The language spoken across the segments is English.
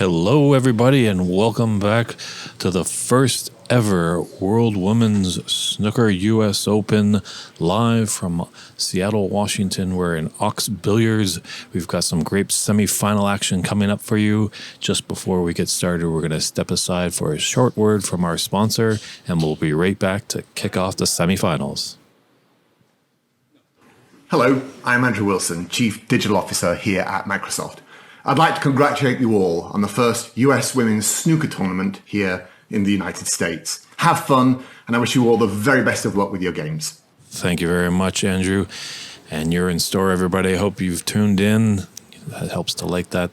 Hello, everybody, and welcome back to the first ever World Women's Snooker U.S. Open live from Seattle, Washington. We're in Ox Billiards. We've got some great semifinal action coming up for you. Just before we get started, we're going to step aside for a short word from our sponsor, and we'll be right back to kick off the semifinals. Hello, I'm Andrew Wilson, Chief Digital Officer here at Microsoft. I'd like to congratulate you all on the first US Women's Snooker tournament here in the United States. Have fun, and I wish you all the very best of luck with your games. Thank you very much, Andrew. And you're in store, everybody. I hope you've tuned in. That helps to like that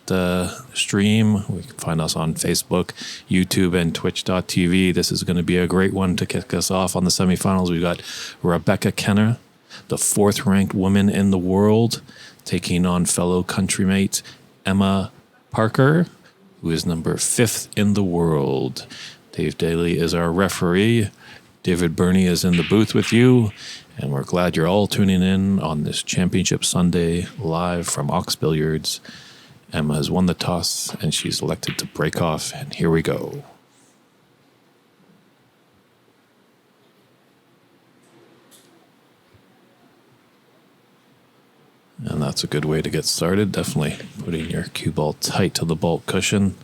stream. We can find us on Facebook, YouTube, and Twitch.tv. This is going to be a great one to kick us off on the semifinals. We've got Rebecca Kenna, the fourth-ranked woman in the world, taking on fellow countrymate Emma Parker, who is number 5th in the world. Dave Daly is our referee. David Burney is in the booth with you, and we're glad you're all tuning in on this Championship Sunday live from Ox Billiards. Emma has won the toss, and she's elected to break off, and here we go. And that's a good way to get started. Definitely putting your cue ball tight to the bulk cushion.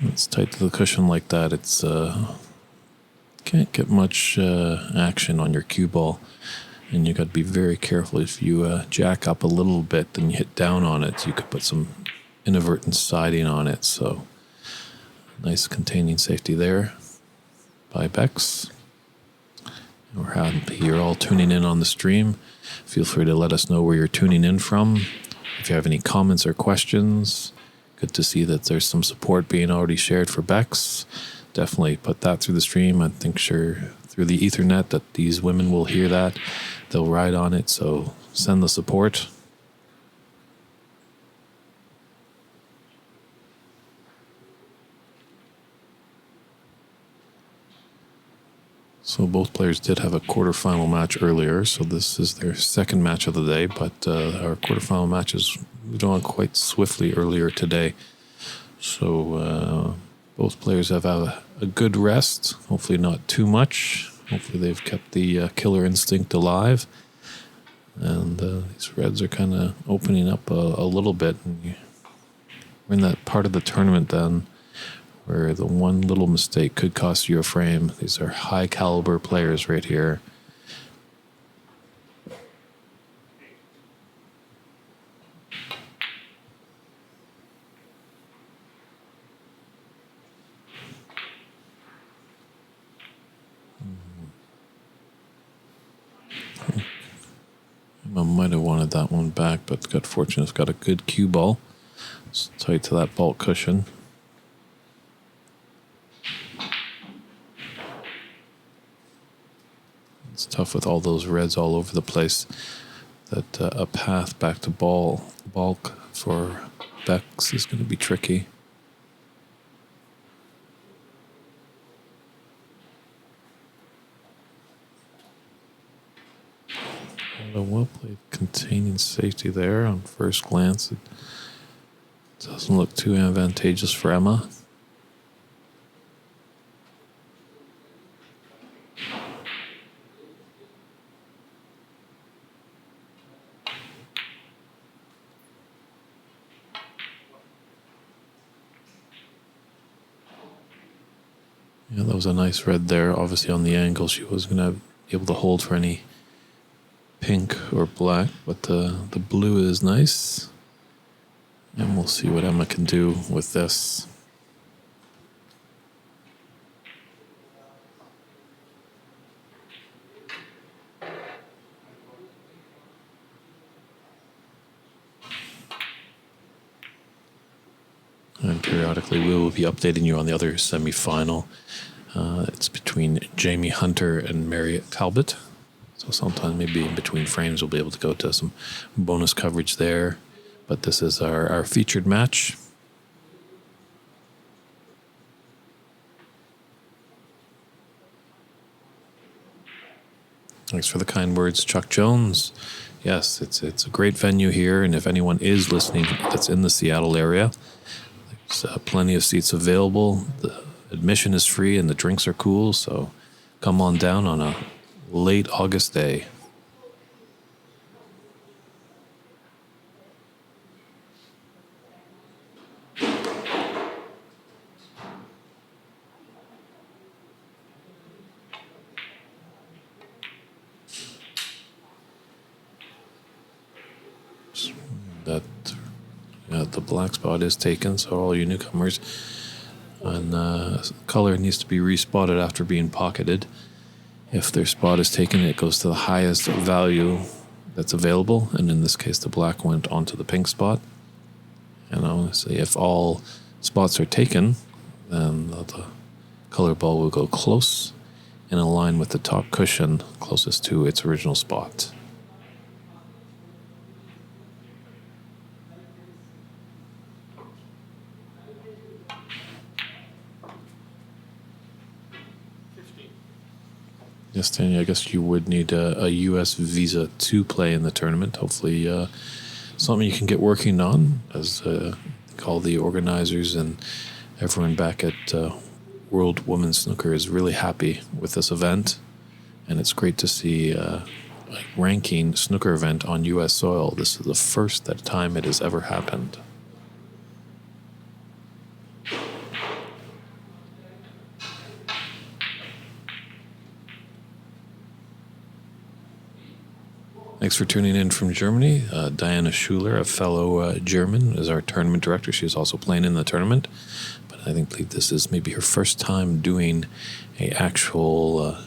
It's tight to the cushion like that. It's can't get much action on your cue ball, and you got to be very careful. If you jack up a little bit and you hit down on it, you could put some inadvertent siding on it. So nice containing safety there by Bex. We're happy you're all tuning in on the stream. Feel free to let us know where you're tuning in from. If you have any comments or questions, good to see that there's some support being already shared for Bex. Definitely put that through the stream. I think sure through the Ethernet that these women will hear that. They'll ride on it, so send the support. So both players did have a quarterfinal match earlier, so this is their second match of the day, but our quarterfinal matches moved on quite swiftly earlier today. So both players have a good rest, hopefully not too much. Hopefully they've kept the killer instinct alive. And these reds are kind of opening up a little bit. And we're in that part of the tournament then where the one little mistake could cost you a frame. These are high caliber players right here. I might have wanted that one back, but got fortunate. It's got a good cue ball. It's tight to that bulk cushion. It's tough with all those reds all over the place. That a path back to bulk for Bex is going to be tricky. A well played containing safety there on first glance. It doesn't look too advantageous for Emma. Yeah, that was a nice red there. Obviously on the angle she was going to be able to hold for any pink or black, but the blue is nice. And we'll see what Emma can do with this. And periodically we will be updating you on the other semi-final. It's between Jamie Hunter and Marriott Talbot. So sometime maybe in between frames we'll be able to go to some bonus coverage there. But this is our featured match. Thanks for the kind words, Chuck Jones. yes, it's a great venue here, and if anyone is listening that's in the Seattle area, there's plenty of seats available. The admission is free, and the drinks are cool. So come on down on a late August day. That the black spot is taken, so all you newcomers, and color needs to be respotted after being pocketed. If their spot is taken, it goes to the highest value that's available, and in this case, the black went onto the pink spot. And honestly, if all spots are taken, then the color ball will go close and align with the top cushion closest to its original spot. Yes, Tanya, I guess you would need a U.S. visa to play in the tournament. Hopefully something you can get working on, as all the organizers and everyone back at World Women's Snooker is really happy with this event. And it's great to see a ranking snooker event on U.S. soil. This is the first time it has ever happened. Thanks for tuning in from Germany. Diana Schuler, a fellow German, is our tournament director. She is also playing in the tournament, but I believe this is maybe her first time doing a actual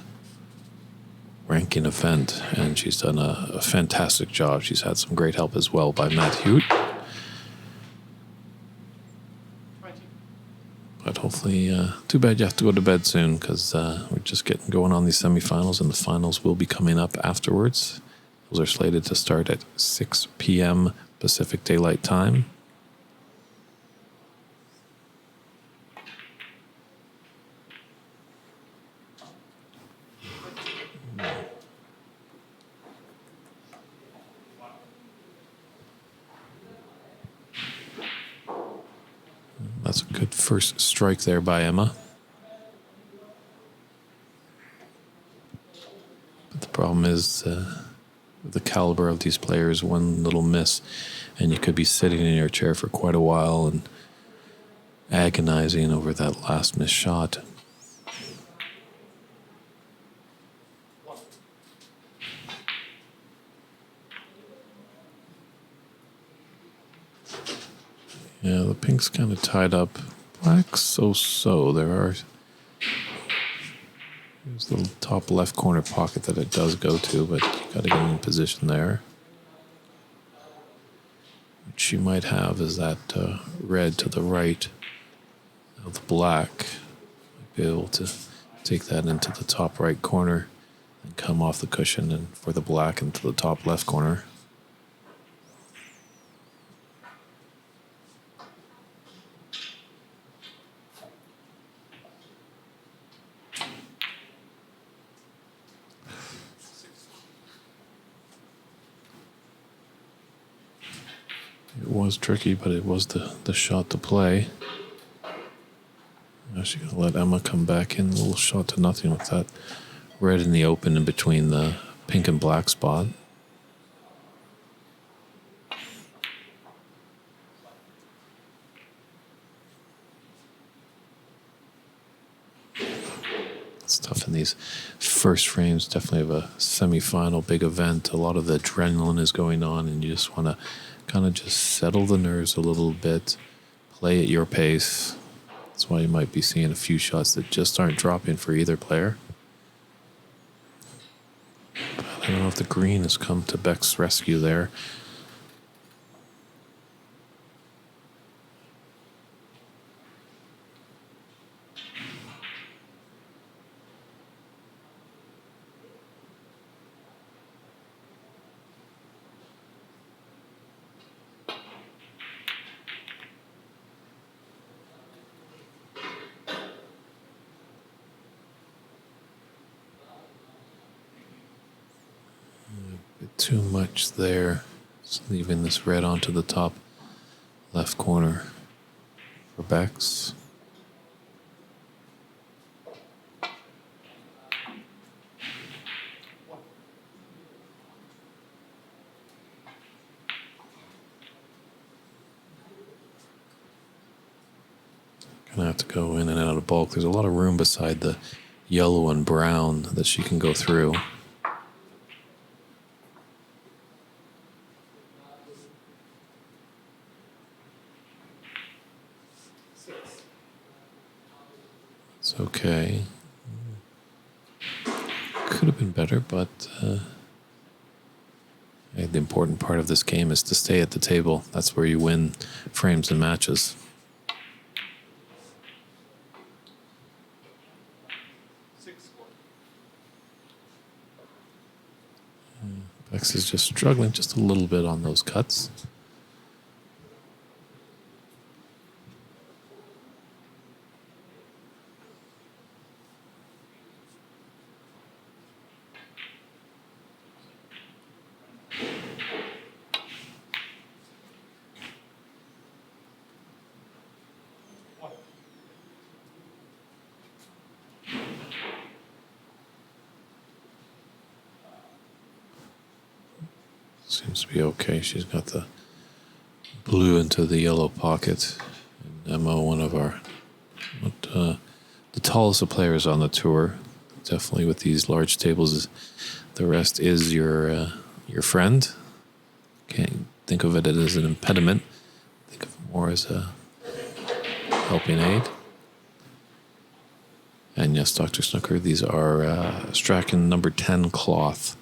ranking event, and she's done a fantastic job. She's had some great help as well by Matt Hewitt. But hopefully, too bad you have to go to bed soon, because we're just getting going on these semifinals, and the finals will be coming up afterwards. Those are slated to start at 6 p.m. Pacific Daylight Time. That's a good first strike there by Emma. But the problem is the caliber of these players, one little miss, and you could be sitting in your chair for quite a while and agonizing over that last missed shot. Yeah, the pink's kind of tied up. Black's so. There's the little top left corner pocket that it does go to, but you got to get in position there. What she might have is that red to the right of the black. Be able to take that into the top right corner and come off the cushion and for the black into the top left corner. It was tricky, but it was the shot to play. Now she's going to let Emma come back in. A little shot to nothing with that red in the open in between the pink and black spot. It's tough in these first frames, definitely of a semi-final big event. A lot of the adrenaline is going on, and you just want to kind of just settle the nerves a little bit, play at your pace. That's why you might be seeing a few shots that just aren't dropping for either player. But I don't know if the green has come to Beck's rescue there. too much there. Just leaving this red onto the top left corner for Bex. Gonna have to go in and out of bulk. There's a lot of room beside the yellow and brown that she can go through. It's okay. Could have been better, but the important part of this game is to stay at the table. That's where you win frames and matches. Bex is just struggling just a little bit on those cuts. Seems to be okay. She's got the blue into the yellow pocket. And Emma, one of our the tallest of players on the tour, definitely with these large tables. The rest is your friend. Can't think of it as an impediment. Think of it more as a helping aid. And yes, Dr. Snooker, these are Strachan number 10 cloth.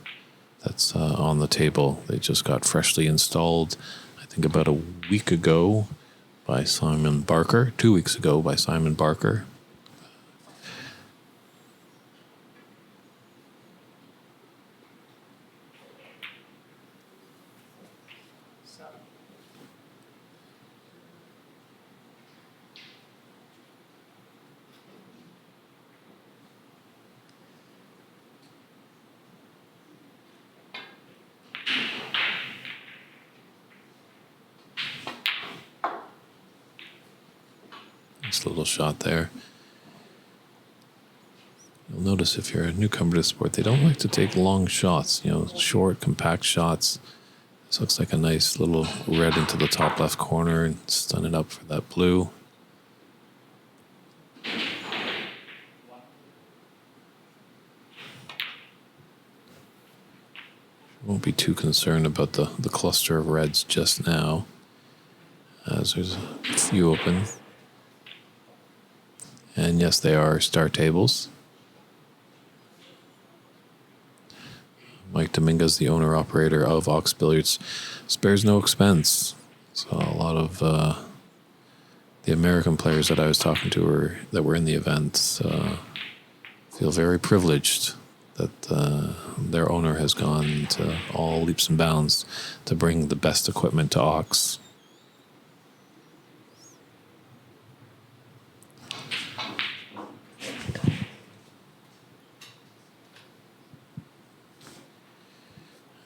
That's on the table. They just got freshly installed, I think about a week ago by Simon Barker. 2 weeks ago by Simon Barker. Nice little shot there. You'll notice if you're a newcomer to the sport, they don't like to take long shots, short, compact shots. This looks like a nice little red into the top left corner and stun it up for that blue. Won't be too concerned about the cluster of reds just now, as there's a few open. And yes, they are star tables. Mike Dominguez, the owner-operator of Ox Billiards, spares no expense. So a lot of the American players that I was talking to that were in the event feel very privileged that their owner has gone to all leaps and bounds to bring the best equipment to Ox.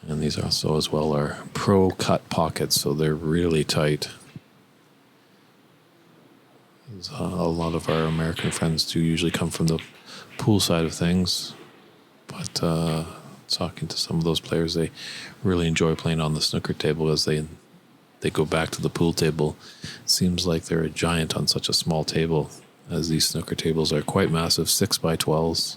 And these also as well are pro cut pockets, so they're really tight. A lot of our American friends do usually come from the pool side of things, but talking to some of those players, they really enjoy playing on the snooker table as they go back to the pool table. It seems like they're a giant on such a small table, as these snooker tables are quite massive, 6x12s.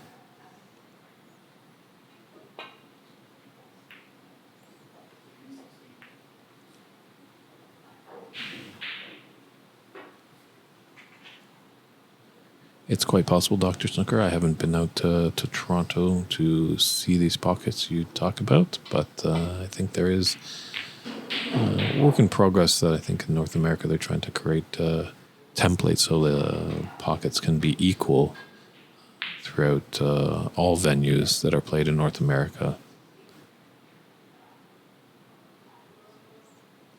It's quite possible, Dr. Snooker. I haven't been out to Toronto to see these pockets you talk about, but I think there is work in progress that I think in North America they're trying to create templates so the pockets can be equal throughout all venues that are played in North America.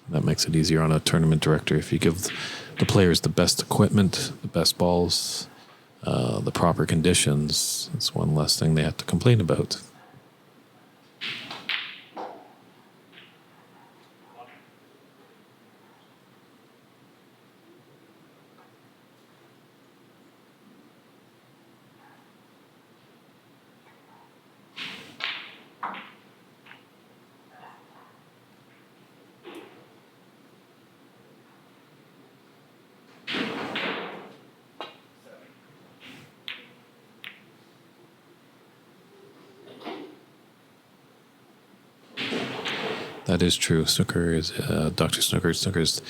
That makes it easier on a tournament director if you give the players the best equipment, the best balls, the proper conditions. It's one less thing they have to complain about. That is true. Snooker is Dr. Snooker. Snooker is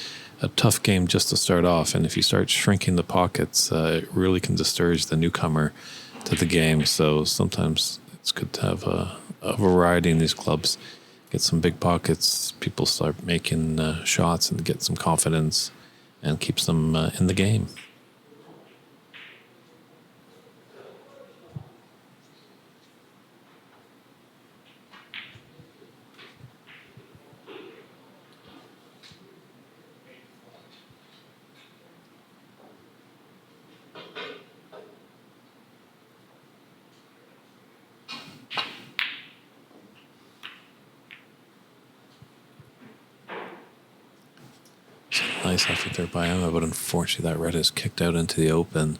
a tough game just to start off, and if you start shrinking the pockets, it really can discourage the newcomer to the game. So sometimes it's good to have a variety in these clubs. Get some big pockets, people start making shots and get some confidence, and keeps them in the game. Nice effort there by Emma, but unfortunately that red is kicked out into the open.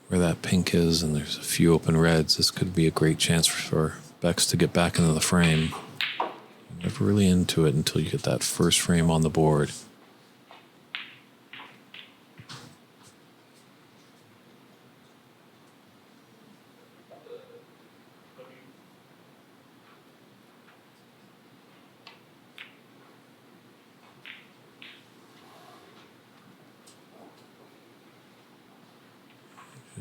Where that pink is, and there's a few open reds, this could be a great chance for Bex to get back into the frame. You're never really into it until you get that first frame on the board.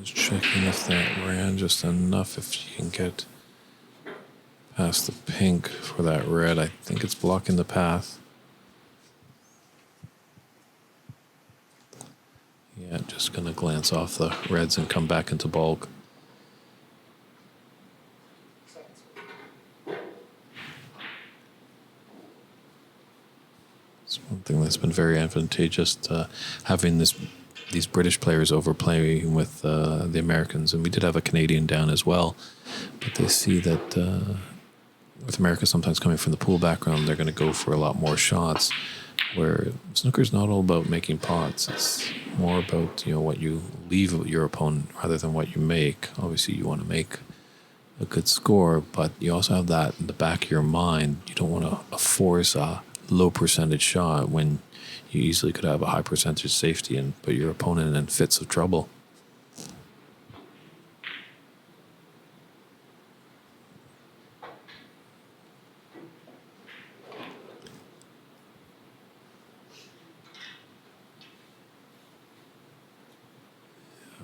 Just checking if that ran just enough, if you can get past the pink for that red. I think it's blocking the path. Yeah, just going to glance off the reds and come back into bulk. It's one thing that's been very advantageous, having these British players overplaying with the Americans, and we did have a Canadian down as well, but they see that with America sometimes coming from the pool background, they're going to go for a lot more shots, where snooker's not all about making pots. It's more about, what you leave your opponent rather than what you make. Obviously you want to make a good score, but you also have that in the back of your mind. You don't want to force a low percentage shot when you easily could have a high percentage safety and put your opponent in fits of trouble.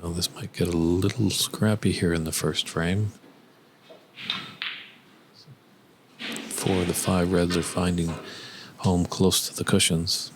Well, this might get a little scrappy here in the first frame. 4 of the 5 reds are finding home close to the cushions.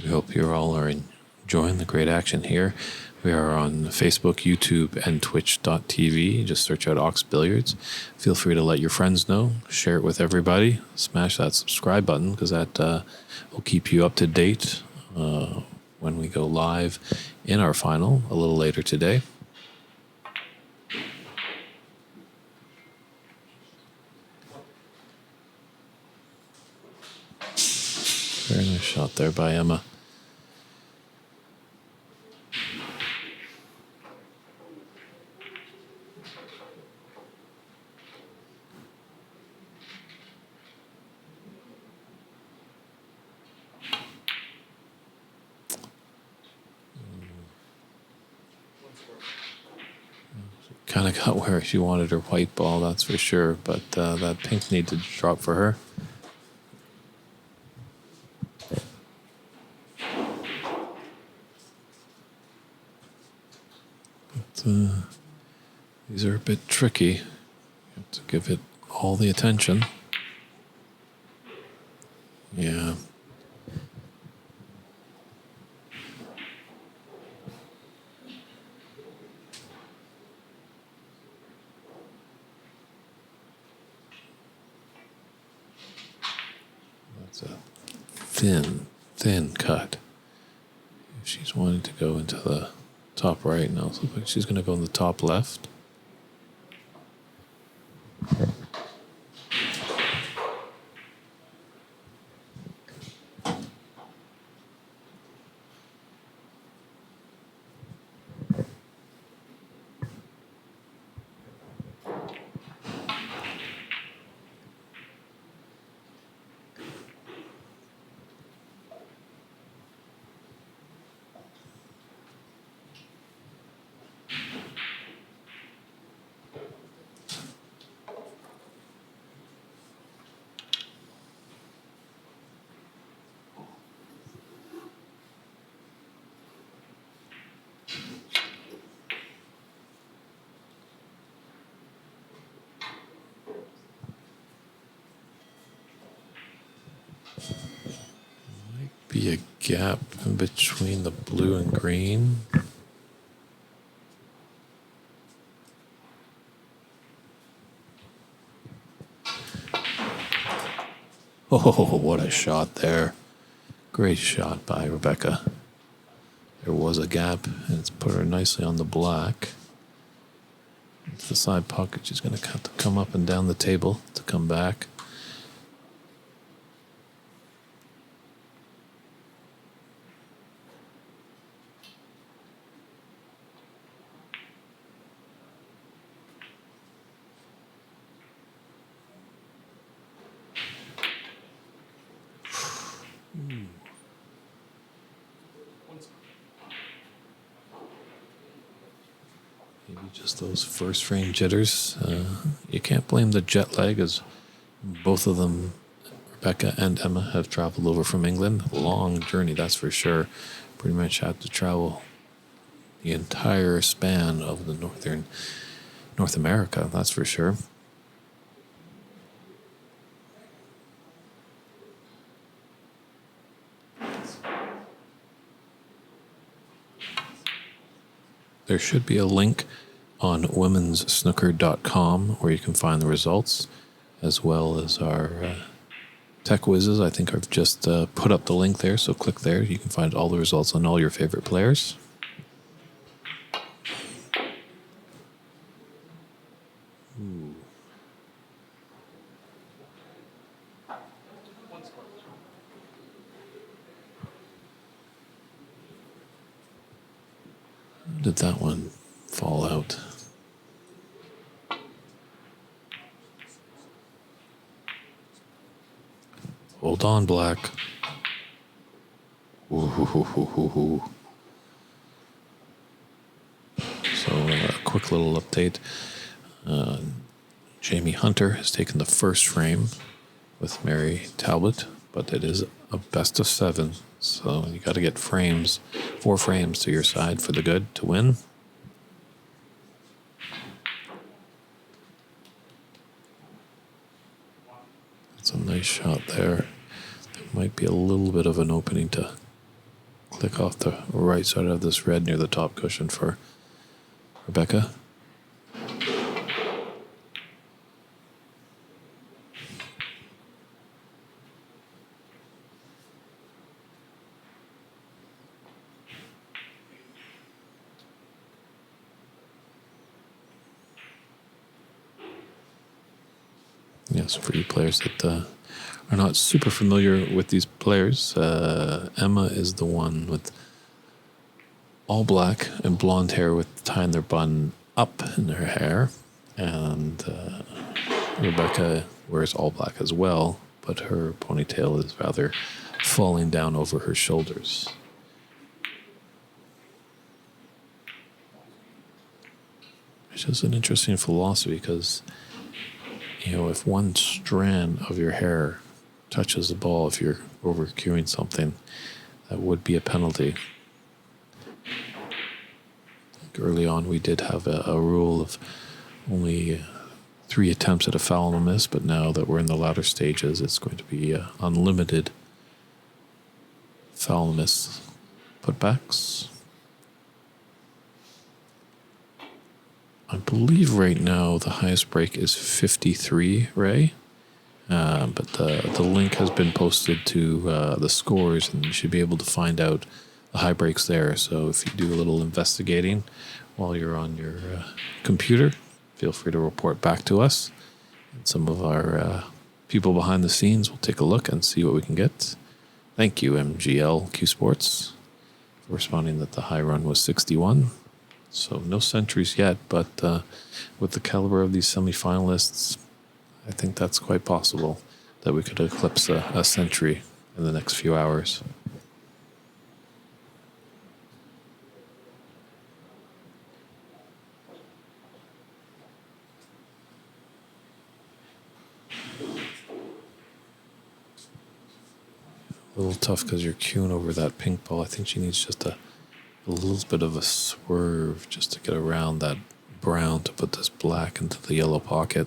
We hope you all are enjoying the great action here. We are on Facebook, YouTube, and Twitch.tv. Just search out Ox Billiards. Feel free to let your friends know. Share it with everybody. Smash that subscribe button, because that will keep you up to date when we go live in our final a little later today. Very nice shot there by Emma. Kind of got where she wanted her white ball, that's for sure, but that pink needed to drop for her. But these are a bit tricky. You have to give it all the attention. Yeah. That's a thin cut. If she's wanting to go into the top right now. So she's going to go in the top left. Be a gap in between the blue and green. Oh, what a shot there. Great shot by Rebecca. There was a gap, and it's put her nicely on the black. It's the side pocket. She's going to have to come up and down the table to come back. Maybe just those first frame jitters. You can't blame the jet lag, as both of them, Rebecca and Emma, have traveled over from England. Long journey, that's for sure. Pretty much had to travel the entire span of the North America, that's for sure. There should be a link on womenssnooker.com where you can find the results, as well as our tech whizzes. I think I've just put up the link there, so click there. You can find all the results on all your favorite players. Ooh. How did that one fall out? Hold on, Black. Ooh. So, a quick little update. Jamie Hunter has taken the first frame with Mary Talbot, but it is a best of 7. So you got to get 4 frames to your side for the good to win. That's a nice shot there. There might be a little bit of an opening to click off the right side of this red near the top cushion for Rebecca. Yes, for you players that are not super familiar with these players, Emma is the one with all black and blonde hair with tying their bun up in her hair, and Rebecca wears all black as well, but her ponytail is rather falling down over her shoulders. Which is an interesting philosophy, because if one strand of your hair touches the ball, if you're over cueing something, that would be a penalty. Early on, we did have a rule of only 3 attempts at a foul and a miss, but now that we're in the latter stages, it's going to be unlimited foul and miss putbacks. I believe right now the highest break is 53, Ray. But the link has been posted to the scores, and you should be able to find out the high breaks there. So if you do a little investigating while you're on your computer, feel free to report back to us. And some of our people behind the scenes will take a look and see what we can get. Thank you, MGL Q Sports, for responding that the high run was 61. So no centuries yet, but with the caliber of these semifinalists, I think that's quite possible that we could eclipse a century in the next few hours. A little tough because you're queuing over that pink ball. I think she needs just a little bit of a swerve just to get around that brown to put this black into the yellow pocket.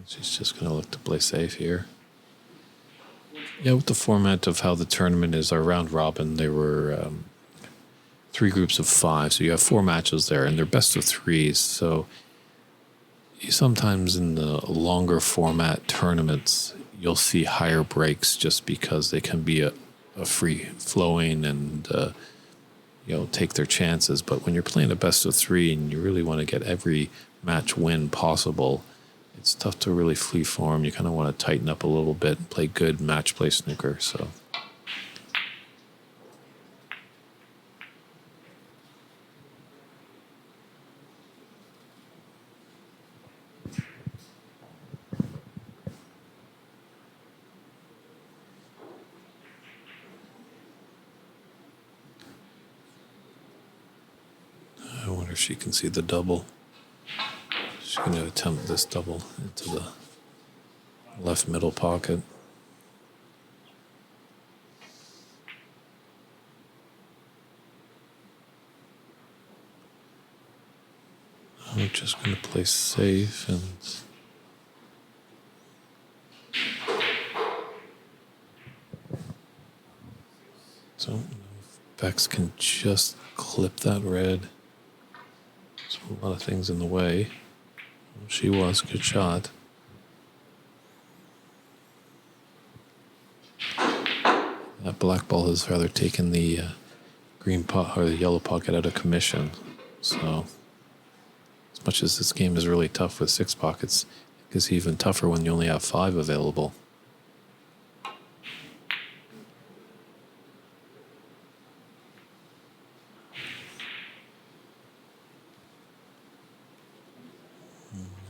She's just going to look to play safe here. Yeah, with the format of how the tournament is, our round robin, there were 3 groups of 5. So you have 4 matches there, and they're best of 3s. So sometimes in the longer format tournaments, you'll see higher breaks just because they can be a free flowing and take their chances. But when you're playing a best of 3 and you really want to get every match win possible, it's tough to really free form. You kind of want to tighten up a little bit and play good match play snooker. So I wonder if she can see the double. She's going to attempt this double into the left middle pocket. I'm just going to play safe and so Bex can just clip that red. There's a lot of things in the way. She was. Good shot. That black ball has rather taken the green pot or the yellow pocket out of commission. So as much as this game is really tough with 6 pockets, it gets even tougher when you only have 5 available.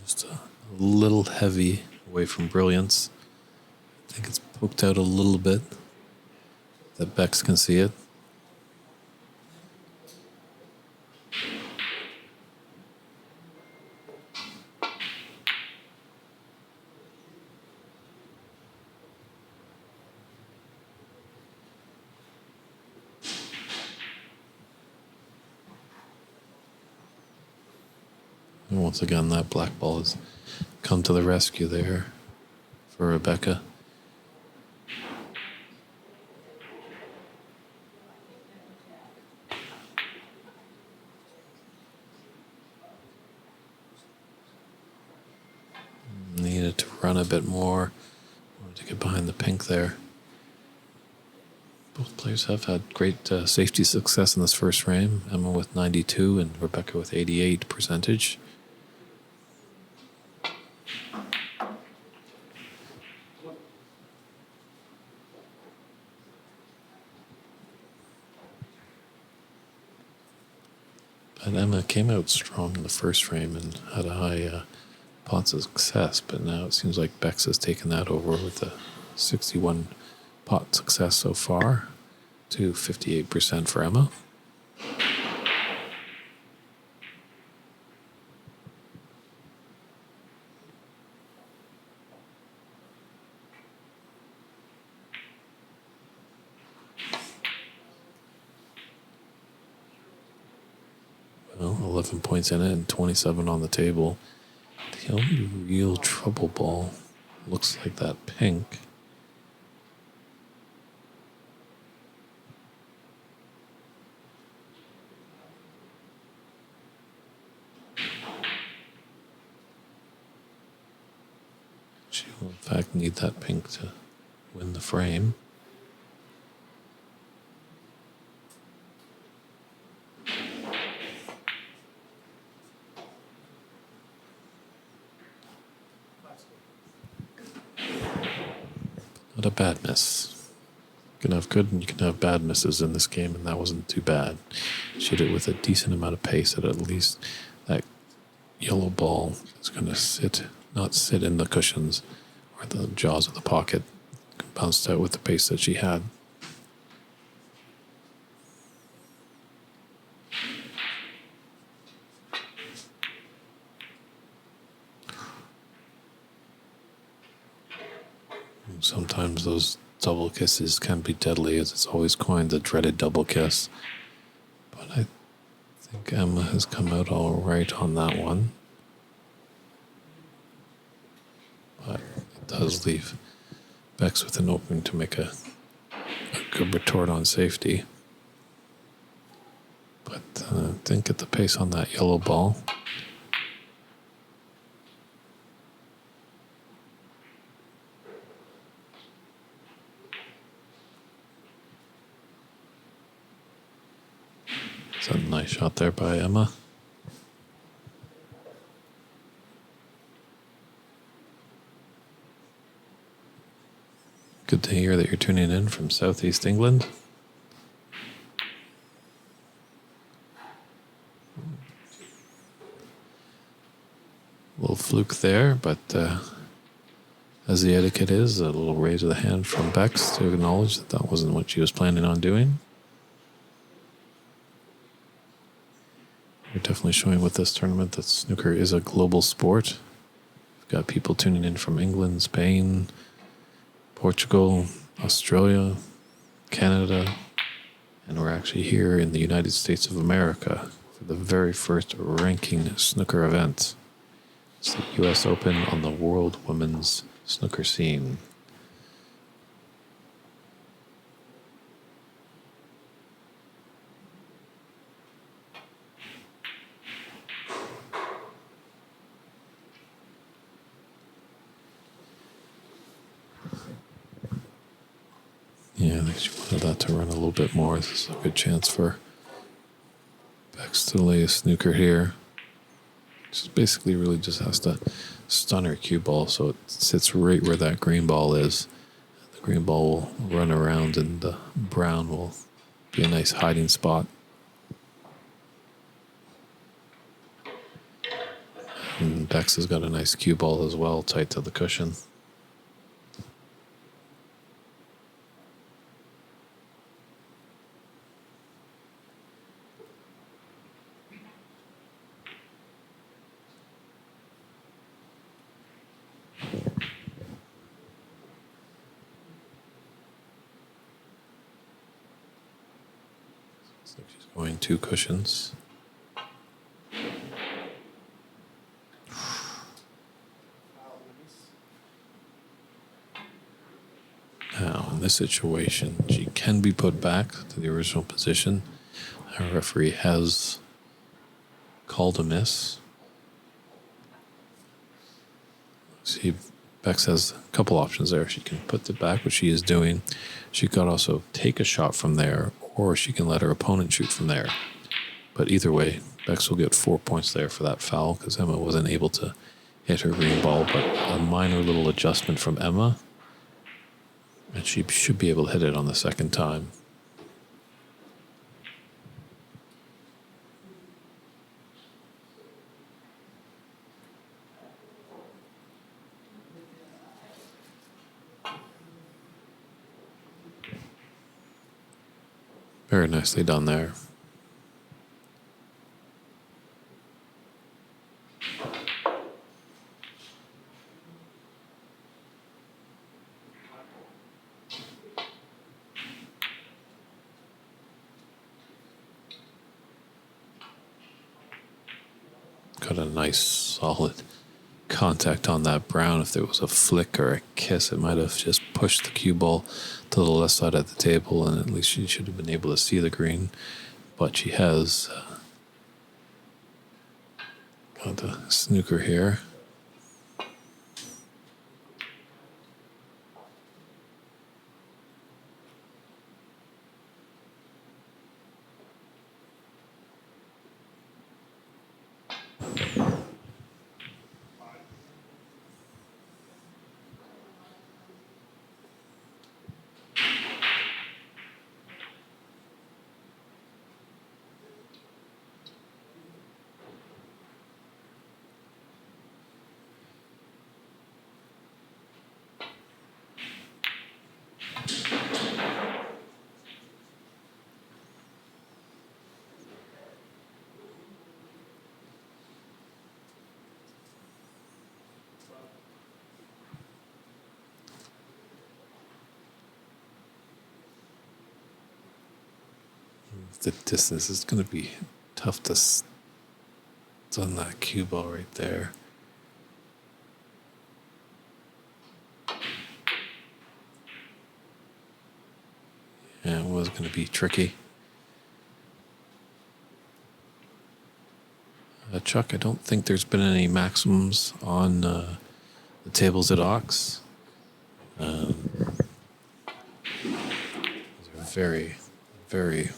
Just a little heavy away from brilliance. I think it's poked out a little bit. That Bex can see it. And once again, that black ball has come to the rescue there for Rebecca. Needed to run a bit more. Wanted to get behind the pink there. Both players have had great safety success in this first frame. Emma with 92 and Rebecca with 88 percentage. But Emma came out strong in the first frame and had a high pot success, but now it seems like Bex has taken that over with a 61 pot success so far to 58% for Emma. Well, 11 points in it and 27 on the table. The only real trouble ball looks like that pink. She will, in fact, need that pink to win the frame. Not a bad miss. You can have good and you can have bad misses in this game, and that wasn't too bad. She hit it with a decent amount of pace at least that yellow ball is going to not sit in the cushions or the jaws of the pocket. Bounced out with the pace that she had. Sometimes those double kisses can be deadly, as it's always coined the dreaded double kiss. But I think Emma has come out all right on that one. But it does leave Bex with an opening to make a good retort on safety. But didn't get the pace on that yellow ball. It's a nice shot there by Emma. Good to hear that you're tuning in from Southeast England. A little fluke there, but as the etiquette is, a little raise of the hand from Bex to acknowledge that that wasn't what she was planning on doing. You're definitely showing with this tournament that snooker is a global sport. We've got people tuning in from England, Spain, Portugal, Australia, Canada, and we're actually here in the United States of America for the very first ranking snooker event. It's the U.S. Open on the world women's snooker scene. Yeah, I think she wanted that to run a little bit more. This is a good chance for Bex to lay a snooker here. She basically really just has to stun her cue ball so it sits right where that green ball is. The green ball will run around and the brown will be a nice hiding spot. And Bex has got a nice cue ball as well, tight to the cushion. Looks like she's going 2 cushions. Now, in this situation, she can be put back to the original position. Our referee has called a miss. See, Bex has a couple options there. She can put it back, which she is doing. She could also take a shot from there, or she can let her opponent shoot from there. But either way, Bex will get 4 points there for that foul because Emma wasn't able to hit her green ball. But a minor little adjustment from Emma, and she should be able to hit it on the second time. Very nicely done there. got a nice solid contact on that brown. If there was a flick or a kiss, it might have just pushed the cue ball to the left side of the table, and at least she should have been able to see the green. But she has got a snooker here. The distance is going to be tough to stun that cue ball right there. Yeah, it was going to be tricky. Chuck, I don't think there's been any maximums on the tables at Ox. Those are very, very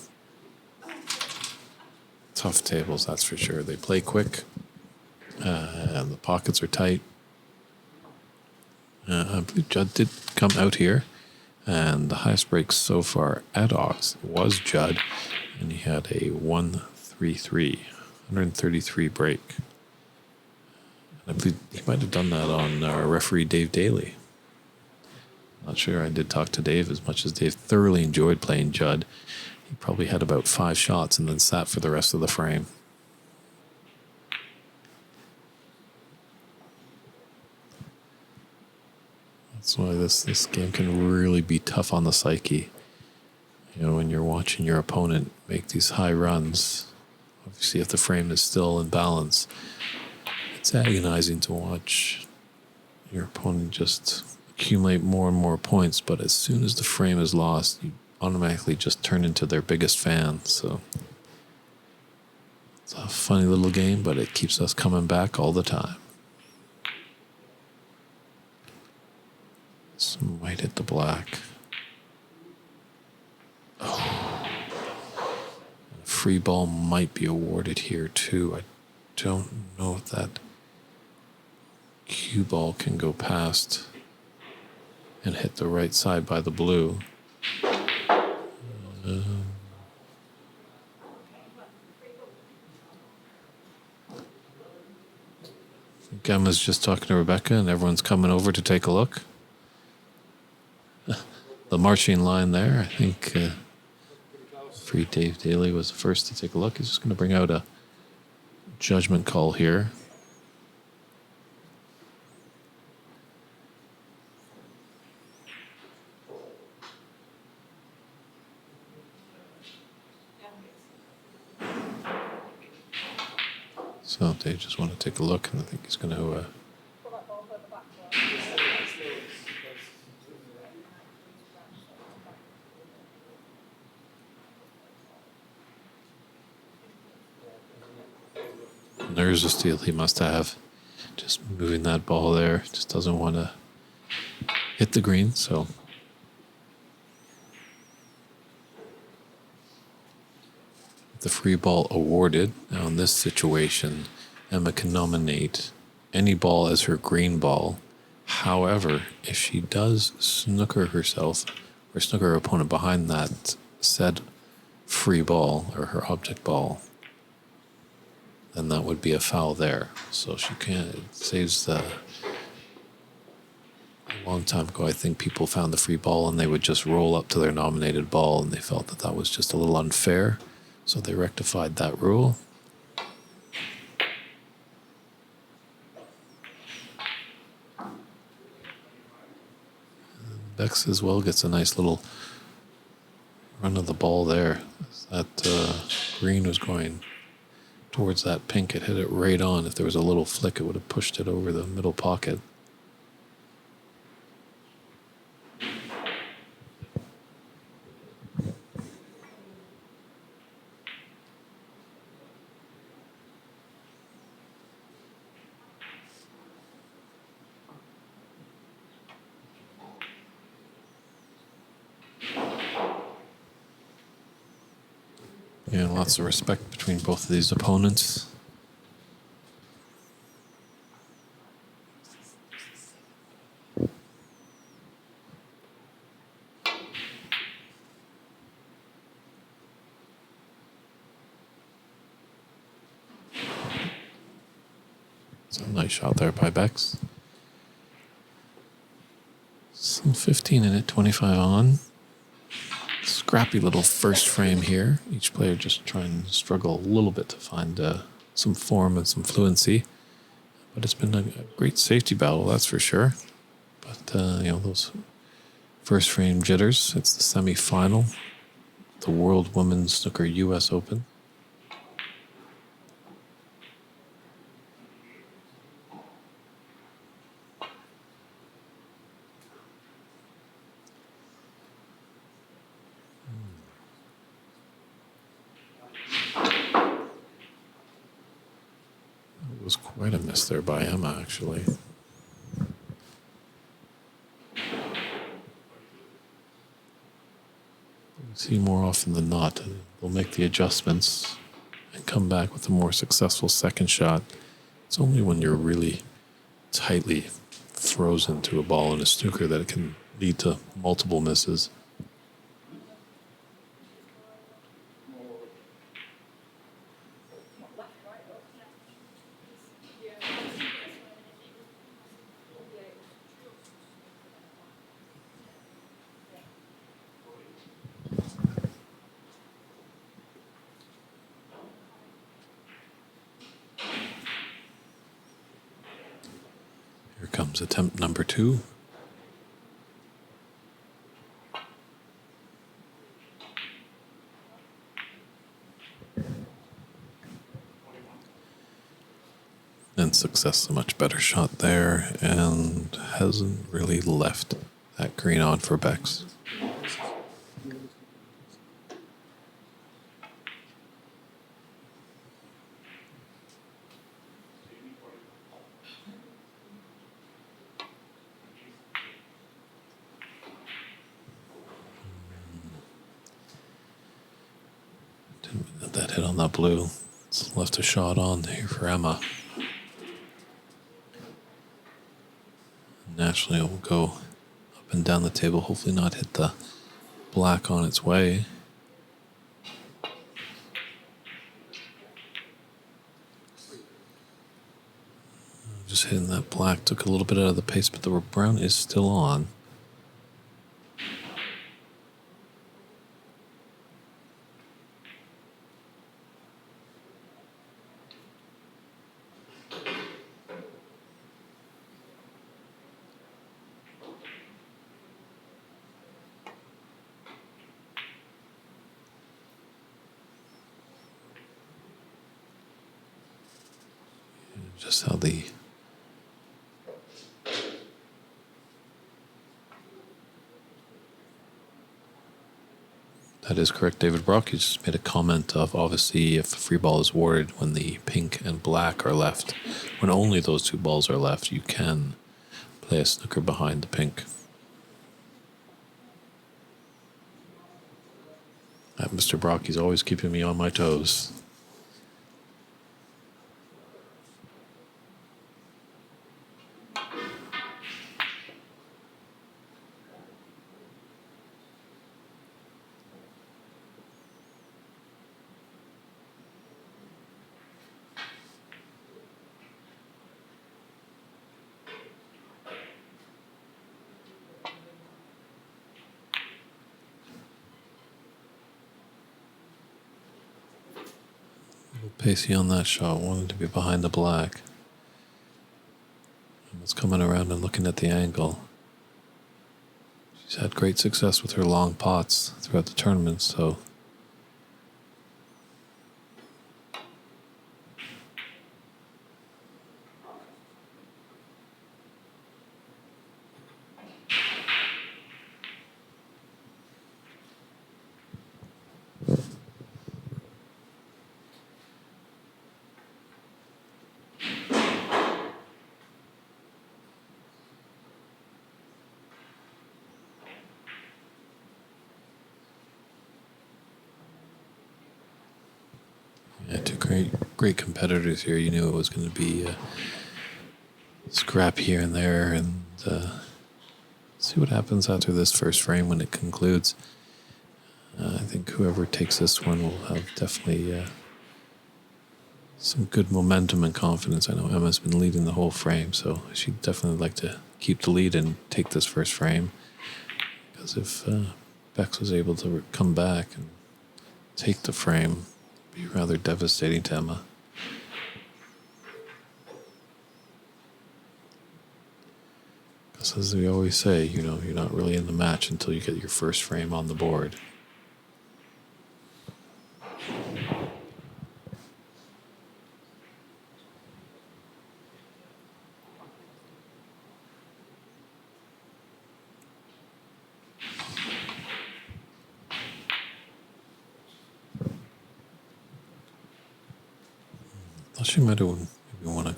tough tables, that's for sure. They play quick, and the pockets are tight. I believe Judd did come out here, and the highest break so far at Ox was Judd, and he had a 133 break. And I believe he might have done that on our referee Dave Daly. Not sure. I did talk to Dave. As much as Dave thoroughly enjoyed playing Judd, he probably had about 5 shots and then sat for the rest of the frame. That's why this game can really be tough on the psyche. You know, when you're watching your opponent make these high runs, obviously if the frame is still in balance, it's agonizing to watch your opponent just accumulate more and more points, but as soon as the frame is lost, you automatically just turn into their biggest fan. So it's a funny little game, but it keeps us coming back all the time. This might hit the black. Oh. A free ball might be awarded here too. I don't know if that cue ball can go past and hit the right side by the blue. I think Emma's just talking to Rebecca and everyone's coming over to take a look. The marching line there, I think Free Dave Daly was the first to take a look. He's just going to bring out a judgment call here. So Dave just want to take a look, and I think he's going to there's a steal he must have. Just moving that ball there. Just doesn't want to hit the green, so the free ball awarded. Now in this situation, Emma can nominate any ball as her green ball. However, if she does snooker herself or snooker her opponent behind that said free ball or her object ball, then that would be a foul there. So she can't. It saves a long time ago, I think people found the free ball and they would just roll up to their nominated ball, and they felt that that was just a little unfair. So they rectified that rule. Bex as well gets a nice little run of the ball there. That green was going towards that pink. It hit it right on. If there was a little flick, it would have pushed it over the middle pocket. Yeah, lots of respect between both of these opponents. It's a nice shot there by Bex. So 15 in it, 25 on. Scrappy little first frame here. Each player just trying to struggle a little bit to find some form and some fluency. But it's been a great safety battle, that's for sure. But, those first frame jitters. It's the semi-final. The World Women's Snooker U.S. Open. It was quite a miss there by Emma, actually. You see more often than not, they'll make the adjustments and come back with a more successful second shot. It's only when you're really tightly frozen to a ball in a snooker that it can lead to multiple misses. Here comes attempt number 2. And success, a much better shot there, and hasn't really left that green on for Bex. That hit on that blue. It's left a shot on here for Emma. Naturally, it will go up and down the table, hopefully not hit the black on its way. Just hitting that black took a little bit out of the pace, but the brown is still on. Just how that is correct. David Brock, you just made a comment of obviously if the free ball is awarded when the pink and black are left, when only those two balls are left, you can play a snooker behind the pink. Mr. Brock, he's always keeping me on my toes. Pacey on that shot, wanted to be behind the black. And was coming around and looking at the angle. She's had great success with her long pots throughout the tournament, so great competitors here. You knew it was going to be scrap here and there, and see what happens after this first frame when it concludes. I think whoever takes this one will have definitely some good momentum and confidence. I know Emma's been leading the whole frame, so she'd definitely like to keep the lead and take this first frame. Because if Bex was able to come back and take the frame, it'd be rather devastating to Emma. Because as we always say, you're not really in the match until you get your first frame on the board. Thought she might have maybe won a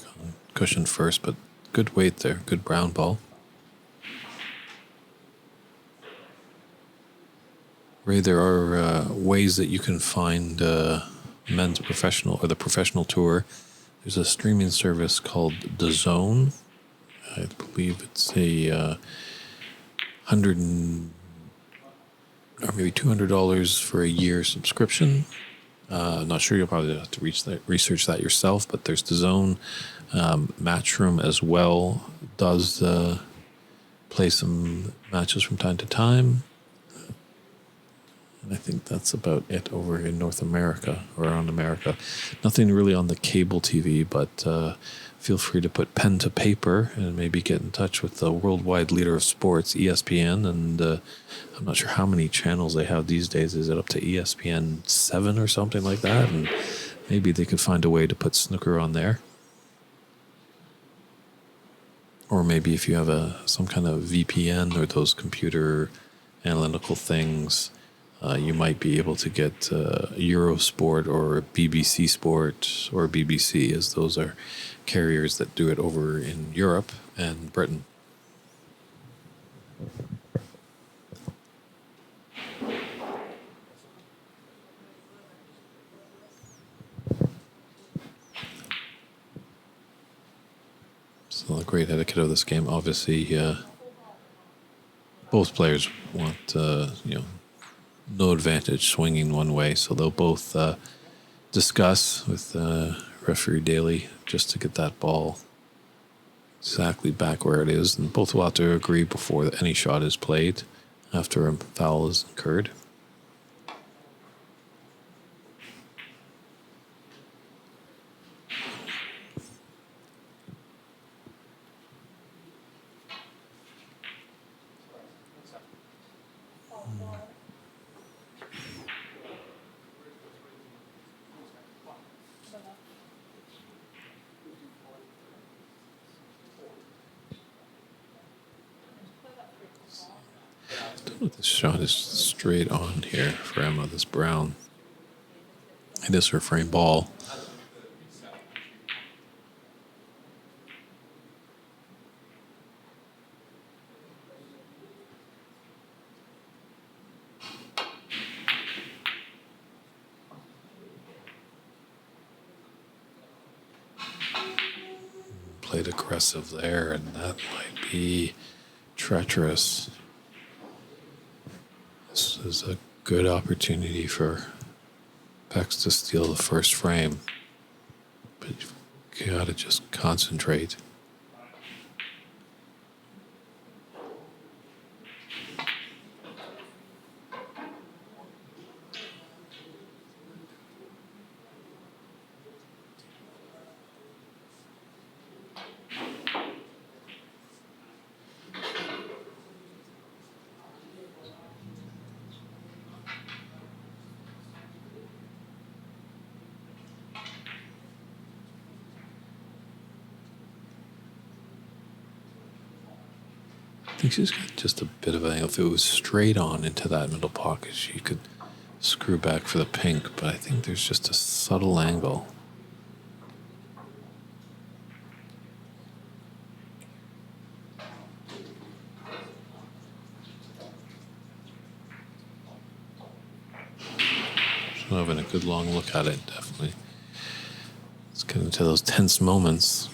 cushion first, but good weight there, good brown ball. Ray, there are ways that you can find men's professional or the professional tour. There's a streaming service called The Zone. I believe it's a $100 or maybe $200 for a year subscription. Not sure, you'll probably have to research that yourself, but there's The Zone. Matchroom as well does play some matches from time to time. And I think that's about it over in North America or around America. Nothing really on the cable TV, but feel free to put pen to paper and maybe get in touch with the worldwide leader of sports, ESPN. And I'm not sure how many channels they have these days. Is it up to ESPN 7 or something like that? And maybe they could find a way to put snooker on there. Or maybe if you have some kind of VPN or those computer analytical things, you might be able to get Eurosport or BBC Sport or BBC, as those are carriers that do it over in Europe and Britain. So the great etiquette of this game, obviously, both players want, no advantage swinging one way, so they'll both discuss with referee Daly just to get that ball exactly back where it is, and both will have to agree before any shot is played after a foul is incurred. This shot is straight on here for Emma, this brown. It is her frame ball. Played aggressive there, and that might be treacherous. This is a good opportunity for Bex to steal the first frame, but you've got to just concentrate. I think she's got just a bit of an angle. If it was straight on into that middle pocket, she could screw back for the pink, but I think there's just a subtle angle. So having a good long look at it, definitely. Get into those tense moments.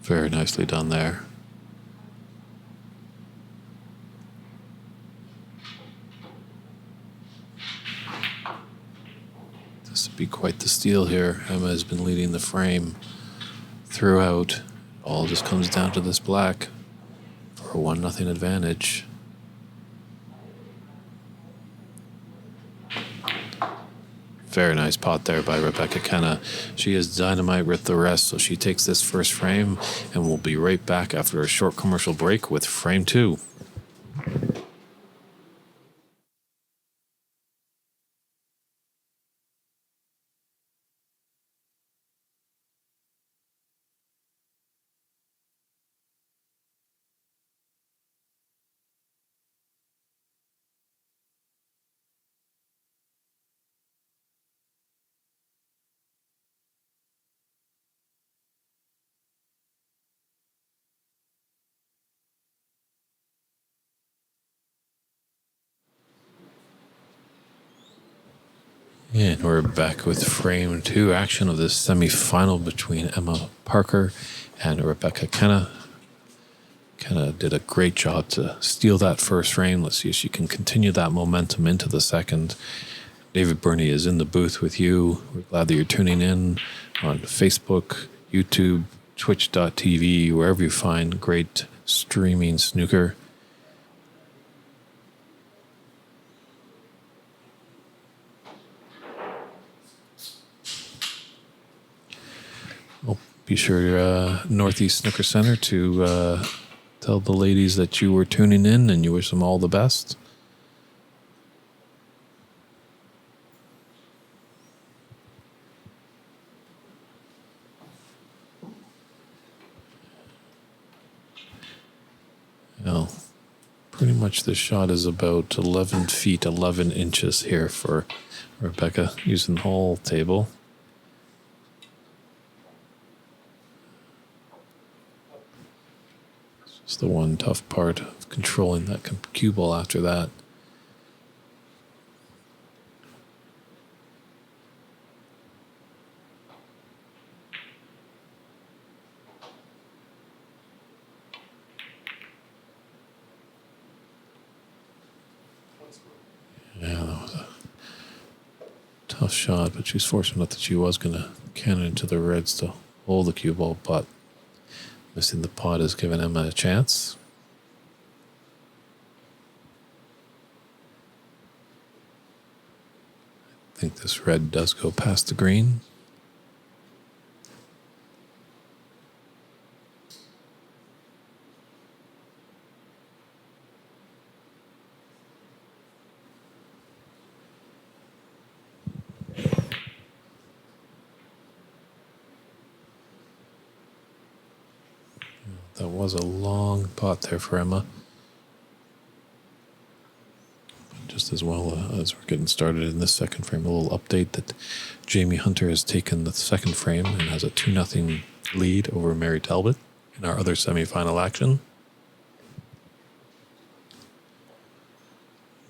Very nicely done there. This would be quite the steal here. Emma has been leading the frame throughout. All just comes down to this black for a 1-0 advantage. Very nice pot there by Rebecca Kenna. She is dynamite with the rest, so she takes this first frame, and we'll be right back after a short commercial break with frame 2. And we're back with frame 2 action of this semi-final between Emma Parker and Rebecca Kenna. Kenna did a great job to steal that first frame. Let's see if she can continue that momentum into the second. David Burney is in the booth with you. We're glad that you're tuning in on Facebook, YouTube, twitch.tv, wherever you find great streaming snooker. Be sure Northeast Snooker Center to tell the ladies that you were tuning in and you wish them all the best. Well, pretty much this shot is about 11 feet, 11 inches here for Rebecca using the whole table. It's the one tough part of controlling that cue ball after that. Yeah, that was a tough shot, but she's fortunate that she was going to cannon into the reds to hold the cue ball, but missing the pot has given Emma a chance. I think this red does go past the green. That was a long pot there for Emma. Just as well as we're getting started in this second frame, a little update that Jamie Hunter has taken the second frame and has a 2-0 lead over Mary Talbot in our other semifinal action.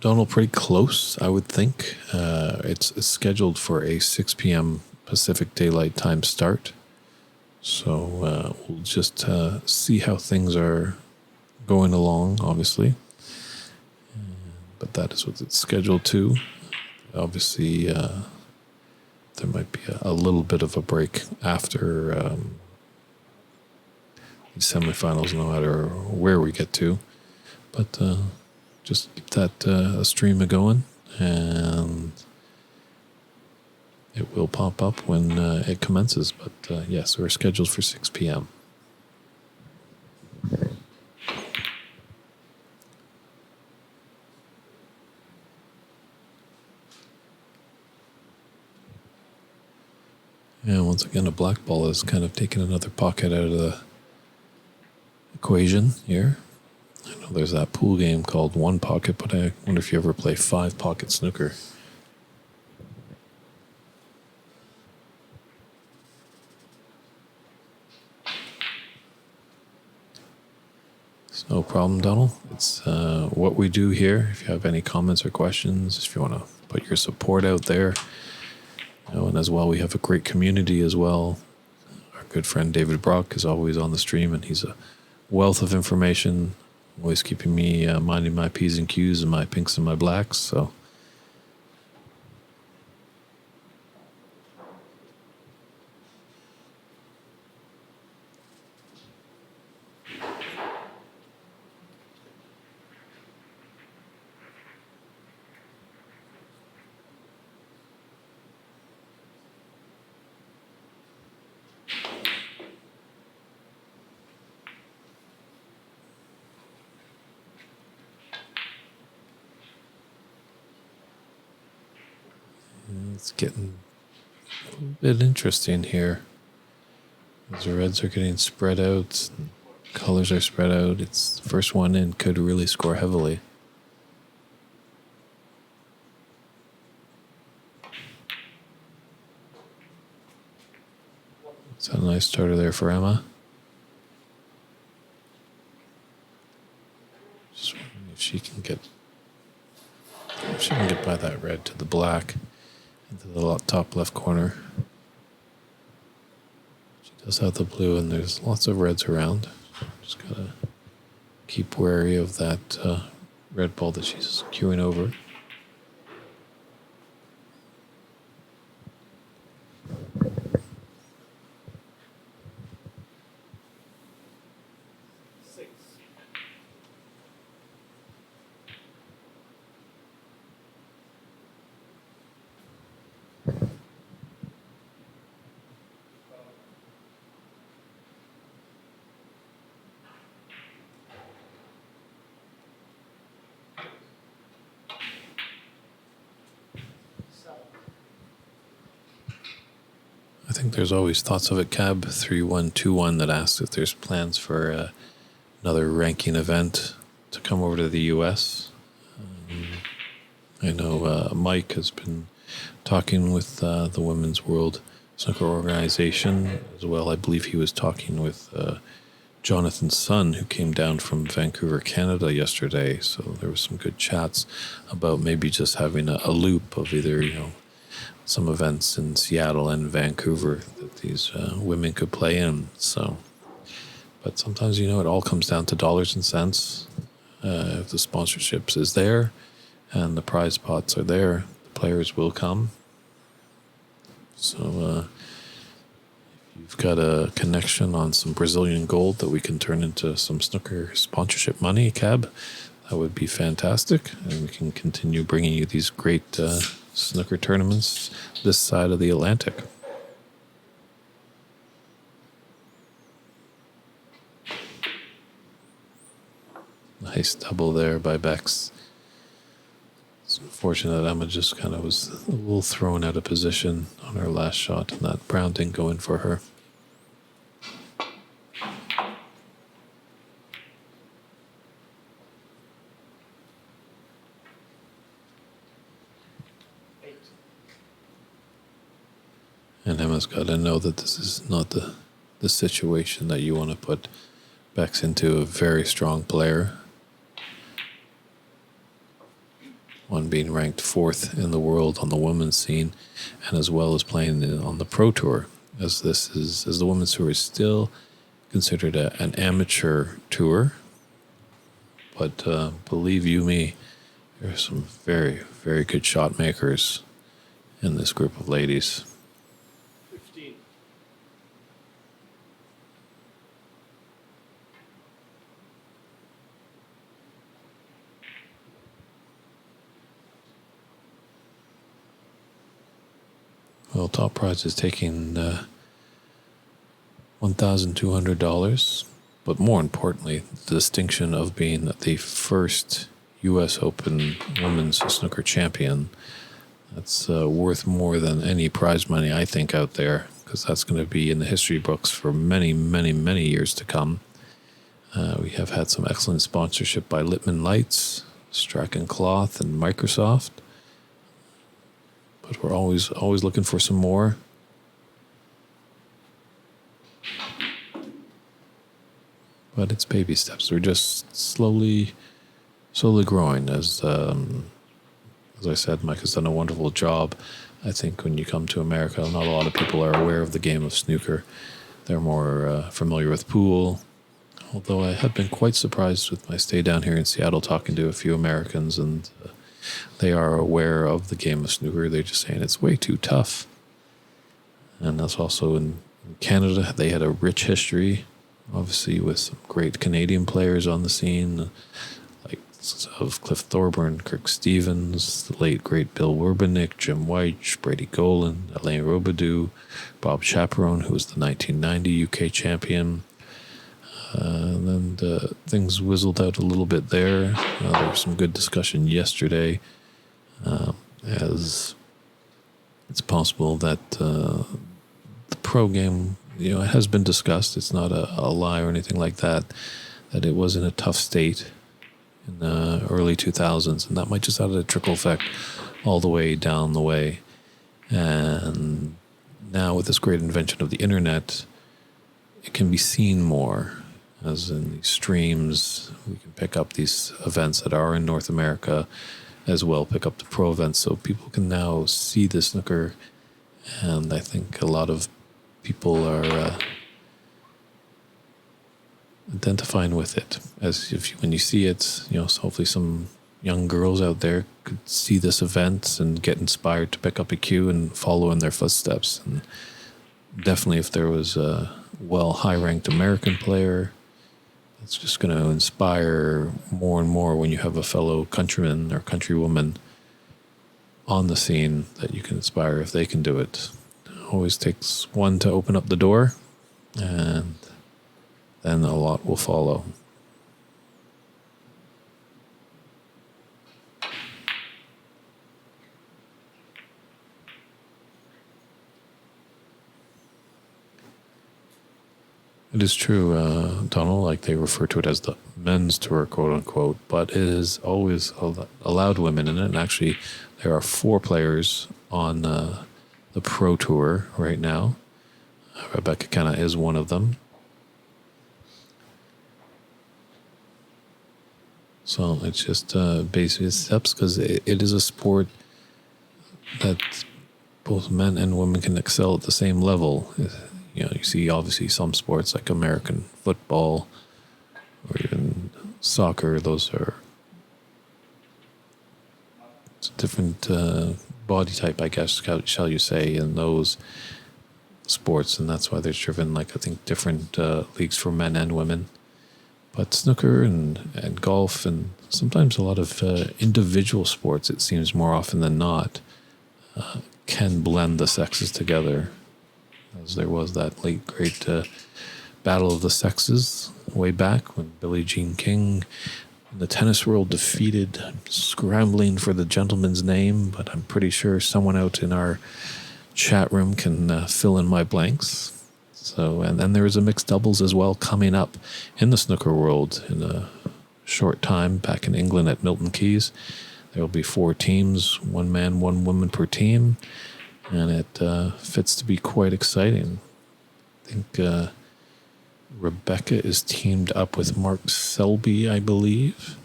Donald pretty close, I would think. It's scheduled for a 6 p.m. Pacific Daylight Time start. So we'll just see how things are going along, obviously. But that is what it's scheduled to. Obviously, there might be a little bit of a break after these semifinals, no matter where we get to. But just keep that stream going, and it will pop up when it commences. But yes, we're scheduled for 6 p.m. And once again, a black ball has kind of taken another pocket out of the equation here. I know there's that pool game called One Pocket, but I wonder if you ever play Five Pocket Snooker. It's no problem, Donald. It's what we do here. If you have any comments or questions, if you want to put your support out there, and as well, we have a great community as well. Our good friend David Brock is always on the stream, and he's a wealth of information, always keeping me minding my P's and Q's and my pinks and my blacks. So it's getting a bit interesting here. As the reds are getting spread out, colors are spread out. It's the first one in could really score heavily. It's a nice starter there for Emma. Just wondering if she can get by that red to the black into the top left corner. She does have the blue, and there's lots of reds around. Just gotta keep wary of that red ball that she's queuing over. I think there's always thoughts of it. Cab 3121 that asks if there's plans for another ranking event to come over to the U.S. I know Mike has been talking with the Women's World Snooker Organization as well. I believe he was talking with Jonathan's son, who came down from Vancouver, Canada yesterday. So there was some good chats about maybe just having a loop of either, some events in Seattle and Vancouver that these women could play in. So, but sometimes, it all comes down to dollars and cents. If the sponsorships is there and the prize pots are there, the players will come. So, if you've got a connection on some Brazilian gold that we can turn into some snooker sponsorship money, Cab, that would be fantastic. And we can continue bringing you these great snooker tournaments this side of the Atlantic. Nice double there by Bex. It's unfortunate that Emma just kind of was a little thrown out of position on her last shot, and that brown didn't go in for her. And Emma's got to know that this is not the situation that you want to put Bex into. A very strong player. One being ranked 4th in the world on the women's scene, and as well as playing on the Pro Tour, as the women's tour is still considered an amateur tour. But believe you me, there are some very, very good shot makers in this group of ladies. Well, top prize is taking $1,200, but more importantly, the distinction of being the first U.S. Open Women's Snooker Champion. That's worth more than any prize money, I think, out there, because that's going to be in the history books for many, many, many years to come. We have had some excellent sponsorship by Littman Lights, Strachan Cloth, and Microsoft. But we're always looking for some more. But it's baby steps. We're just slowly growing. As I said, Mike has done a wonderful job. I think when you come to America, not a lot of people are aware of the game of snooker. They're more familiar with pool. Although I have been quite surprised with my stay down here in Seattle talking to a few Americans, and they are aware of the game of snooker. They're just saying it's way too tough. And that's also in Canada. They had a rich history, obviously, with some great Canadian players on the scene, like of Cliff Thorburn, Kirk Stevens, the late great Bill Werbenick, Jim White, Brady Golan, Alain Robidoux, Bob Chaperone, who was the 1990 UK champion. And then things whizzled out a little bit there. There was some good discussion yesterday, as it's possible that the pro game, it has been discussed. It's not a lie or anything like that, that it was in a tough state in the early 2000s, and that might just have a trickle effect all the way down the way. And now with this great invention of the internet, it can be seen more. As in these streams, we can pick up these events that are in North America as well, pick up the pro events, so people can now see the snooker. And I think a lot of people are identifying with it. As when you see it, so hopefully some young girls out there could see this event and get inspired to pick up a cue and follow in their footsteps. And definitely if there was a high-ranked American player, it's just going to inspire more and more when you have a fellow countryman or countrywoman on the scene that you can inspire if they can do it. It always takes one to open up the door, and then a lot will follow. It is true, Donald, like they refer to it as the men's tour, quote unquote, but it is always allowed women in it. And actually, there are 4 players on the pro tour right now. Rebecca Kenna is one of them. So it's just basic steps, because it is a sport that both men and women can excel at the same level. You see obviously some sports like American football or even soccer, those are it's a different body type, I guess, shall you say, in those sports. And that's why there's driven, I think, different leagues for men and women. But snooker and golf and sometimes a lot of individual sports, it seems more often than not, can blend the sexes together. As there was that late great battle of the sexes way back when Billie Jean King in the tennis world defeated, scrambling for the gentleman's name, but I'm pretty sure someone out in our chat room can fill in my blanks. So, and then there is a mixed doubles as well coming up in the snooker world in a short time back in England at Milton Keynes. There will be 4 teams, 1 man, 1 woman per team. And it fits to be quite exciting. I think Rebecca is teamed up with Mark Selby, I believe.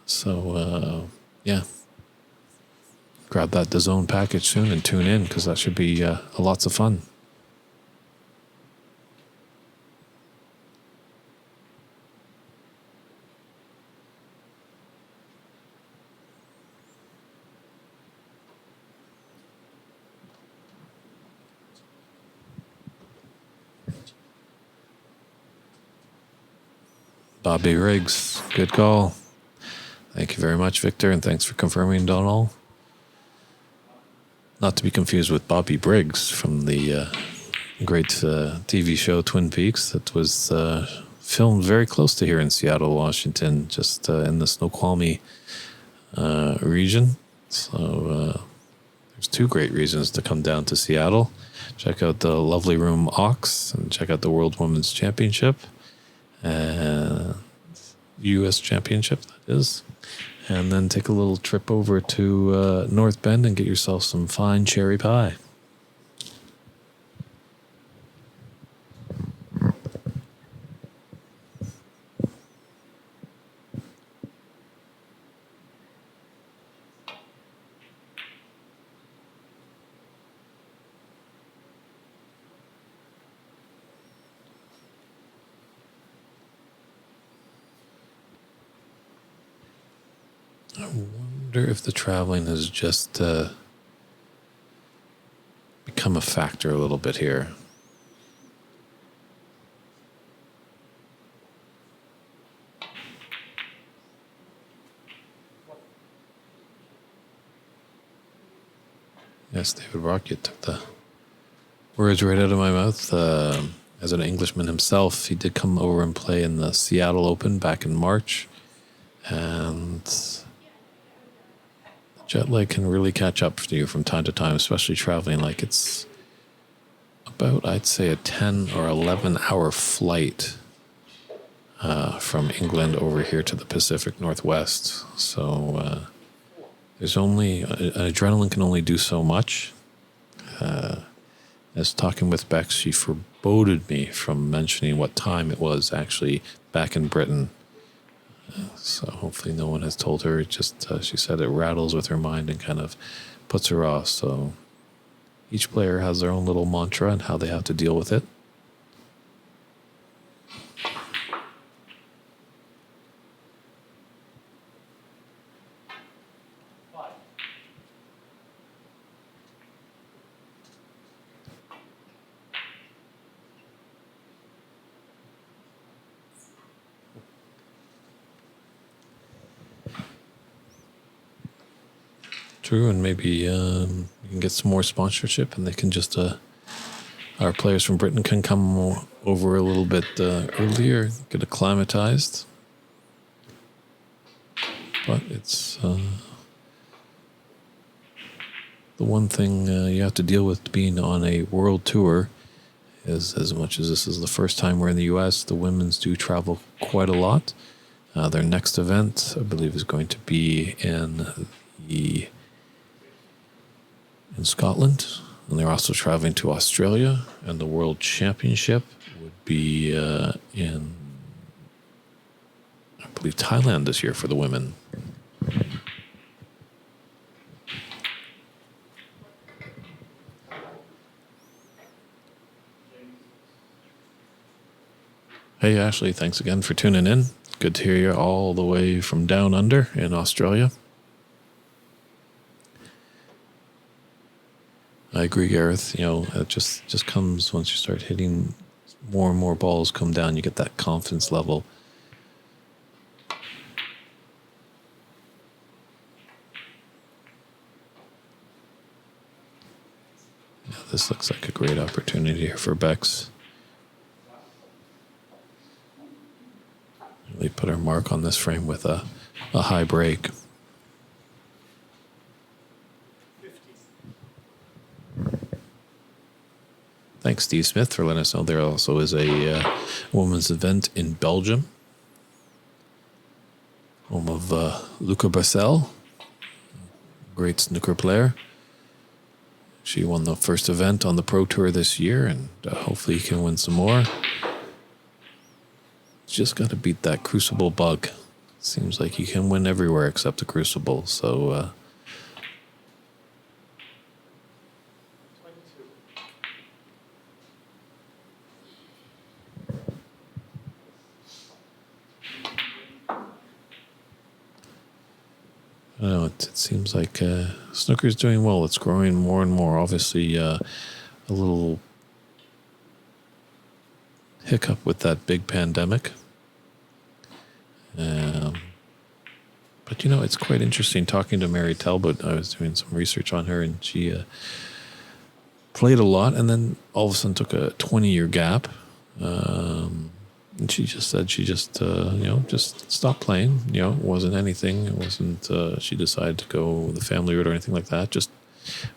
So, yeah. Grab that DAZN package soon and tune in, because that should be lots of fun. Bobby Riggs, good call. Thank you very much, Victor, and thanks for confirming, Donald. Not to be confused with Bobby Briggs from the great TV show Twin Peaks that was filmed very close to here in Seattle, Washington, just in the Snoqualmie region. So there's 2 great reasons to come down to Seattle. Check out the lovely room Ox and check out the World Women's Championship. U.S. Championship, that is. And then take a little trip over to North Bend and get yourself some fine cherry pie. I wonder if the traveling has just become a factor a little bit here. Yes, David Rock, you took the words right out of my mouth. As an Englishman himself, he did come over and play in the Seattle Open back in March. And jet lag can really catch up to you from time to time, especially traveling. Like, it's about, I'd say, a 10 or 11 hour flight from England over here to the Pacific Northwest. So there's only, adrenaline can only do so much. As talking with Bex, she foreboded me from mentioning what time it was actually back in Britain. So hopefully no one has told her. It just, she said it rattles with her mind and kind of puts her off. So each player has their own little mantra and how they have to deal with it. True, and maybe you can get some more sponsorship, and they can just our players from Britain can come over a little bit earlier, get acclimatized. But it's the one thing you have to deal with being on a world tour is, as much as this is the first time we're in the U.S., the women's do travel quite a lot. Their next event, I believe, is going to be in Scotland, and they're also traveling to Australia, and the World Championship would be in, I believe, Thailand this year for the women. Hey, Ashley, thanks again for tuning in. Good to hear you all the way from down under in Australia. I agree, Gareth. You know, it just comes once you start hitting more and more balls come down, you get that confidence level. Yeah, this looks like a great opportunity here for Bex. Really put our mark on this frame with a high break. Thanks, Steve Smith, for letting us know there also is a women's event in Belgium. Home of Luca Barcel, great snooker player. She won the first event on the Pro Tour this year, and hopefully can win some more. Just got to beat that Crucible bug. Seems like you can win everywhere except the Crucible, so... I don't know, it seems like snooker's doing well. It's growing more and more. Obviously, a little hiccup with that big pandemic. But, you know, it's quite interesting talking to Mary Talbot. I was doing some research on her, and she played a lot and then all of a sudden took a 20-year gap. And she just said she just, just stopped playing. You know, it wasn't anything. It wasn't, she decided to go with the family route or anything like that. Just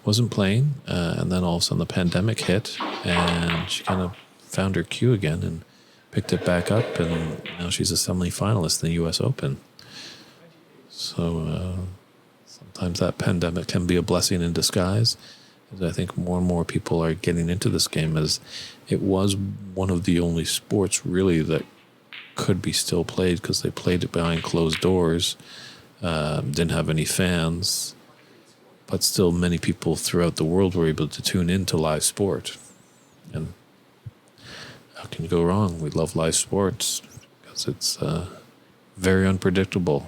wasn't playing. And then all of a sudden the pandemic hit and she kind of found her cue again and picked it back up, and now she's a semi-finalist in the U.S. Open. So sometimes that pandemic can be a blessing in disguise. As I think more and more people are getting into this game, as it was one of the only sports really that could be still played because they played it behind closed doors, didn't have any fans, but still many people throughout the world were able to tune into live sport. And how can you go wrong? We love live sports because it's very unpredictable.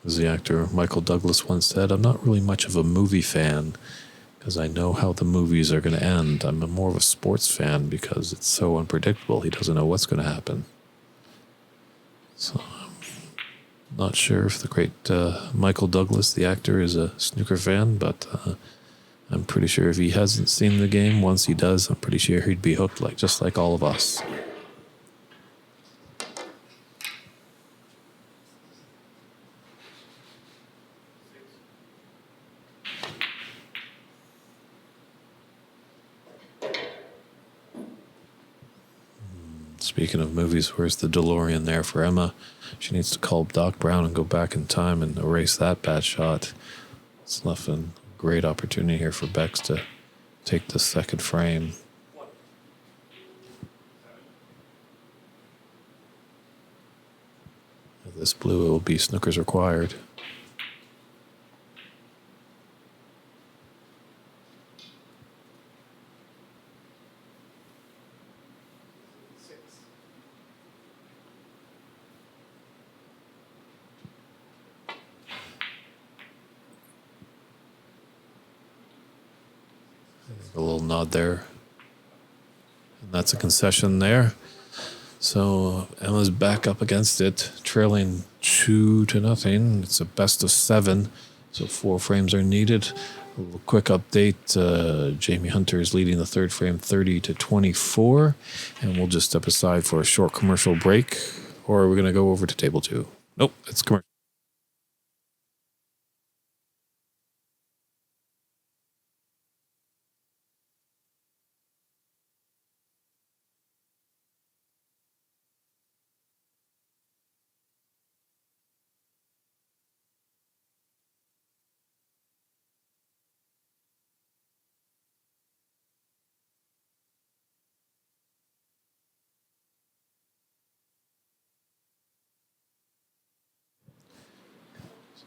As the actor Michael Douglas once said, I'm not really much of a movie fan because I know how the movies are going to end. I'm more of a sports fan because it's so unpredictable. He doesn't know what's going to happen. So I'm not sure if the great Michael Douglas, the actor, is a snooker fan, but I'm pretty sure if he hasn't seen the game, once he does, I'm pretty sure he'd be hooked, just like all of us. Speaking of movies, where's the DeLorean there for Emma? She needs to call Doc Brown and go back in time and erase that bad shot. It's left a great opportunity here for Bex to take the second frame. If this blue, it will be snookers required. A little nod there. And that's a concession there. So Emma's back up against it, trailing 2-0. It's a best of 7, so 4 frames are needed. A little quick update. Jamie Hunter is leading the third frame 30-24. And we'll just step aside for a short commercial break. Or are we going to go over to table 2? Nope, it's commercial.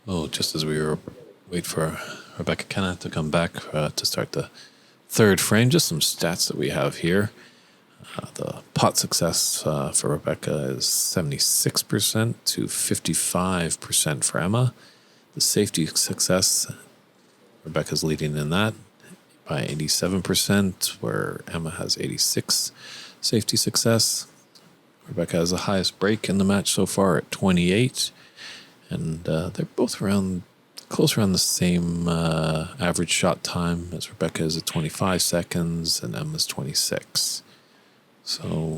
Oh, just as we were wait for Rebecca Kenna to come back to start the third frame, just some stats that we have here. The pot success for Rebecca is 76% to 55% for Emma. The safety success, Rebecca's leading in that by 87%, where Emma has 86 safety success. Rebecca has the highest break in the match so far at 28. And they're both close around the same average shot time, as Rebecca is at 25 seconds and Emma's 26. So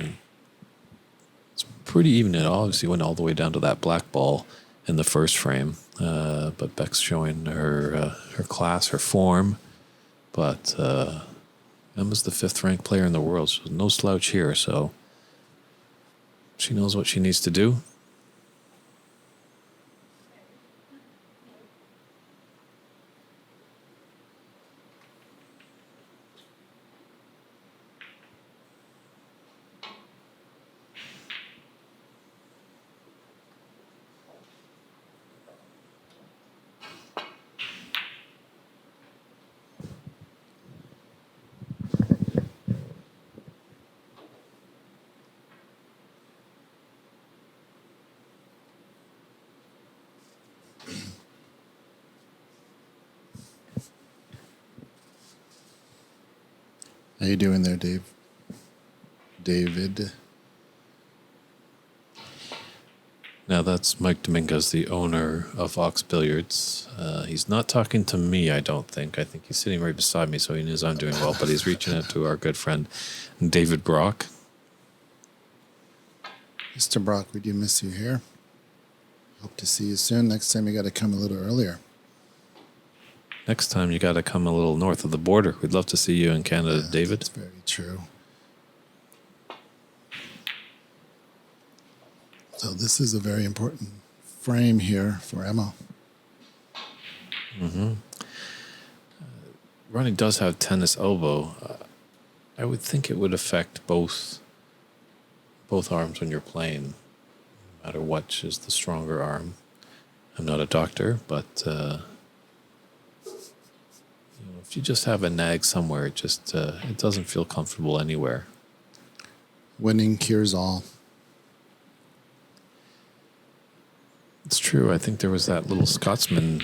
it's pretty even. It obviously went all the way down to that black ball in the first frame. But Beck's showing her class, her form. But Emma's the 5th ranked player in the world, so no slouch here. So she knows what she needs to do. How you doing there, Dave? David? Now that's Mike Dominguez, the owner of Fox Billiards. He's not talking to me, I don't think. I think he's sitting right beside me, so he knows I'm doing well. But he's reaching out to our good friend, David Brock. Mr. Brock, we do miss you here. Hope to see you soon. Next time you got to come a little earlier. Next time you got to come a little north of the border. We'd love to see you in Canada, David. That's very true. So this is a very important frame here for Emma. Ronnie does have tennis elbow. I would think it would affect both arms when you're playing, no matter which is the stronger arm. I'm not a doctor, but if you just have a nag somewhere, it doesn't feel comfortable anywhere. Winning cures all. It's true. I think there was that little Scotsman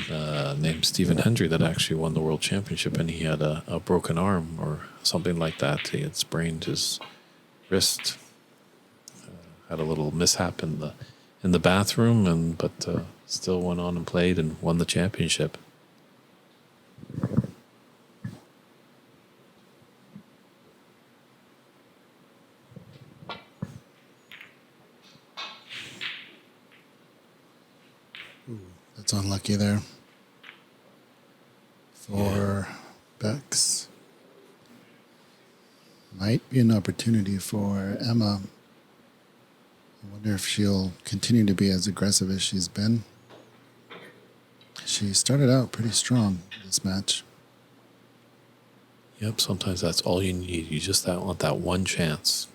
named Stephen Hendry that actually won the world championship, and he had a broken arm or something like that. He had sprained his wrist, had a little mishap in the bathroom, but still went on and played and won the championship. That's unlucky there. For Bex. Might be an opportunity for Emma. I wonder if she'll continue to be as aggressive as she's been. She started out pretty strong this match. Yep, sometimes that's all you need. You just want that one chance.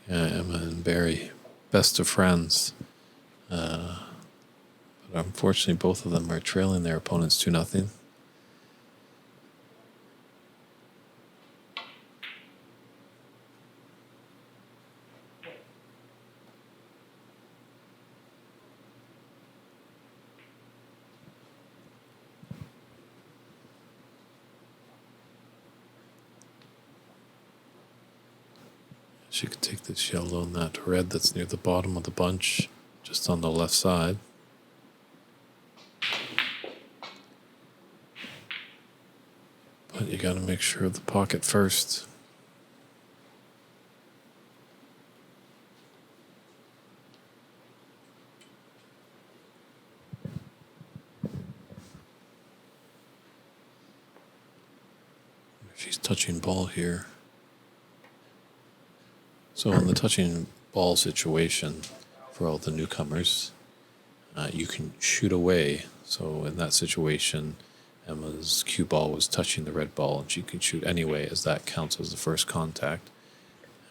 Yeah, Emma and Barry, best of friends. But unfortunately, both of them are trailing their opponents 2-0. She could take this yellow and that red that's near the bottom of the bunch, just on the left side. But you got to make sure of the pocket first. She's touching ball here. So in the touching ball situation, for all the newcomers, you can shoot away. So in that situation, Emma's cue ball was touching the red ball, and she can shoot anyway, as that counts as the first contact.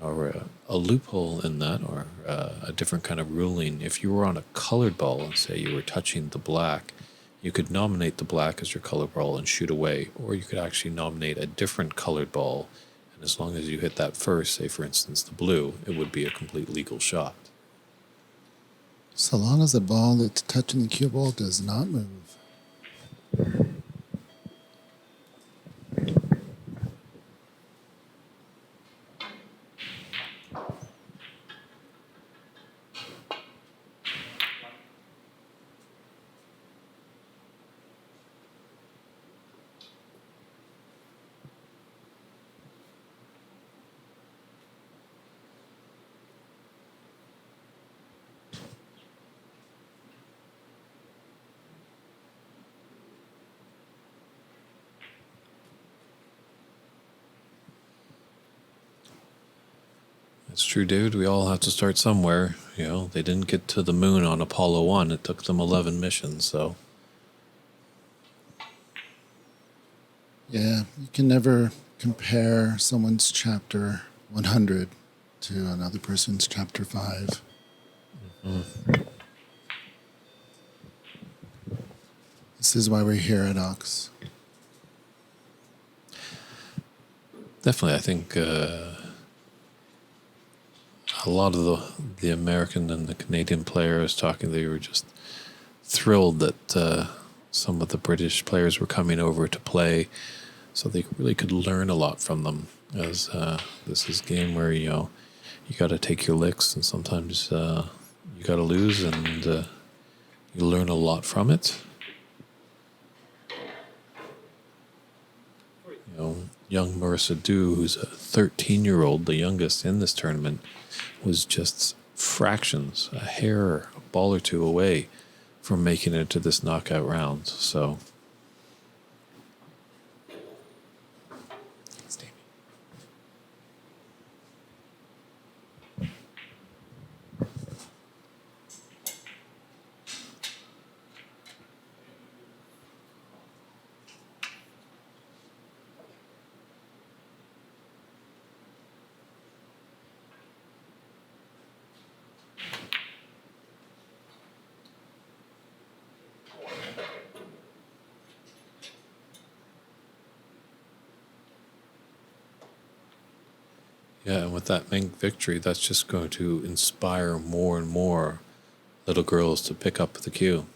Or a loophole in that, or a different kind of ruling, if you were on a colored ball and say you were touching the black, you could nominate the black as your colored ball and shoot away, or you could actually nominate a different colored ball. As long as you hit that first, say for instance the blue, it would be a complete legal shot. So long as the ball that's touching the cue ball does not move. It's true, David. We all have to start somewhere. They didn't get to the moon on Apollo 1. It took them 11 missions, so. Yeah, you can never compare someone's chapter 100 to another person's chapter 5. Mm-hmm. This is why we're here at Ox. Definitely, I think a lot of the American and the Canadian players talking, they were just thrilled that some of the British players were coming over to play, so they really could learn a lot from them. As this is a game where you got to take your licks, and sometimes you got to lose, and you learn a lot from it. Young Marissa Dew, who's a 13-year-old, the youngest in this tournament, was just fractions, a hair, a ball or two away from making it to this knockout round. So, yeah, and with that Mink victory, that's just going to inspire more and more little girls to pick up the cue.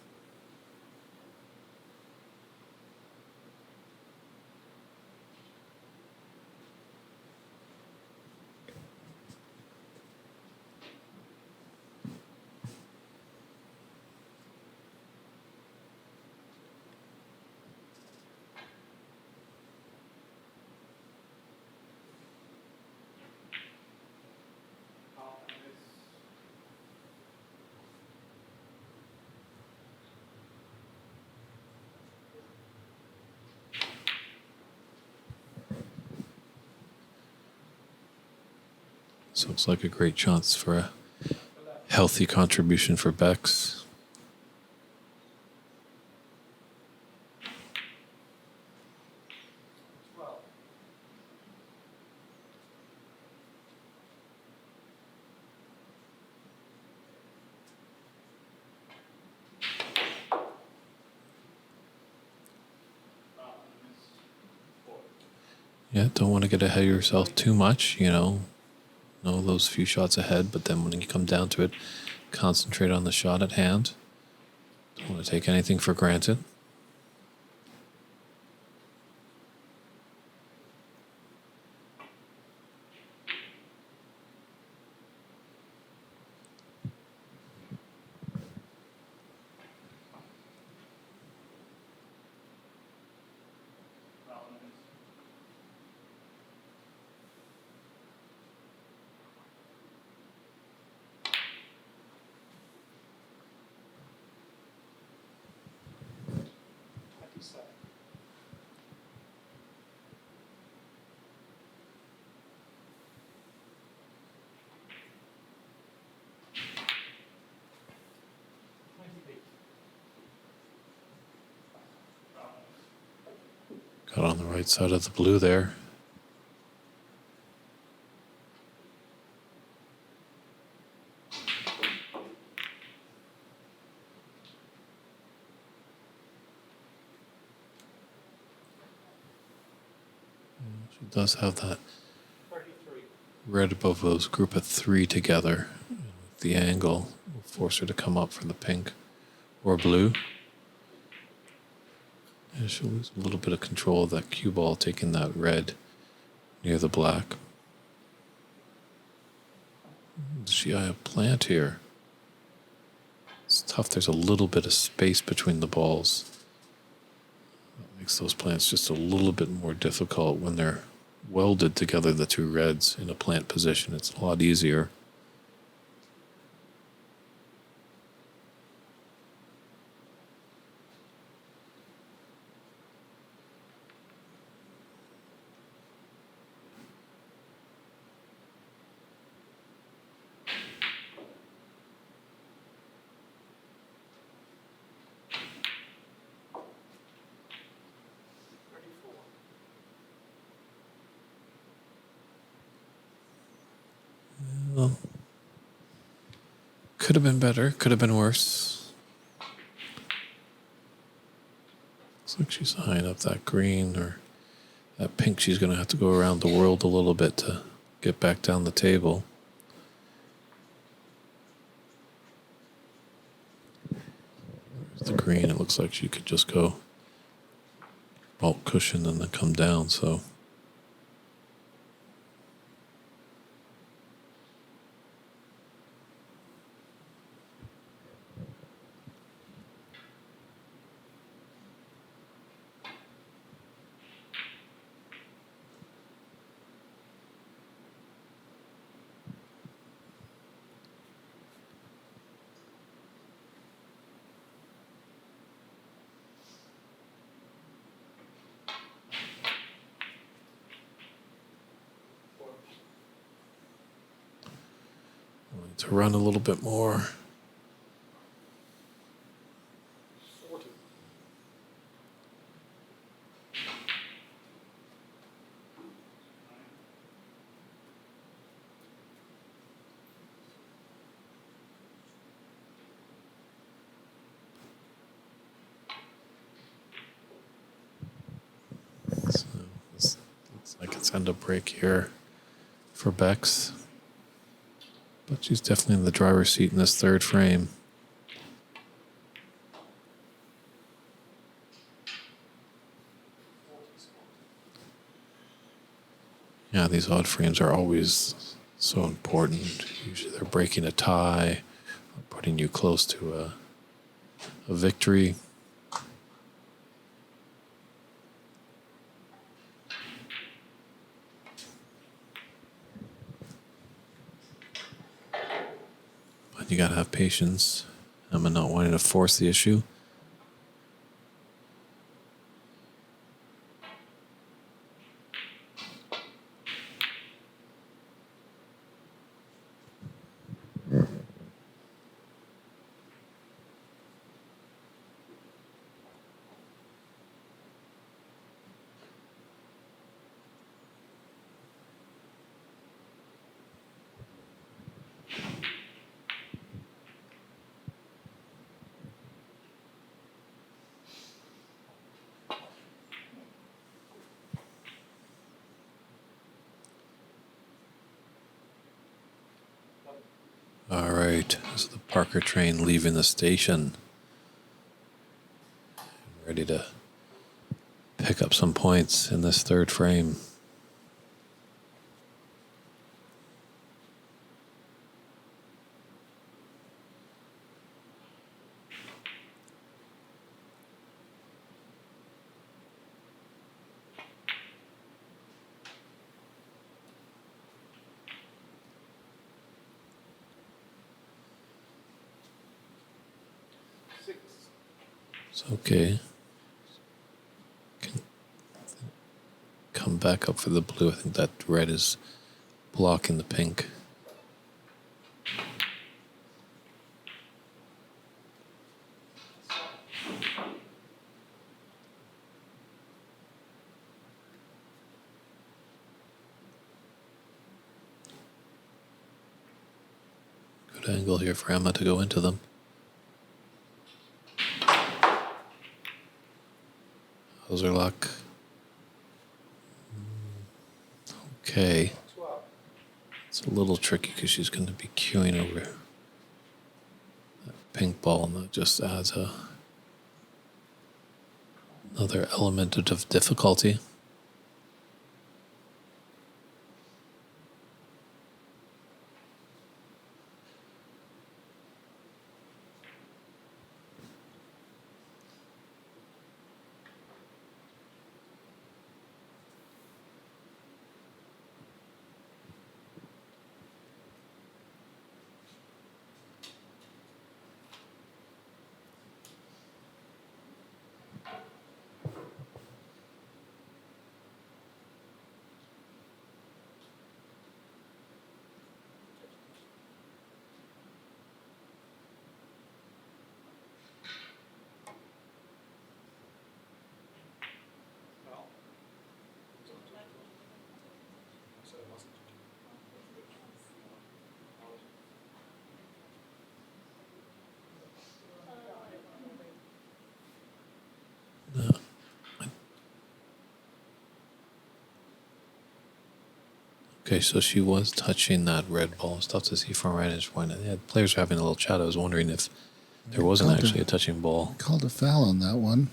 So it's like a great chance for a healthy contribution for Bex. Yeah, don't want to get ahead of yourself too much, know those few shots ahead, but then when you come down to it, concentrate on the shot at hand. Don't want to take anything for granted. Got on the right side of the blue there. She does have that red above those group of three together. The angle will force her to come up for the pink or blue. And she'll lose a little bit of control of that cue ball, taking that red near the black. Does she eye a plant here? It's tough. There's a little bit of space between the balls. That makes those plants just a little bit more difficult when they're welded together, the two reds in a plant position. It's a lot easier. Well, could have been better, could have been worse. Looks like she's eyeing up that green or that pink. She's going to have to go around the world a little bit to get back down the table. There's the green. It looks like she could just go alt cushion and then come down, so... To run a little bit more. So this looks like it's end up break here for Bex. But she's definitely in the driver's seat in this third frame. Yeah, these odd frames are always so important. Usually they're breaking a tie, or putting you close to a victory. But you gotta have patience. Emma not wanting to force the issue. All right, this is the Parker train leaving the station. Ready to pick up some points in this third frame. It's okay. Can come back up for the blue. I think that red is blocking the pink. Good angle here for Emma to go into them. How's her luck? Okay. It's a little tricky because she's going to be queuing over that pink ball, and that just adds another element of difficulty. Okay, so she was touching that red ball. It's tough to see from vantage point. Yeah, players are having a little chat. I was wondering if there wasn't actually a touching ball. Called a foul on that one.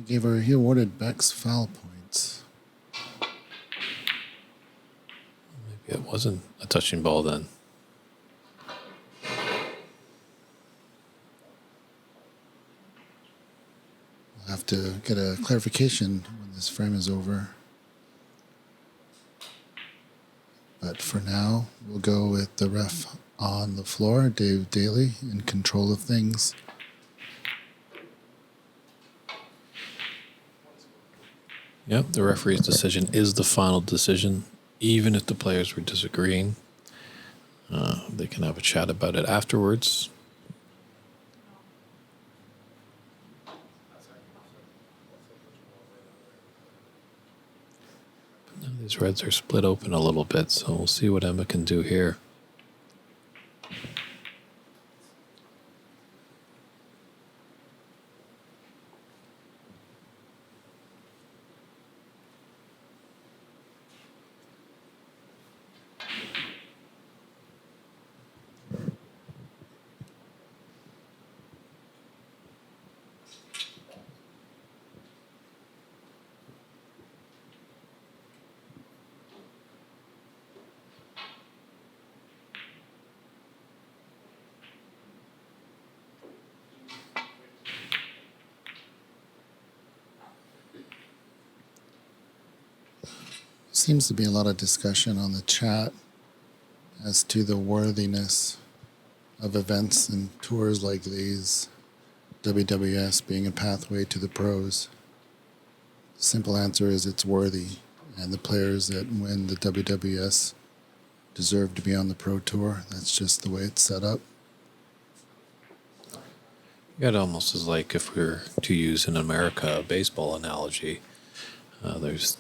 He awarded Bex foul points. Maybe it wasn't a touching ball then. We'll have to get a clarification when this frame is over. But for now, we'll go with the ref on the floor, Dave Daly, in control of things. Yep, the referee's decision is the final decision, even if the players were disagreeing. They can have a chat about it afterwards. But now these reds are split open a little bit, so we'll see what Emma can do here. Seems to be a lot of discussion on the chat as to the worthiness of events and tours like these, WWS being a pathway to the pros. Simple answer is it's worthy, and the players that win the WWS deserve to be on the Pro Tour. That's just the way it's set up. It almost is like, if we were to use in America a baseball analogy, there's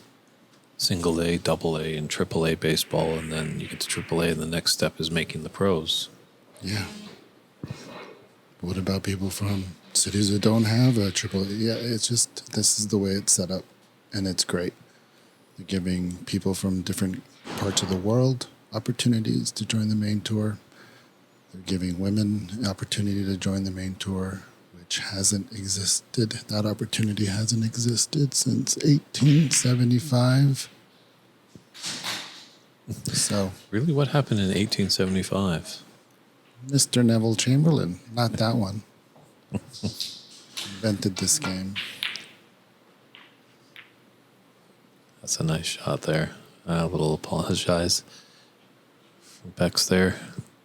single A, double A, and triple A baseball, and then you get to triple A, and the next step is making the pros. Yeah. What about people from cities that don't have a triple A? Yeah, it's just, this is the way it's set up, and it's great. They're giving people from different parts of the world opportunities to join the main tour. They're giving women an opportunity to join the main tour, which hasn't existed. That opportunity hasn't existed since 1875. So, Really? What happened in 1875? Mr. Neville Chamberlain, not that one, invented this game. That's a nice shot there. A little apologize for Bex there.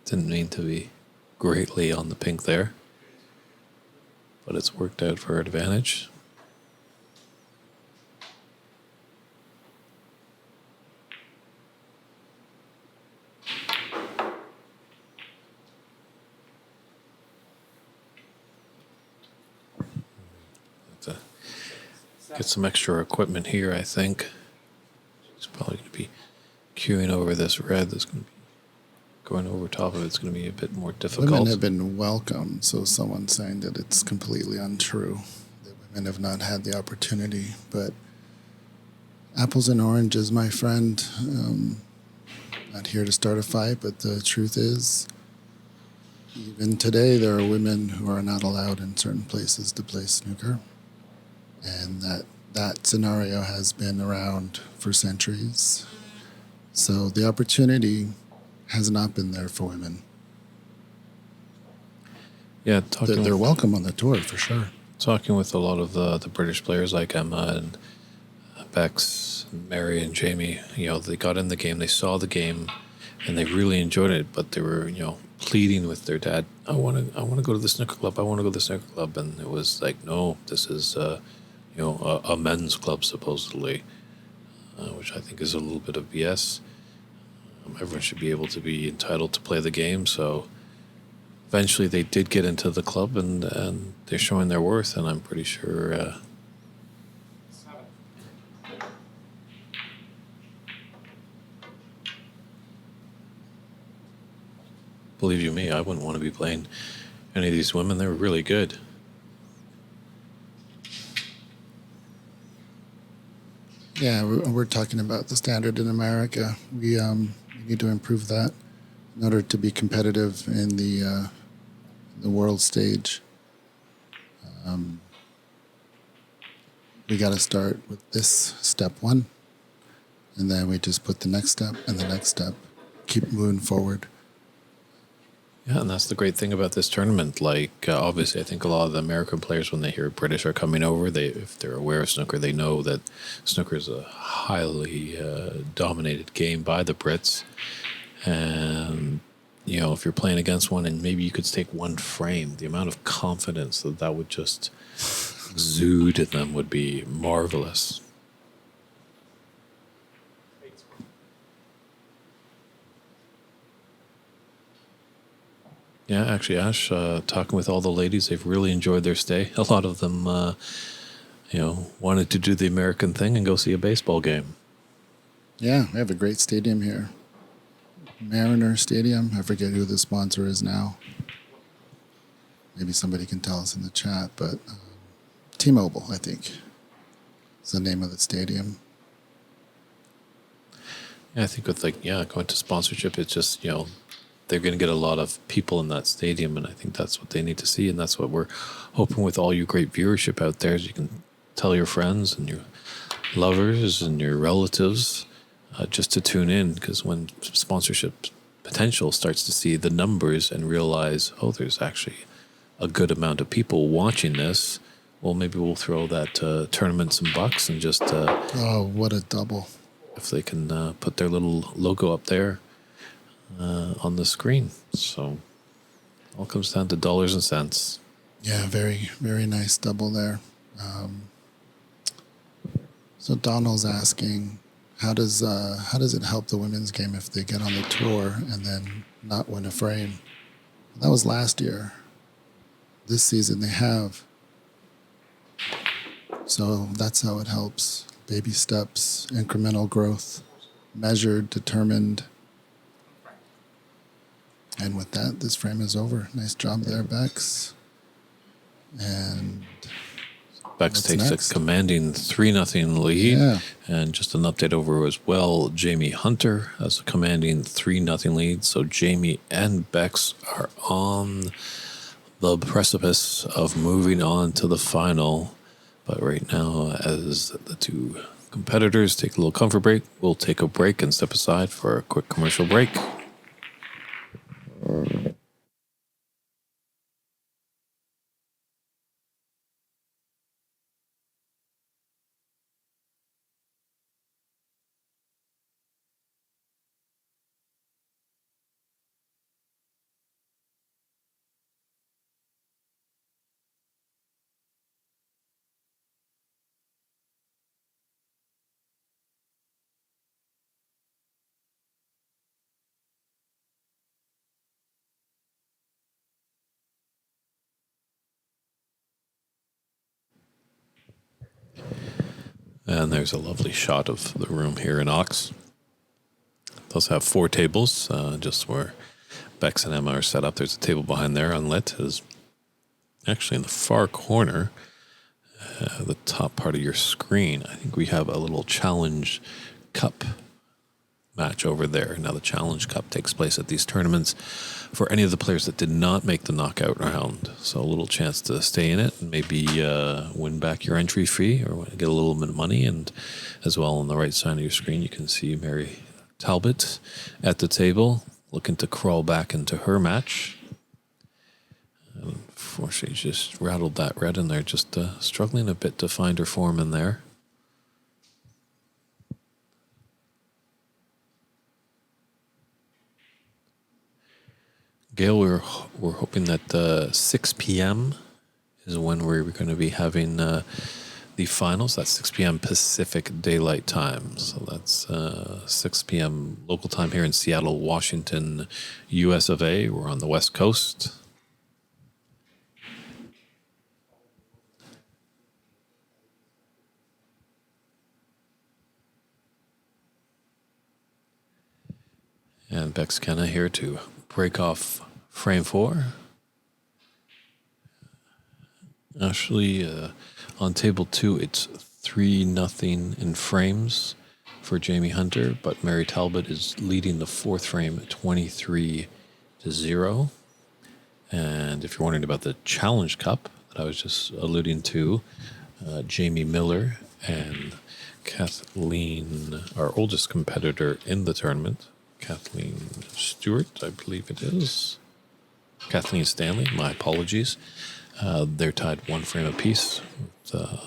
Didn't mean to be greatly on the pink there, but it's worked out for our advantage. Have to get some extra equipment here, I think. It's probably going to be queuing over this red. That's going to be going over top of it. It's going to be a bit more difficult. Women have been welcomed, so someone's saying that it's completely untrue, that women have not had the opportunity. But apples and oranges, my friend. Not here to start a fight, but the truth is, even today, there are women who are not allowed in certain places to play snooker. And that scenario has been around for centuries. So the opportunity has not been there for women. Yeah, They're welcome on the tour for sure. Talking with a lot of the British players like Emma and Bex, Mary and Jamie, they got in the game, they saw the game, and they really enjoyed it. But they were, pleading with their dad, I want to go to the snooker club. I want to go to the snooker club. And it was like, no, this is, a men's club supposedly, which I think is a little bit of BS. Everyone should be able to be entitled to play the game. So eventually they did get into the club, and they're showing their worth. And I'm pretty sure. Believe you me, I wouldn't want to be playing any of these women. They were really good. Yeah, we're talking about the standard in America. We need to improve that in order to be competitive in the world stage. We got to start with this step one, and then we just put the next step and the next step. Keep moving forward. Yeah, and that's the great thing about this tournament. Like, obviously, I think a lot of the American players, when they hear British are coming over, if they're aware of snooker, they know that snooker is a highly dominated game by the Brits. And, if you're playing against one and maybe you could take one frame, the amount of confidence that would just exude in them would be marvelous. Yeah, actually, Ash, talking with all the ladies, they've really enjoyed their stay. A lot of them, wanted to do the American thing and go see a baseball game. Yeah, we have a great stadium here. Mariner Stadium. I forget who the sponsor is now. Maybe somebody can tell us in the chat, but T-Mobile, I think, is the name of the stadium. Yeah, I think with going to sponsorship, it's just, they're going to get a lot of people in that stadium, and I think that's what they need to see, and that's what we're hoping with all you great viewership out there, is you can tell your friends and your lovers and your relatives just to tune in, because when sponsorship potential starts to see the numbers and realize, oh, there's actually a good amount of people watching this, well, maybe we'll throw that tournament some bucks and just Oh, what a double. if they can put their little logo up there on the screen. So all comes down to dollars and cents. Yeah, very, very nice double there. So Donald's asking, how does it help the women's game if they get on the tour and then not win a frame? That was last year. This season they have. So that's how it helps. Baby steps, incremental growth, measured, determined. And with that, this frame is over. Nice job there, Bex. And Bex what's takes next? a commanding 3-0 lead. Yeah. And just an update over as well, Jamie Hunter has a commanding 3-0 lead. So Jamie and Bex are on the precipice of moving on to the final. But right now, as the two competitors take a little comfort break, we'll take a break and step aside for a quick commercial break. And there's a lovely shot of the room here in Ox. It does have 4 tables, just where Bex and Emma are set up. There's a table behind there, unlit. Is actually in the far corner, the top part of your screen. I think we have a little challenge cup match over there. Now, the challenge cup takes place at these tournaments for any of the players that did not make the knockout round. So a little chance to stay in it and maybe win back your entry fee or get a little bit of money. And as well, on the right side of your screen, you can see Mary Talbot at the table looking to crawl back into her match. Unfortunately, she just rattled that red in there, just struggling a bit to find her form in there. Gail, we're hoping that 6 p.m. is when we're going to be having the finals. That's 6 p.m. Pacific Daylight Time. So that's 6 p.m. local time here in Seattle, Washington, US of A. We're on the West Coast. And Bex Kenna here to break off frame 4. Actually, on table 2, it's 3-0 in frames for Jamie Hunter, but Mary Talbot is leading the 4th frame at 23-0. And if you're wondering about the Challenge Cup that I was just alluding to, Jamie Miller and Kathleen, our oldest competitor in the tournament, Kathleen Stewart, I believe it is. Kathleen Stanley, my apologies. They're tied 1 frame apiece. The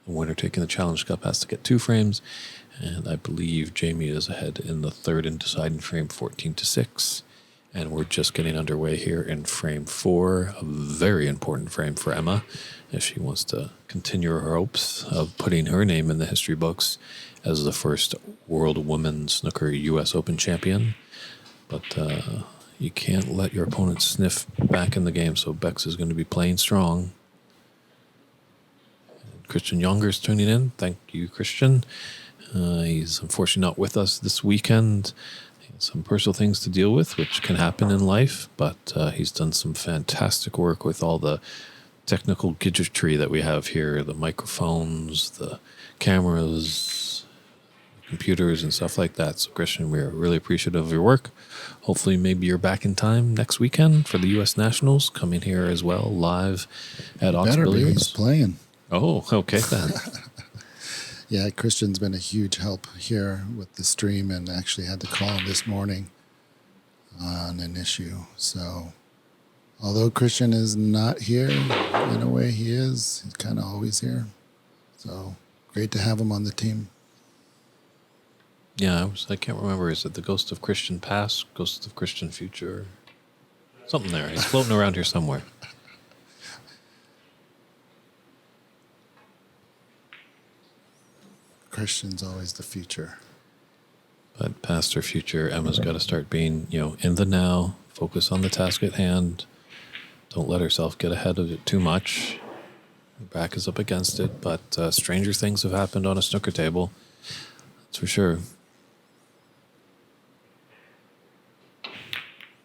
winner taking the Challenge Cup has to get 2 frames. And I believe Jamie is ahead in the 3rd and deciding frame, 14-6. And we're just getting underway here in frame 4, a very important frame for Emma, if she wants to continue her hopes of putting her name in the history books as the first World Women's Snooker U.S. Open champion. But You can't let your opponent sniff back in the game, so Bex is going to be playing strong. Christian Younger's tuning in. Thank you, Christian. He's unfortunately not with us this weekend. He has some personal things to deal with, which can happen in life, but he's done some fantastic work with all the technical gadgetry that we have here, the microphones, the cameras, computers, and stuff like that. So, Christian, we're really appreciative of your work. Hopefully, maybe you're back in time next weekend for the U.S. Nationals, coming here as well, live at Ox Better be. He's Billiards. playing. Oh, okay then. Yeah, Christian's been a huge help here with the stream and actually had to call him this morning on an issue. So, although Christian is not here, in a way he is, he's kind of always here. So, great to have him on the team. Yeah, I can't remember. Is it the Ghost of Christian Past, Ghost of Christian Future? Something there. He's floating around here somewhere. Christian's always the future. But past or future, Emma's got to start being, in the now, focus on the task at hand. Don't let herself get ahead of it too much. Her back is up against it, but stranger things have happened on a snooker table. That's for sure.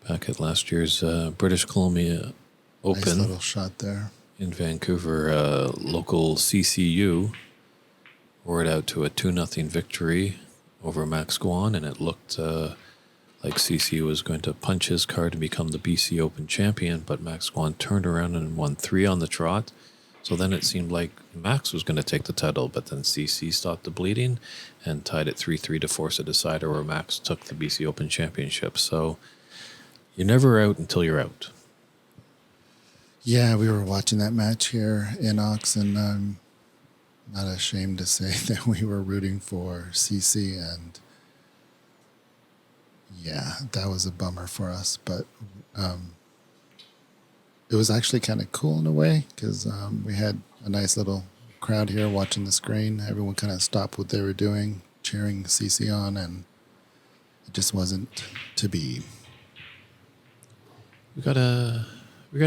Back at last year's British Columbia Open. Nice little shot there. In Vancouver, local CCU roared out to a 2-0 victory over Max Guan, and it looked like CCU was going to punch his card to become the BC Open champion, but Max Guan turned around and won 3 on the trot. So then it seemed like Max was going to take the title, but then CC stopped the bleeding and tied it 3-3 to force a decider where Max took the BC Open championship. So you're never out until you're out. Yeah, we were watching that match here in Ox, and I'm not ashamed to say that we were rooting for CC, and yeah, that was a bummer for us, but it was actually kind of cool in a way because we had a nice little crowd here watching the screen. Everyone kind of stopped what they were doing, cheering CC on, and it just wasn't to be. We got a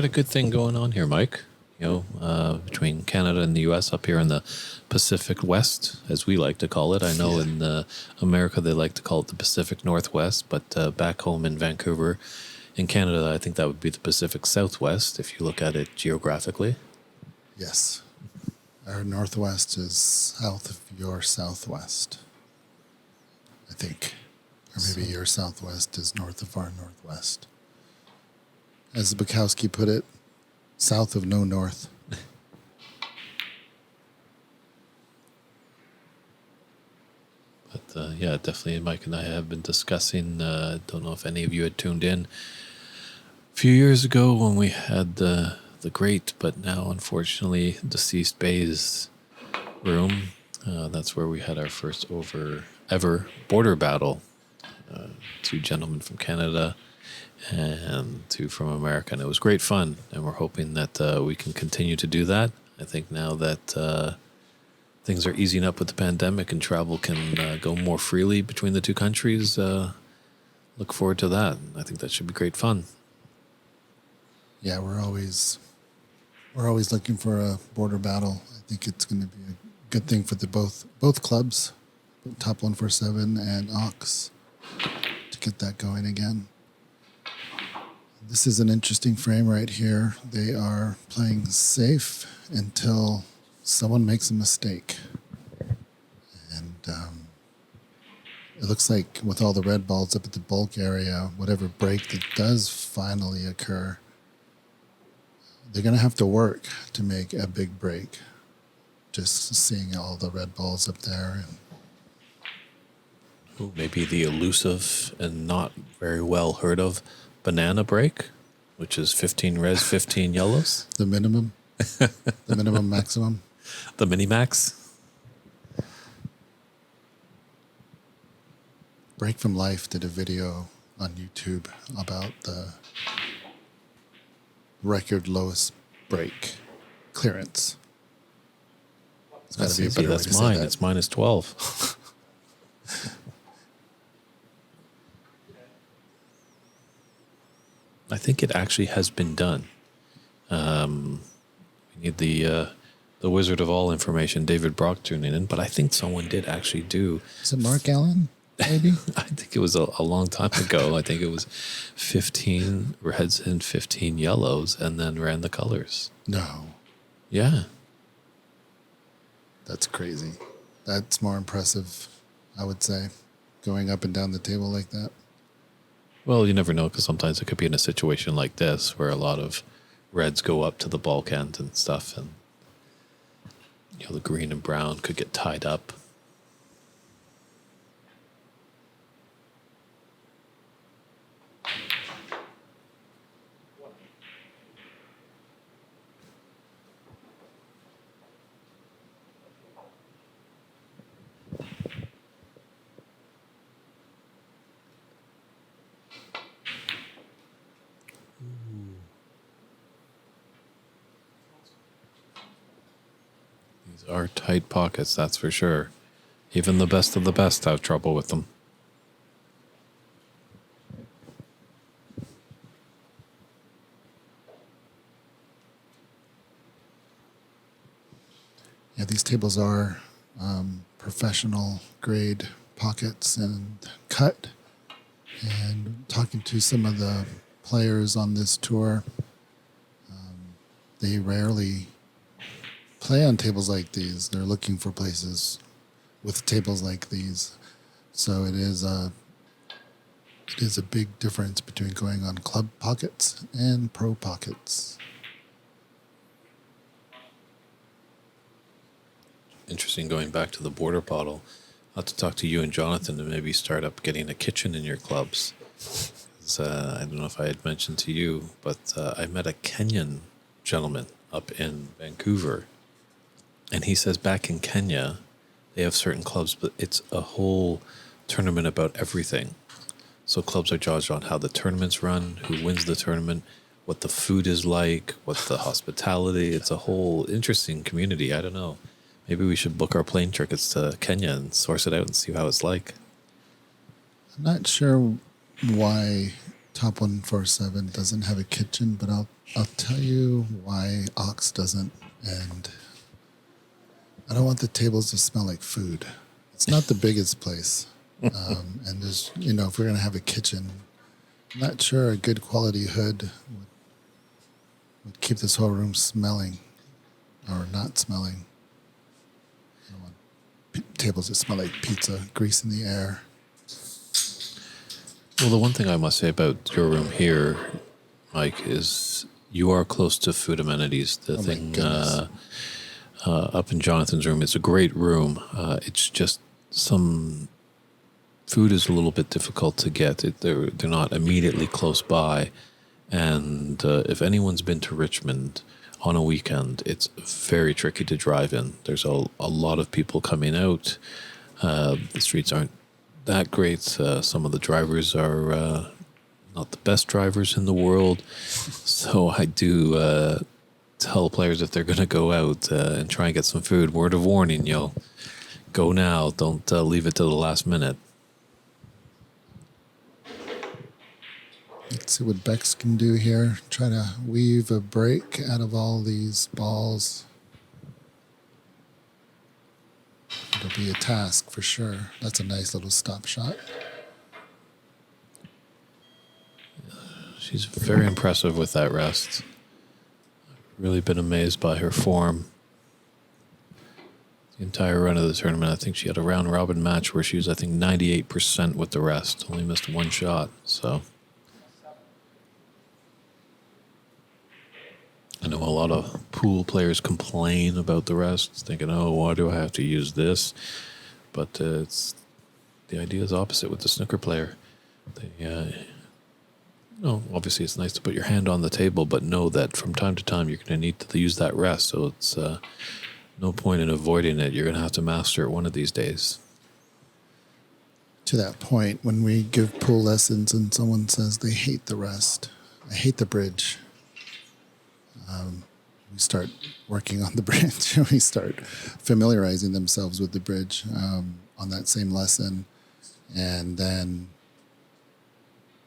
good thing going on here, Mike. Between Canada and the U.S. up here in the Pacific West, as we like to call it. I know in America they like to call it the Pacific Northwest, but back home in Vancouver, in Canada, I think that would be the Pacific Southwest if you look at it geographically. Yes. Our Northwest is south of your Southwest, I think. Or maybe your Southwest is north of our Northwest. As Bukowski put it, south of no north. But definitely Mike and I have been discussing, don't know if any of you had tuned in, a few years ago when we had the great, but now unfortunately deceased Bay's room. That's where we had our first ever border battle. 2 gentlemen from Canada and 2 from America, and it was great fun, and we're hoping that we can continue to do that. I think now that things are easing up with the pandemic and travel can go more freely between the 2 countries, look forward to that. I think that should be great fun. Yeah, we're always looking for a border battle. I think it's going to be a good thing for the both clubs, Top 147 and Ox, to get that going again. This is an interesting frame right here. They are playing safe until someone makes a mistake. And it looks like with all the red balls up at the bulk area, whatever break that does finally occur, they're going to have to work to make a big break. Just seeing all the red balls up there. Ooh, maybe the elusive and not very well heard of banana break, which is 15 reds, 15 yellows. The minimum. The minimum maximum. The mini-max. Break from Life did a video on YouTube about the record lowest break clearance. It's got to be a better way to say mine. that. It's -12. I think it actually has been done. We need the wizard of all information, David Brock, tuning in, but I think someone did actually do. Is it Mark Allen? Maybe. I think it was a long time ago. I think it was 15 reds and 15 yellows, and then ran the colors. No, Yeah. that's crazy. That's more impressive, I would say, going up and down the table like that. Well, you never know, because sometimes it could be in a situation like this where a lot of reds go up to the bulkhead and stuff, and the green and brown could get tied up. These are tight pockets, that's for sure. Even the best of the best have trouble with them. Yeah, these tables are professional grade pockets and cut. And talking to some of the players on this tour, they rarely play on tables like these. They're looking for places with tables like these. So it is a big difference between going on club pockets and pro pockets. Interesting, going back to the border bottle. I'll have to talk to you and Jonathan to maybe start up getting a kitchen in your clubs. 'Cause, I don't know if I had mentioned to you, but I met a Kenyan gentleman up in Vancouver. And he says back in Kenya, they have certain clubs, but it's a whole tournament about everything. So clubs are judged on how the tournaments run, who wins the tournament, what the food is like, what the hospitality. It's a whole interesting community. I don't know. Maybe we should book our plane tickets to Kenya and source it out and see how it's like. I'm not sure why Top 147 doesn't have a kitchen, but I'll tell you why Ox doesn't. And I don't want the tables to smell like food. It's not the biggest place. And there's, if we're going to have a kitchen, I'm not sure a good quality hood would keep this whole room smelling or not smelling. I don't want tables that smell like pizza, grease in the air. Well, the one thing I must say about your room here, Mike, is you are close to food amenities. The thing up in Jonathan's room, it's a great room. It's just some food is a little bit difficult to get. They're not immediately close by. And if anyone's been to Richmond on a weekend, it's very tricky to drive in. There's a lot of people coming out. The streets aren't that great. Some of the drivers are not the best drivers in the world. So I do tell players if they're going to go out and try and get some food, word of warning, go now. Don't leave it till the last minute. Let's see what Bex can do here. Try to weave a break out of all these balls. It'll be a task for sure. That's a nice little stop shot. She's very impressive with that rest. I've really been amazed by her form. The entire run of the tournament, I think she had a round robin match where she was, 98% with the rest. Only missed one shot, so. I know a lot of pool players complain about the rest, thinking, why do I have to use this? But the idea is opposite with the snooker player. Obviously it's nice to put your hand on the table, but know that from time to time you're going to need to use that rest. So it's no point in avoiding it. You're going to have to master it one of these days. To that point, when we give pool lessons and someone says they hate the rest, I hate the bridge. We start working on the bridge. We start familiarizing themselves with the bridge on that same lesson. And then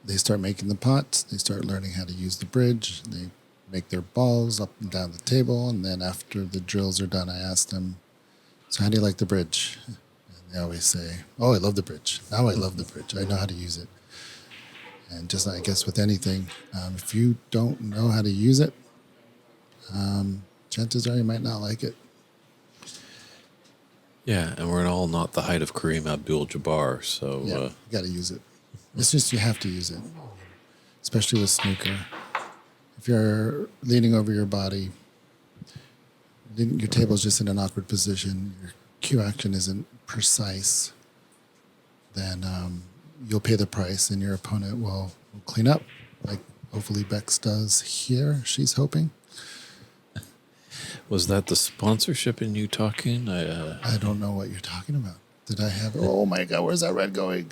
they start making the pots. They start learning how to use the bridge. They make their balls up and down the table. And then after the drills are done, I ask them, so how do you like the bridge? And they always say, oh, I love the bridge. Now I love the bridge. I know how to use it. And just, I guess, with anything, if you don't know how to use it, chances are you might not like it. Yeah, and we're all not the height of Kareem Abdul-Jabbar, so Yeah, you got to use it. It's just you have to use it, especially with snooker. If you're leaning over your body, your table's just in an awkward position, your cue action isn't precise, then you'll pay the price and your opponent will clean up, like hopefully Bex does here, she's hoping. was that the sponsorship in you talking? I don't know what you're talking about. Did I have, oh my God, where's that red going?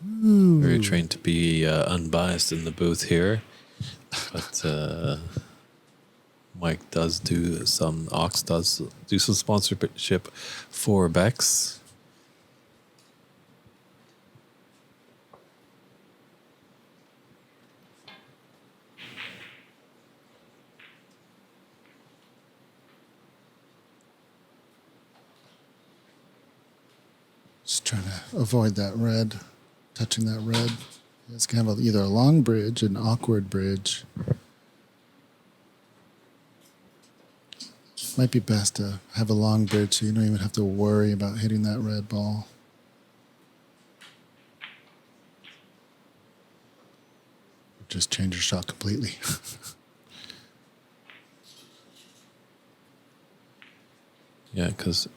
Very trained to be unbiased in the booth here, but Mike does do some, Ox does do some sponsorship for Bex. Just trying to avoid that red, touching that red. It's kind of either a long bridge, an awkward bridge. Might be best to have a long bridge so you don't even have to worry about hitting that red ball. Just change your shot completely. Yeah, because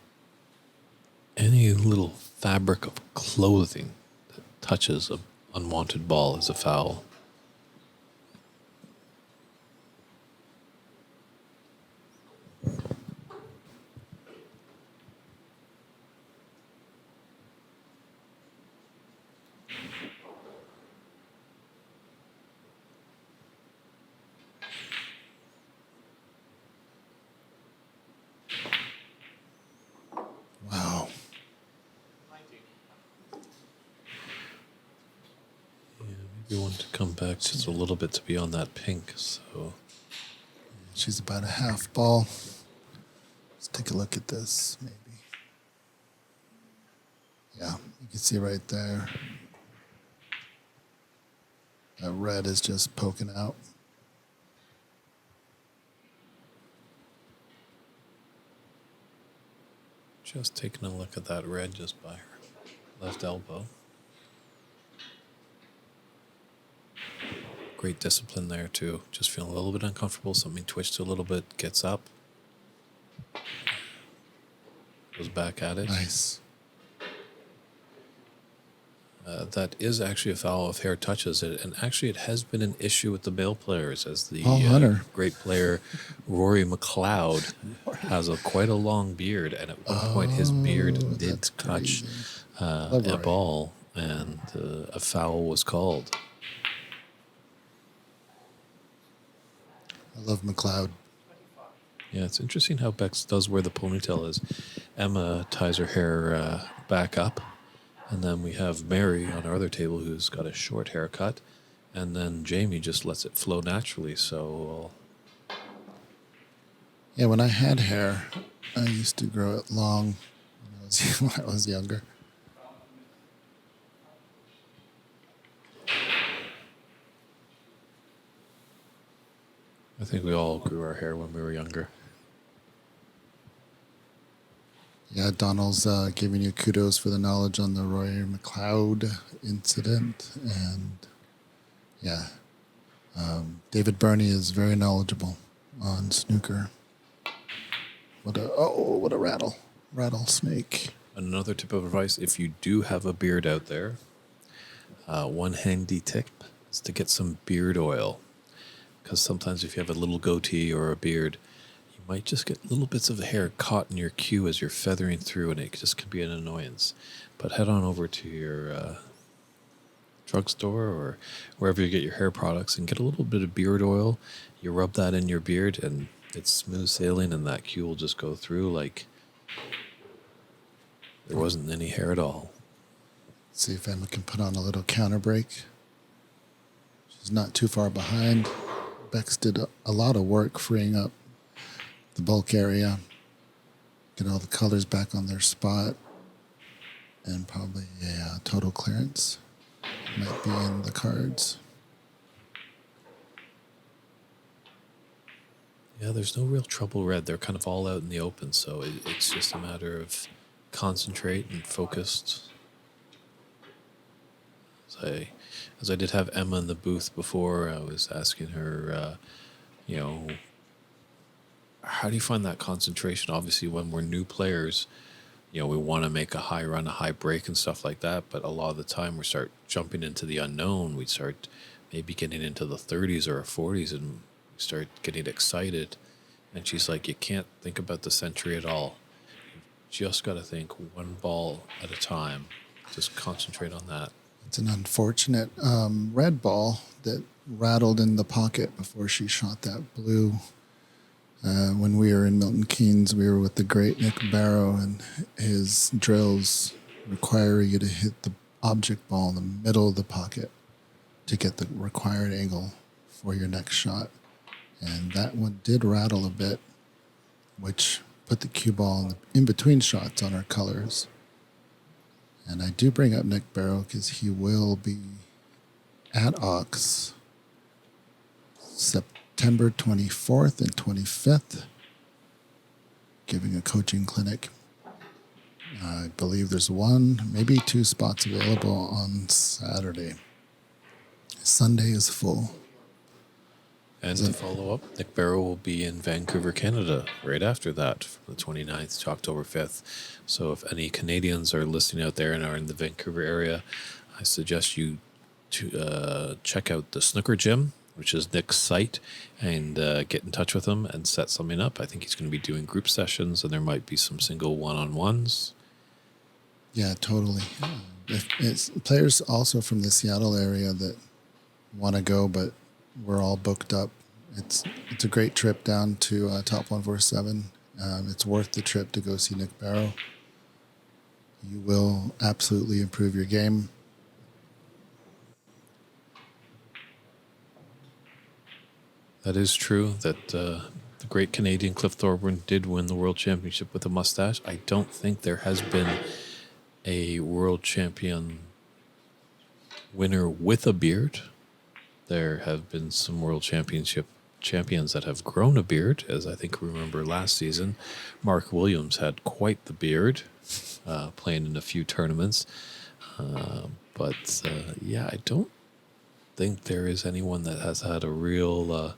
any little fabric of clothing that touches an unwanted ball is a foul. Wow. Yeah, maybe want to come back just a little bit to be on that pink. So She's about a half ball. Let's take a look at this, maybe. Yeah, you can see right there. That red is just poking out. just taking a look at that red just by her left elbow. Great discipline there too. Just feeling a little bit uncomfortable. Something twitched a little bit. Gets up. Goes back at it. Nice. That is actually a foul if hair touches it. And actually it has been an issue with the male players as the great player Rory McLeod has quite a long beard. And at one point his beard did touch a ball and a foul was called. I love McLeod. Yeah, it's interesting how Bex does where the ponytail is. Emma ties her hair back up. And then we have Mary on our other table who's got a short haircut. And then Jamie just lets it flow naturally. So, Yeah, when I had hair, I used to grow it long when I was younger. I think we all grew our hair when we were younger. Yeah, Donald's giving you kudos for the knowledge on the Roy McLeod incident. And yeah, David Burney is very knowledgeable on snooker. What a rattlesnake. Another tip of advice, if you do have a beard out there, one handy tip is to get some beard oil. Because sometimes if you have a little goatee or a beard, you might just get little bits of the hair caught in your cue as you're feathering through, and it just could be an annoyance. But head on over to your drugstore or wherever you get your hair products and get a little bit of beard oil. You rub that in your beard, and it's smooth sailing, and that cue will just go through like there wasn't any hair at all. See if Emma can put on a little counter break. She's not too far behind. Bex did a lot of work freeing up the bulk area, get all the colors back on their spot, and probably a total clearance might be in the cards. Yeah, there's no real trouble red. They're kind of all out in the open, so it's just a matter of concentrate and focused. As I did have Emma in the booth before, I was asking her, how do you find that concentration? Obviously, when we're new players, we want to make a high run, a high break and stuff like that. But a lot of the time we start jumping into the unknown. We start maybe getting into the 30s or 40s and we start getting excited. And she's like, you can't think about the century at all. You just got to think one ball at a time. Just concentrate on that. It's an unfortunate red ball that rattled in the pocket before she shot that blue. When we were in Milton Keynes, we were with the great Nick Barrow, and his drills require you to hit the object ball in the middle of the pocket to get the required angle for your next shot. And that one did rattle a bit, which put the cue ball in between shots on our colors. And I do bring up Nick Barrow because he will be at Ox September 24th and 25th, giving a coaching clinic. I believe there's one, maybe two spots available on Saturday. Sunday is full. And to follow up, Nick Barrow will be in Vancouver, Canada, right after that, from the 29th to October 5th. So if any Canadians are listening out there and are in the Vancouver area, I suggest you to check out the Snooker Gym, which is Nick's site, and get in touch with him and set something up. I think he's going to be doing group sessions, and there might be some single one-on-ones. Yeah, totally. If it's players also from the Seattle area that want to go, but we're all booked up. It's a great trip down to Top 147. It's worth the trip to go see Nick Barrow. You will absolutely improve your game. That is true that the great Canadian Cliff Thorburn did win the World Championship with a mustache. I don't think there has been a World Champion winner with a beard. There have been some World Championship champions that have grown a beard, as I think we remember last season. Mark Williams had quite the beard, playing in a few tournaments. But I don't think there is anyone that has had a real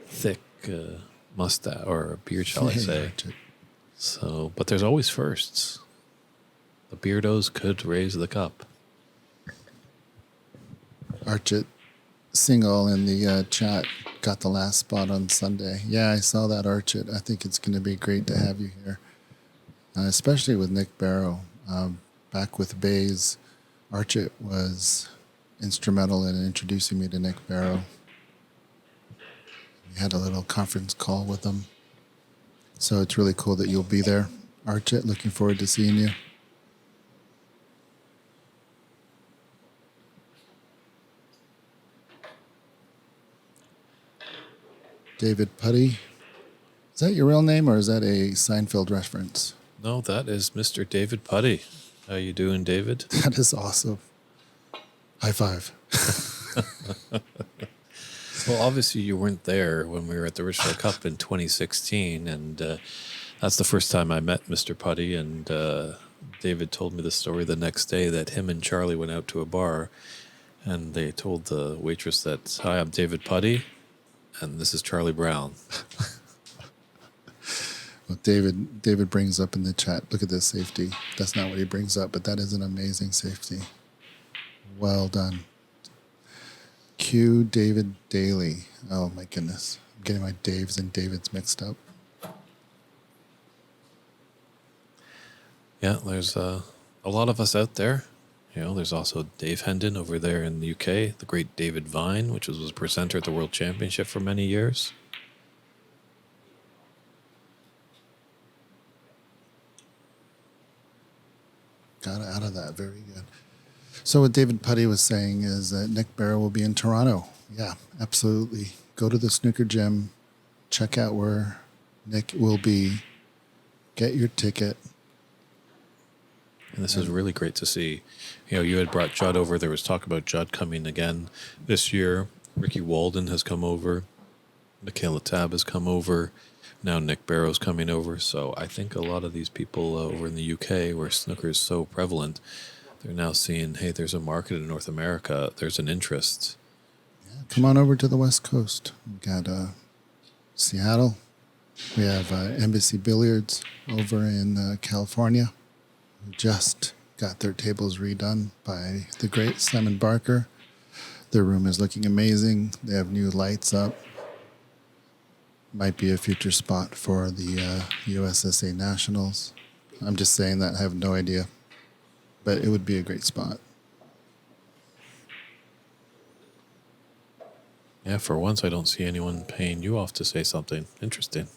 thick mustache or a beard, shall I say. So, but there's always firsts. The beardos could raise the cup. Archit Single in the chat got the last spot on Sunday. Yeah, I saw that, Archit. I think it's going to be great to have you here, especially with Nick Barrow. Back with Bays, Archit was instrumental in introducing me to Nick Barrow. We had a little conference call with him. So it's really cool that you'll be there. Archit, looking forward to seeing you. David Putty. Is that your real name or is that a Seinfeld reference? No, that is Mr. David Putty. How you doing, David? That is awesome. High five. Well, obviously you weren't there when we were at the Richard Cup in 2016, and that's the first time I met Mr. Putty, and David told me the story the next day that him and Charlie went out to a bar, and they told the waitress that, "Hi, I'm David Putty, and this is Charlie Brown." Well, David brings up in the chat, look at this safety. That's not what he brings up, but that is an amazing safety. Well done. Q David Daly. Oh my goodness. I'm getting my Daves and Davids mixed up. Yeah, there's a lot of us out there. There's also Dave Hendon over there in the UK, the great David Vine, which was a presenter at the World Championship for many years. Got out of that. Very good. So what David Putty was saying is that Nick Barrow will be in Toronto. Yeah, absolutely. Go to the snooker gym, check out where Nick will be, get your ticket. And this is really great to see. You know, you had brought Judd over. There was talk about Judd coming again this year. Ricky Walden has come over. Michaela Tab has come over. Now Nick Barrow's coming over. So I think a lot of these people over in the UK, where snooker is so prevalent, they're now seeing, hey, there's a market in North America. There's an interest. Yeah, come on over to the West Coast. We've got Seattle. We have Embassy Billiards over in California, who just got their tables redone by the great Simon Barker. Their room is looking amazing. They have new lights up. Might be a future spot for the USSA Nationals. I'm just saying that. I have no idea. But it would be a great spot. Yeah, for once I don't see anyone paying you off to say something. Interesting.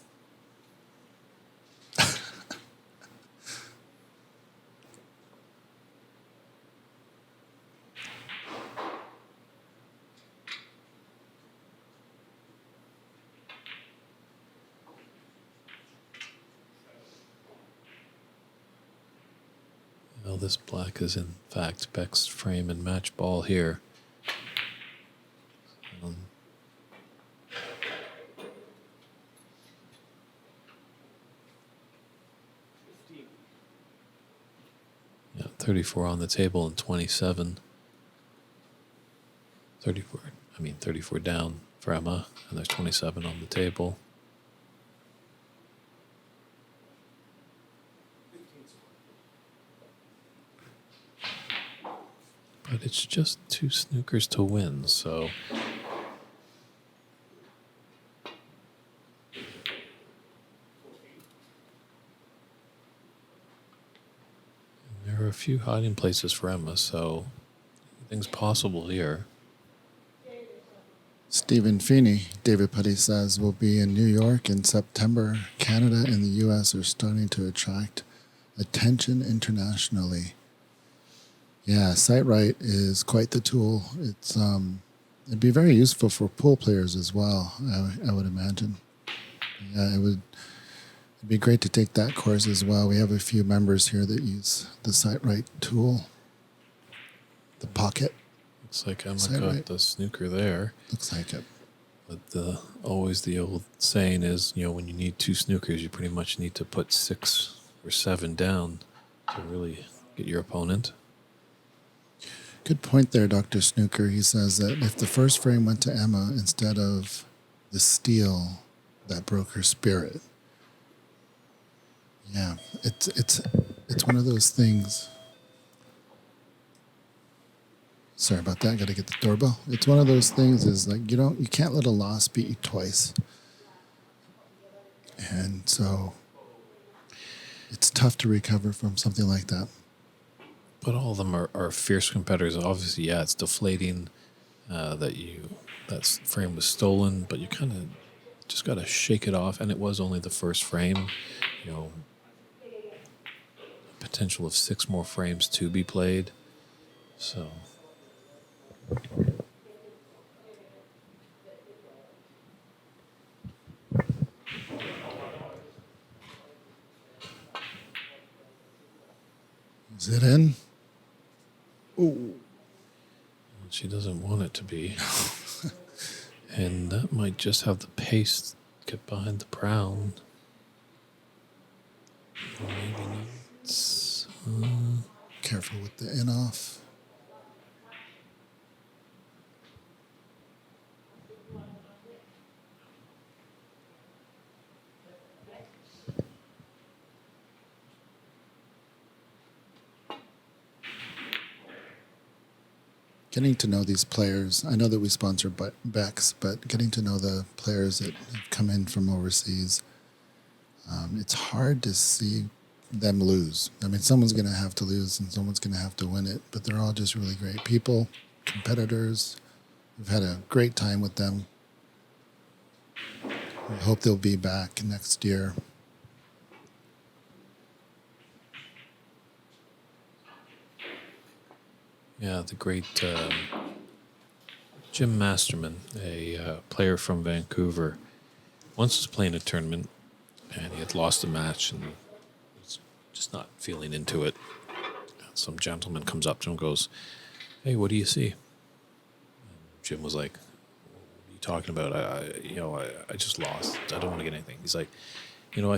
Well, this black is in fact Beck's frame and match ball here. Yeah, 34 on the table and 27. 34 down for Emma, and there's 27 on the table. But it's just 2 snookers to win, so there are a few hiding places for Emma, so anything's possible here. Stephen Feeney, David Putty says, will be in New York in September. Canada and the U.S. are starting to attract attention internationally. Yeah, SiteRight is quite the tool. It'd be very useful for pool players as well, I would imagine. Yeah, it'd be great to take that course as well. We have a few members here that use the SiteRight tool, the Pocket. Looks like Emma SiteRight. got the snooker there. Looks like it. But always the old saying is, you know, when you need 2 snookers, you pretty much need to put 6 or 7 down to really get your opponent. Good point there, Dr. Snooker. He says that if the first frame went to Emma instead of the steal, that broke her spirit. Yeah, it's one of those things. Sorry about that. Got to get the doorbell. It's one of those things. Is like you can't let a loss beat you twice, and so it's tough to recover from something like that. But all of them are fierce competitors. Obviously, yeah, it's deflating that frame was stolen, but you kind of just got to shake it off. And it was only the first frame. You know, potential of 6 more frames to be played. So. Is it in? Ooh. She doesn't want it to be. And that might just have the pace get behind the brown. Or maybe not. Careful with the in off. Getting to know these players. I know that we sponsor Bex, but getting to know the players that have come in from overseas, it's hard to see them lose. I mean, someone's going to have to lose and someone's going to have to win it, but they're all just really great people, competitors. We've had a great time with them. We hope they'll be back next year. Yeah, the great Jim Masterman, a player from Vancouver, once was playing a tournament and he had lost a match and was just not feeling into it. Some gentleman comes up to him and goes, "Hey, what do you see?" Jim was like, "What are you talking about? I just lost. I don't want to get anything." He's like, I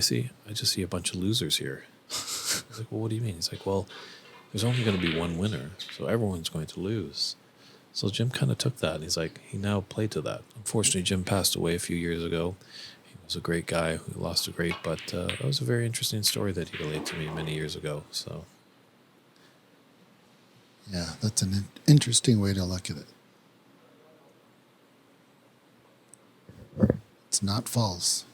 just see a bunch of losers here." He's like, "Well, what do you mean?" He's like, "Well, there's only going to be one winner, so everyone's going to lose." So Jim kind of took that, and he now played to that. Unfortunately, Jim passed away a few years ago. He was a great guy who lost a great, but that was a very interesting story that he relayed to me many years ago. So, Yeah, that's an interesting way to look at it. It's not false.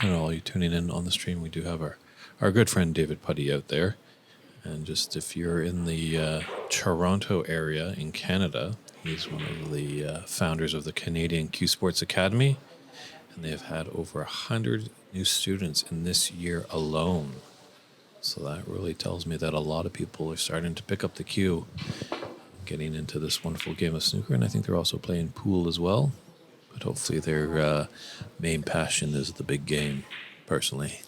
and all you tuning in on the stream, we do have our good friend David Putty out there. And just if you're in the Toronto area in Canada, he's one of the founders of the Canadian Q Sports Academy. And they've had over 100 new students in this year alone. So that really tells me that a lot of people are starting to pick up the cue, getting into this wonderful game of snooker. And I think they're also playing pool as well. But hopefully their main passion is the big game, personally.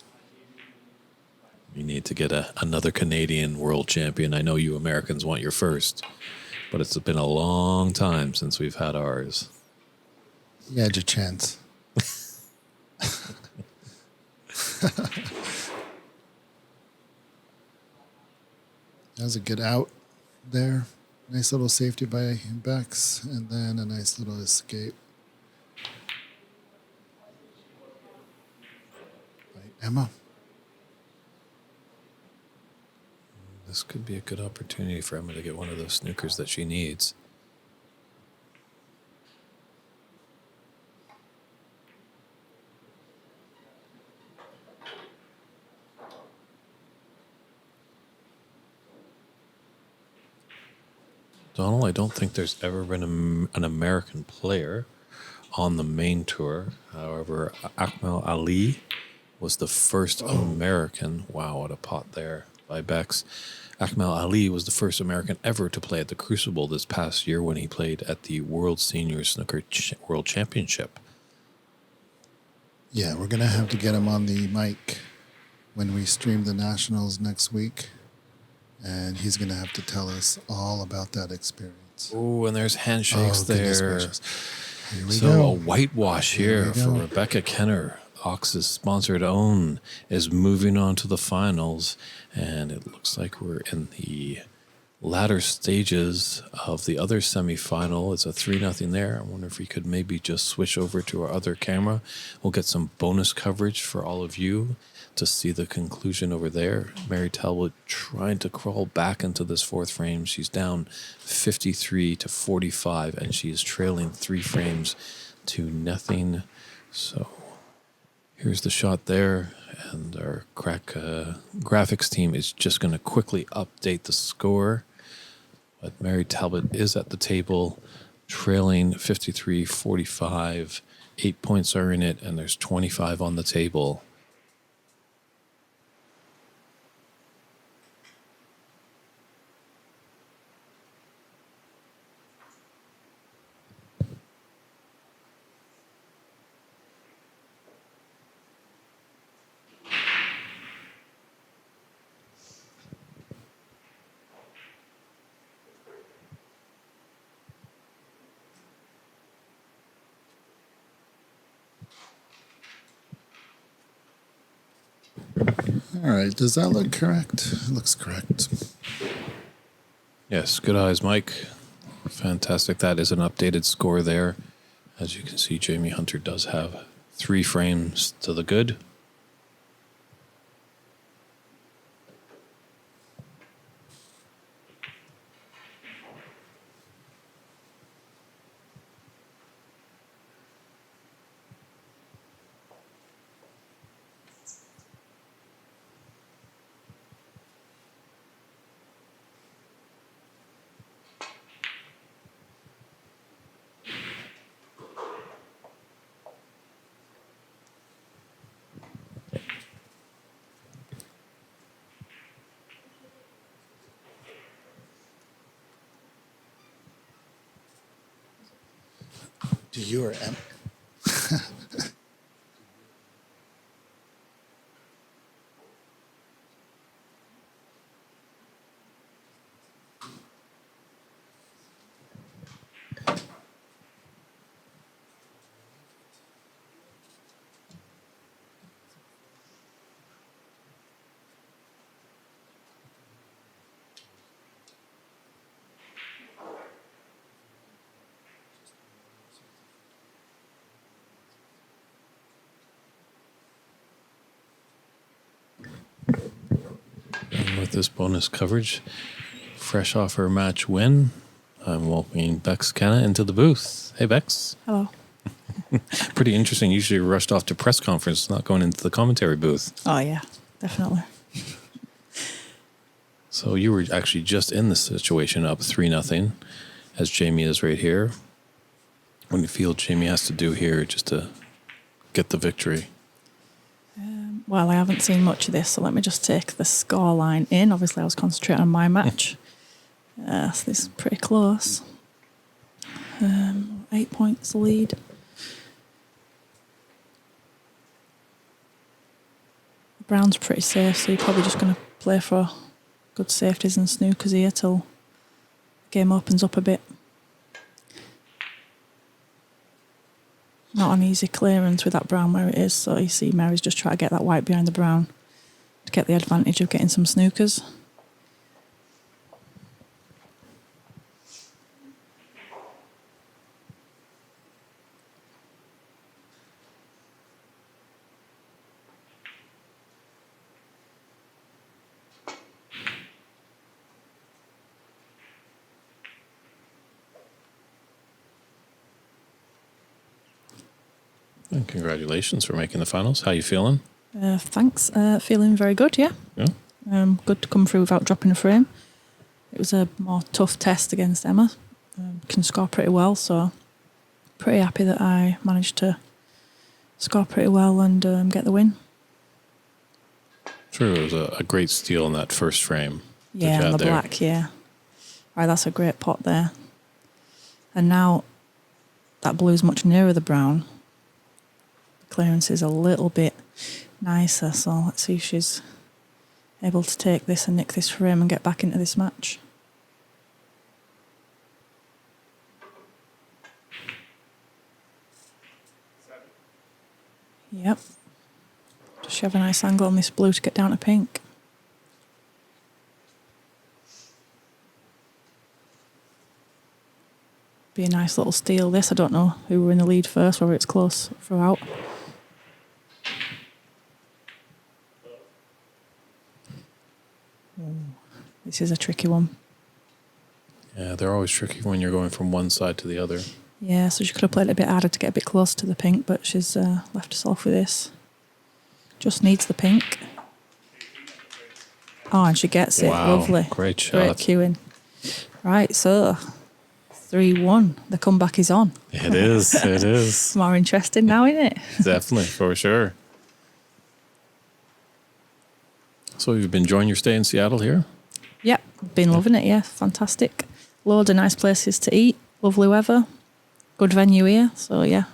You need to get another Canadian world champion. I know you Americans want your first, but it's been a long time since we've had ours. You had your chance. That was a good out there. Nice little safety by Bex, and then a nice little escape by Emma. This could be a good opportunity for Emma to get one of those snookers that she needs. Donald, I don't think there's ever been an American player on the main tour. However, Akmal Ali was the first American. Wow, what a pot there by Bex. Akmal Ali was the first American ever to play at the Crucible this past year when he played at the World Senior Snooker World Championship. Yeah, we're going to have to get him on the mic when we stream the Nationals next week. And he's going to have to tell us all about that experience. Oh, and there's handshakes there. Here we So go. a whitewash here for Rebecca Kenner. Ox's sponsored own is moving on to the finals. And it looks like we're in the latter stages of the other semifinal. It's a 3-0 there. I wonder if we could maybe just switch over to our other camera. We'll get some bonus coverage for all of you to see the conclusion over there. Mary Talbot trying to crawl back into this fourth frame. She's down 53-45, and she is trailing 3 frames to nothing. So here's the shot there, and our crack graphics team is just going to quickly update the score. But Mary Talbot is at the table, trailing 53-45. 8 points are in it, and there's 25 on the table. All right, does that look correct? It looks correct. Yes, good eyes, Mike. Fantastic. That is an updated score there. As you can see, Jamie Hunter does have 3 frames to the good. Do you or Emma? And with this bonus coverage, fresh off her match win, I'm welcoming Bex Kenna into the booth. Hey, Bex. Hello. Pretty interesting. Usually you're rushed off to press conference, not going into the commentary booth. Oh, yeah, definitely. So you were actually just in the situation up 3-0, as Jamie is right here. What do you feel Jamie has to do here just to get the victory? Well, I haven't seen much of this, so let me just take the scoreline in. Obviously, I was concentrating on my match. So this is pretty close. 8 points lead. Brown's pretty safe, so you're probably just going to play for good safeties and snookers here till the game opens up a bit. Not an easy clearance with that brown where it is, so you see Mary's just trying to get that white behind the brown to get the advantage of getting some snookers. And congratulations for making the finals. How you feeling? Thanks. Feeling very good, yeah. Yeah. Good to come through without dropping a frame. It was a more tough test against Emma. Can score pretty well, so pretty happy that I managed to score pretty well and get the win. Sure, it was a great steal in that first frame. that you Yeah, had on the there. black, yeah. Right, that's a great pot there. And now that blue's much nearer the brown. The clearance is a little bit nicer, so let's see if she's able to take this and nick this frame and get back into this match. Yep. Does she have a nice angle on this blue to get down to pink? Be a nice little steal this. I don't know who were in the lead first, whether it's close throughout. This is a tricky one. Yeah, they're always tricky when you're going from one side to the other. Yeah, so she could have played it a bit harder to get a bit close to the pink, but she's left us off with this. Just needs the pink. Oh, and she gets it. Wow, Lovely. great shot. Great cueing. Right, so 3-1. The comeback is on. It is. It is. More interesting now, isn't it? Definitely, for sure. So you've been enjoying your stay in Seattle here? Yep, been loving it, yeah. Fantastic. Loads of nice places to eat. Lovely weather. Good venue here. So, yeah,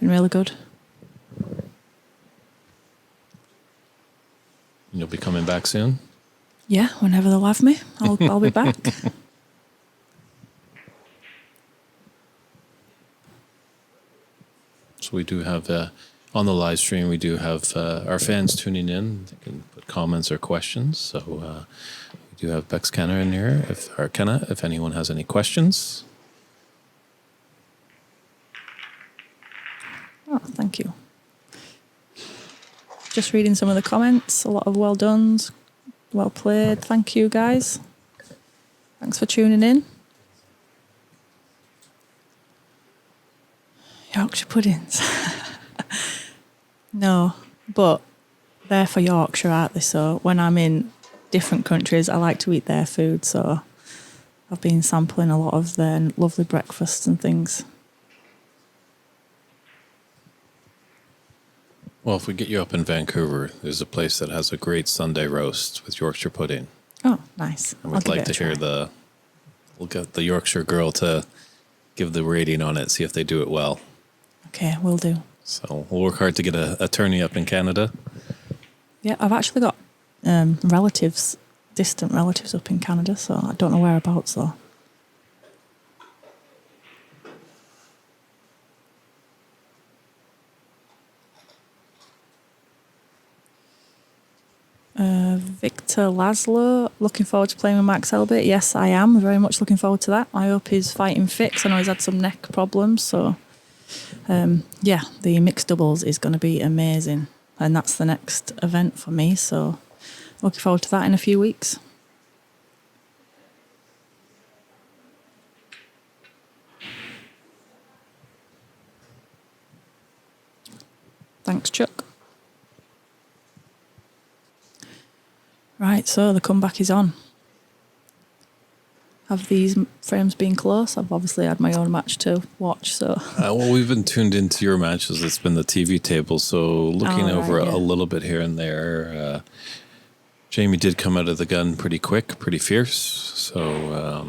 been really good. And you'll be coming back soon? Yeah, whenever they'll have me, I'll be back. So we do have, on the live stream, we do have our fans tuning in. They can put comments or questions. So we do have Bex Kenna in here, Kenna, if anyone has any questions. Oh, thank you. Just reading some of the comments. A lot of well dones. Well played. Thank you, guys. Thanks for tuning in. Yorkshire puddings. No, but they're for Yorkshire, aren't they? So when I'm in different countries, I like to eat their food. So I've been sampling a lot of their lovely breakfasts and things. Well, if we get you up in Vancouver, there's a place that has a great Sunday roast with Yorkshire pudding. Oh, nice. And we'd like to hear we'll get the Yorkshire girl to give the rating on it, see if they do it well. Okay, will do. So we'll work hard to get a tourney up in Canada. Yeah, I've actually got relatives, distant relatives up in Canada, so I don't know whereabouts though. Victor Laszlo, looking forward to playing with Max Elbit. Yes, I am very much looking forward to that. I hope he's fighting fit. I know he's had some neck problems, so yeah, the mixed doubles is going to be amazing, and that's the next event for me. So looking forward to that in a few weeks. Thanks, Chuck. Right, so the comeback is on. Have these frames been close? I've obviously had my own match to watch, so... Well, we've been tuned into your matches. It's been the TV table, so looking over a little bit here and there. Jamie did come out of the gun pretty quick, pretty fierce. So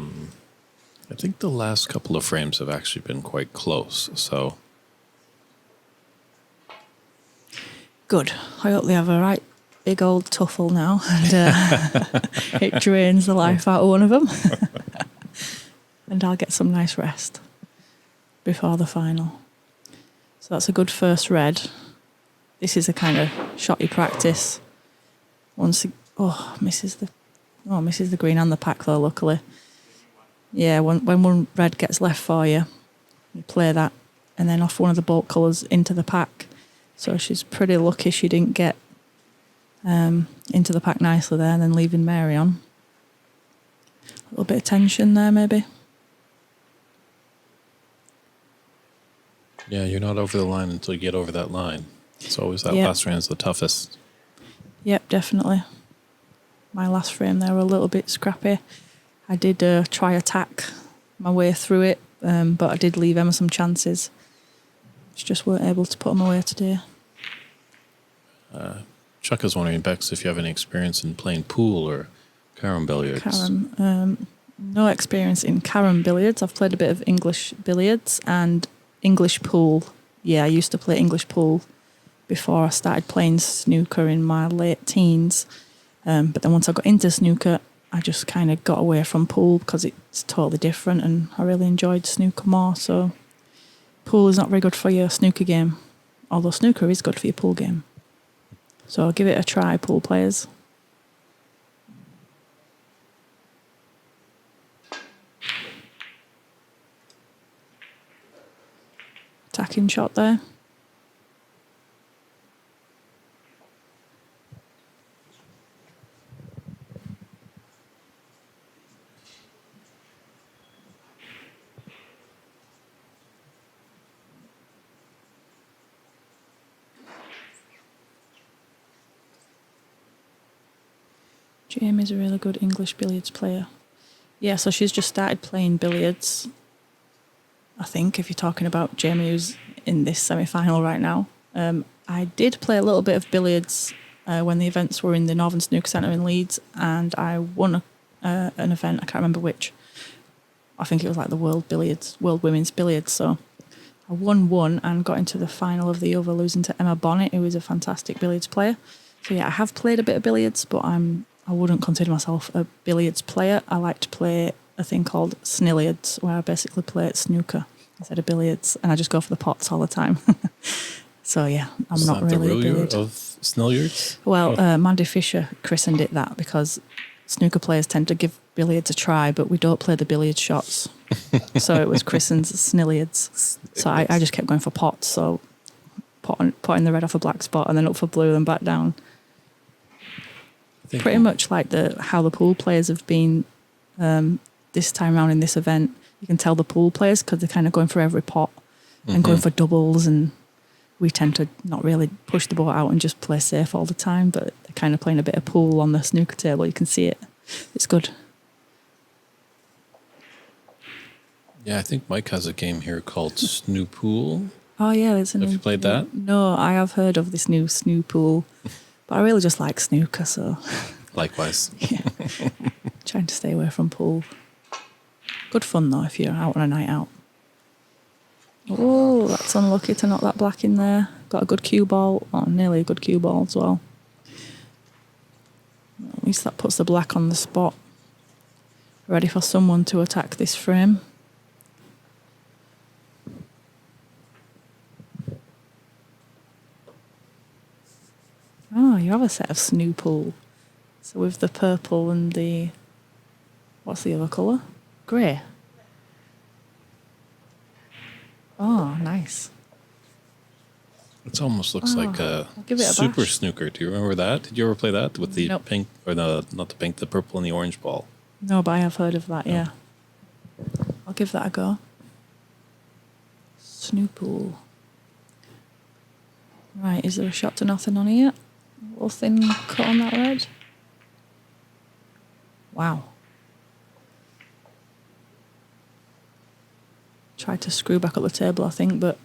I think the last couple of frames have actually been quite close. So good. I hope they have a right big old tuffle now, and it drains the life out of one of them. And I'll get some nice rest before the final. So that's a good first red. This is a kind of shotty practice. Misses the green and the pack though, luckily. Yeah, when one red gets left for you, you play that and then off one of the bolt colours into the pack. So she's pretty lucky she didn't get into the pack nicely there and then leaving Mary on. A little bit of tension there maybe. yeah, you're not over the line until you get over that line. It's always that Yep. last round's the toughest. Yep, definitely. My last frame there were a little bit scrappy. I did try attack my way through it, but I did leave Emma some chances. She just weren't able to put them away today. Chuck is wondering, Bex, if you have any experience in playing pool or carom billiards. Carom, no experience in carom billiards. I've played a bit of English billiards and English pool. Yeah, I used to play English pool before I started playing snooker in my late teens. But then once I got into snooker, I just kind of got away from pool because it's totally different and I really enjoyed snooker more. So pool is not very good for your snooker game, although snooker is good for your pool game. So give it a try, pool players. Attacking shot there. Jamie's a really good English billiards player. Yeah, so she's just started playing billiards. I think if you're talking about Jamie, who's in this semi-final right now. I did play a little bit of billiards when the events were in the Northern Snooker Centre in Leeds, and I won an event. I can't remember which. I think it was like the World Women's Billiards. So I won one and got into the final of the other, losing to Emma Bonnet, who is a fantastic billiards player. So yeah, I have played a bit of billiards, but I wouldn't consider myself a billiards player. I like to play a thing called snilliards, where I basically play at snooker instead of billiards, and I just go for the pots all the time. So yeah, I'm Is not that really a the billiard. of snilliards? Well, Mandy Fisher christened it that because snooker players tend to give billiards a try, but we don't play the billiard shots. So it was christened snilliards. So I just kept going for pots. So potting the red off a black spot and then up for blue and back down. Pretty much like how the pool players have been this time around in this event. You can tell the pool players because they're kind of going for every pot and going for doubles, and we tend to not really push the ball out and just play safe all the time, but they're kind of playing a bit of pool on the snooker table. You can see it. It's good. Yeah, I think Mike has a game here called Snoopool. Oh yeah, there's a Have you played that? No, I have heard of this new Snoopool, but I really just like snooker, so Likewise. yeah. Trying to stay away from pool. Good fun though if you're out on a night out. Oh, that's unlucky to knock that black in there. Got a good cue ball, or nearly a good cue ball as well. At least that puts the black on the spot. Ready for someone to attack this frame. Oh, you have a set of Snoople. So with the purple and the... What's the other colour? Grey. Oh, nice. It almost looks like a I'll give it a Super bash. Snooker. Do you remember that? Did you ever play that with the Nope. pink, or the not the pink, the purple and the orange ball? No, but I have heard of that, yeah. I'll give that a go. Snoople. Right, is there a shot to nothing on here? A little thin cut on that red. Wow. Tried to screw back up the table, I think, but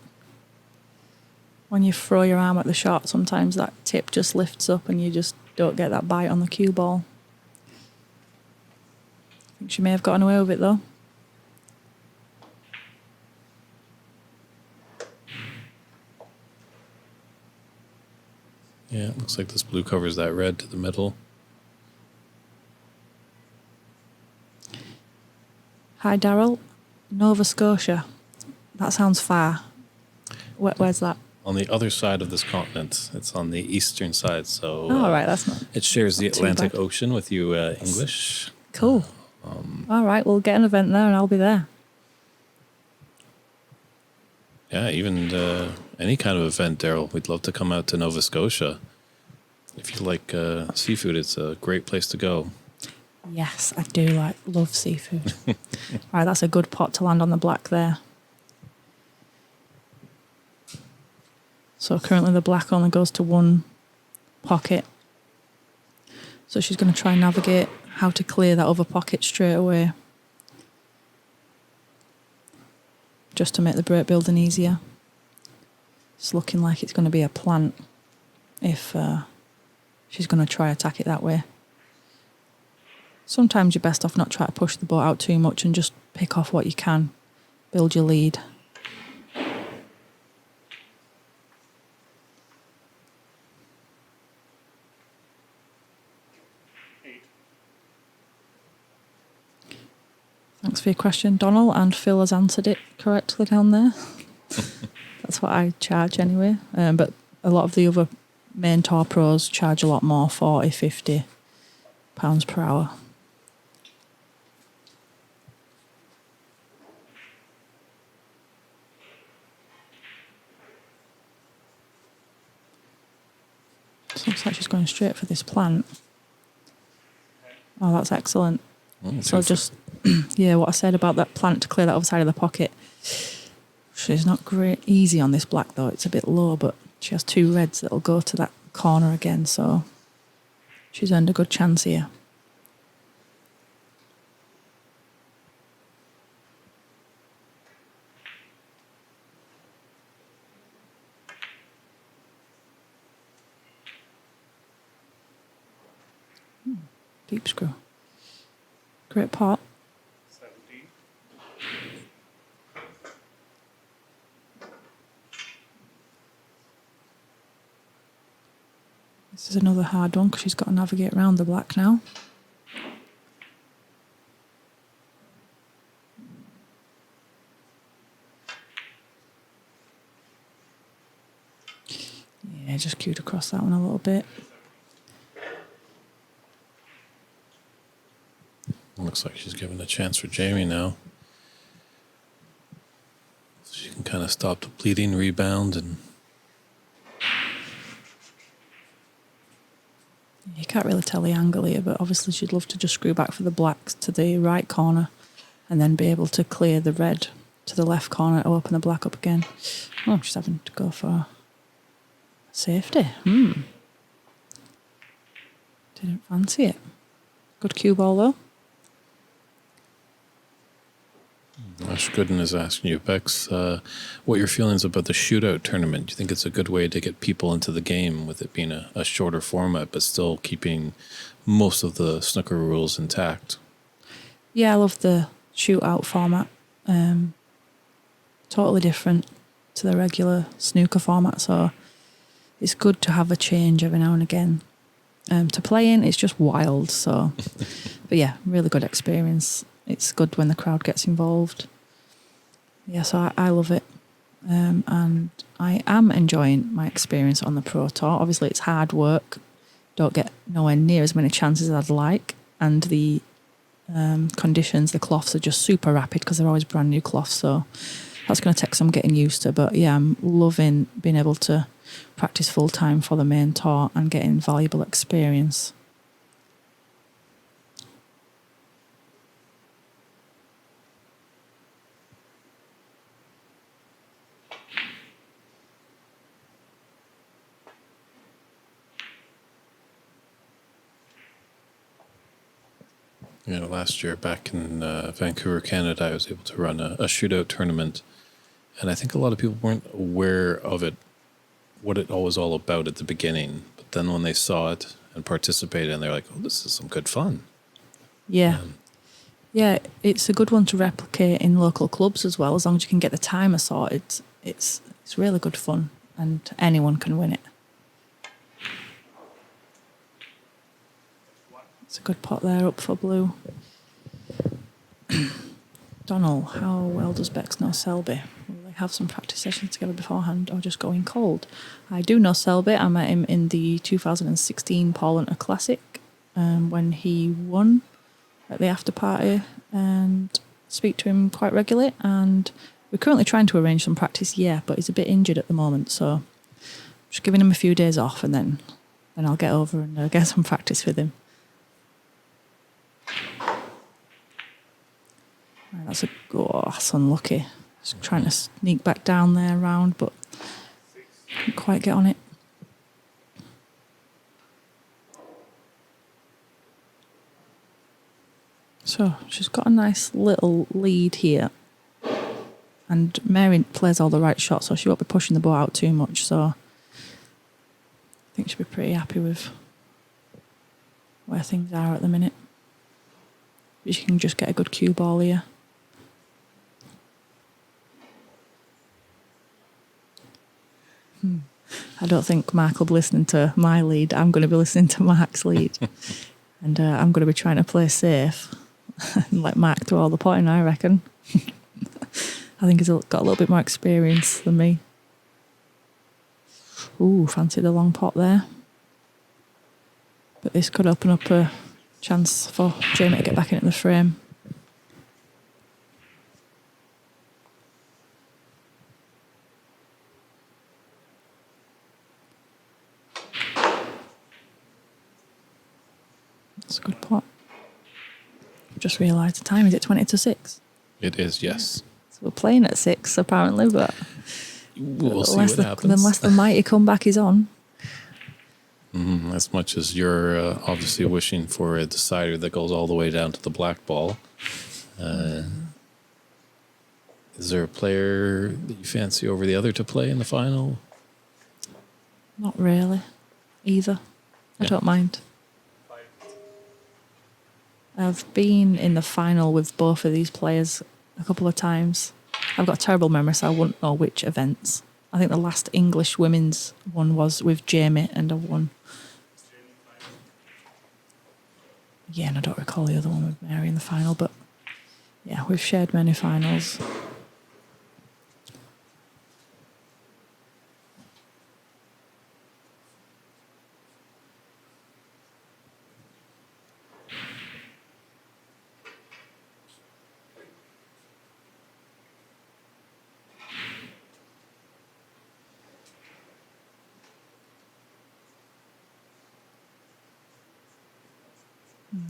when you throw your arm at the shot, sometimes that tip just lifts up and you just don't get that bite on the cue ball. I think she may have gotten away with it, though. Yeah, it looks like this blue covers that red to the middle. Hi, Daryl. Nova Scotia. That sounds far. Where's that? On the other side of this continent. It's on the eastern side, so Oh, right, that's not it shares the not too Atlantic bad. Ocean with you English. cool. All right, we'll get an event there and I'll be there. Yeah, even any kind of event, Daryl. We'd love to come out to Nova Scotia. If you like seafood, it's a great place to go. Yes, I do love seafood. All right, that's a good pot to land on the black there. So currently the black only goes to one pocket. So she's going to try and navigate how to clear that other pocket straight away. Just to make the break building easier. It's looking like it's going to be a plant if she's going to try attack it that way. Sometimes you're best off not try to push the boat out too much and just pick off what you can. Build your lead. Thanks for your question, Donald, and Phil has answered it correctly down there. That's what I charge anyway. But a lot of the other main tour pros charge a lot more, 40, 50 pounds per hour. So looks like she's going straight for this plant. Oh, that's excellent. So just, yeah, what I said about that plant to clear that other side of the pocket. She's not great easy on this black though. It's a bit low, but she has two reds that'll go to that corner again. So she's earned a good chance here. Deep screw. Great pot. 17. This is another hard one because she's got to navigate around the black now. Yeah, just cued across that one a little bit. Looks like she's giving a chance for Jamie now. So she can kind of stop the bleeding, rebound, and You can't really tell the angle here, but obviously she'd love to just screw back for the blacks to the right corner and then be able to clear the red to the left corner to open the black up again. Oh, she's having to go for safety. Didn't fancy it. Good cue ball though. Ash Gooden is asking you, Bex, what your feelings about the shootout tournament. Do you think it's a good way to get people into the game with it being a shorter format, but still keeping most of the snooker rules intact? Yeah, I love the shootout format. totally different to the regular snooker format, so it's good to have a change every now and again. To play in, it's just wild, so... But yeah, really good experience. It's good when the crowd gets involved. Yeah, so I love it. And I am enjoying my experience on the Pro Tour. Obviously, it's hard work. Don't get nowhere near as many chances as I'd like. And the conditions, the cloths are just super rapid because they're always brand new cloths, so that's going to take some getting used to. But yeah, I'm loving being able to practice full time for the main tour and getting valuable experience. Last year back in Vancouver, Canada, I was able to run a shootout tournament, and I think a lot of people weren't aware of it, what it all was all about at the beginning. But then when they saw it and participated, and they're like, "Oh, this is some good fun." Yeah. Yeah, it's a good one to replicate in local clubs as well. As long as you can get the timer sorted, it's really good fun, and anyone can win it. It's a good pot there up for blue. Donald, how well does Bex know Selby? Will they have some practice sessions together beforehand or just go in cold? I do know Selby. I met him in the 2016 Paul Hunter Classic when he won at the after party, and speak to him quite regularly. And we're currently trying to arrange some practice, but he's a bit injured at the moment, so just giving him a few days off, and then I'll get over and get some practice with him. Right, that's unlucky. Just trying to sneak back down there round, but couldn't quite get on it. So she's got a nice little lead here. And Mary plays all the right shots, so she won't be pushing the ball out too much. So I think she'll be pretty happy with where things are at the minute. But she can just get a good cue ball here. I don't think Mark will be listening to my lead. I'm going to be listening to Mark's lead. And I'm going to be trying to play safe and let Mark do all the potting, I reckon. I think he's got a little bit more experience than me. Ooh, fancy the long pot there. But this could open up a chance for Jamie to get back into the frame. That's a good pot. Just realised the time. Is it 20 to 6? It is, yes. So we're playing at 6 apparently, but we'll see what happens. Unless the mighty comeback is on. As much as you're obviously wishing for a decider that goes all the way down to the black ball, is there a player that you fancy over the other to play in the final? Not really, either. I don't mind. I've been in the final with both of these players a couple of times. I've got a terrible memory, so I wouldn't know which events. I think the last English women's one was with Jamie, and I won. Yeah, and I don't recall the other one with Mary in the final, but yeah, we've shared many finals.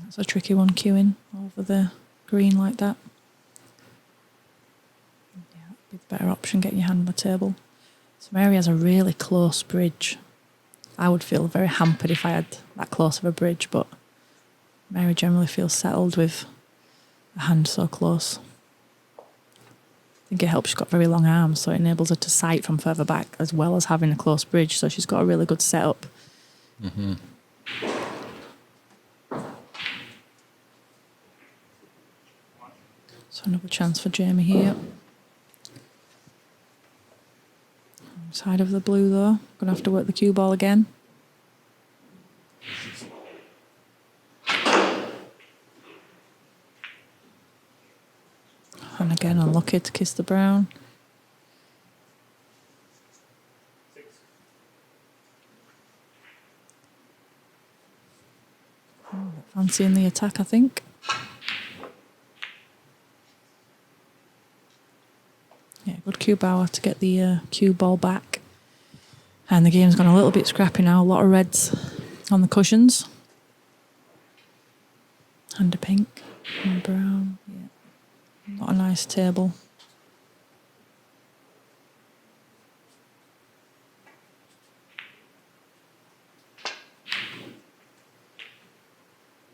That's a tricky one, queuing over the green like that. Yeah, that'd be the better option, getting your hand on the table. So Mary has a really close bridge. I would feel very hampered if I had that close of a bridge, but Mary generally feels settled with a hand so close. I think it helps she's got very long arms, so it enables her to sight from further back as well as having a close bridge, so she's got a really good setup. Mm-hmm. So another chance for Jamie here. Side of the blue though. Gonna have to work the cue ball again. And again, unlucky to kiss the brown. Fancying the attack, I think. Yeah, good cue bower to get the cue ball back. And the game's gone a little bit scrappy now. A lot of reds on the cushions. And a pink and brown. Yeah. Not a nice table.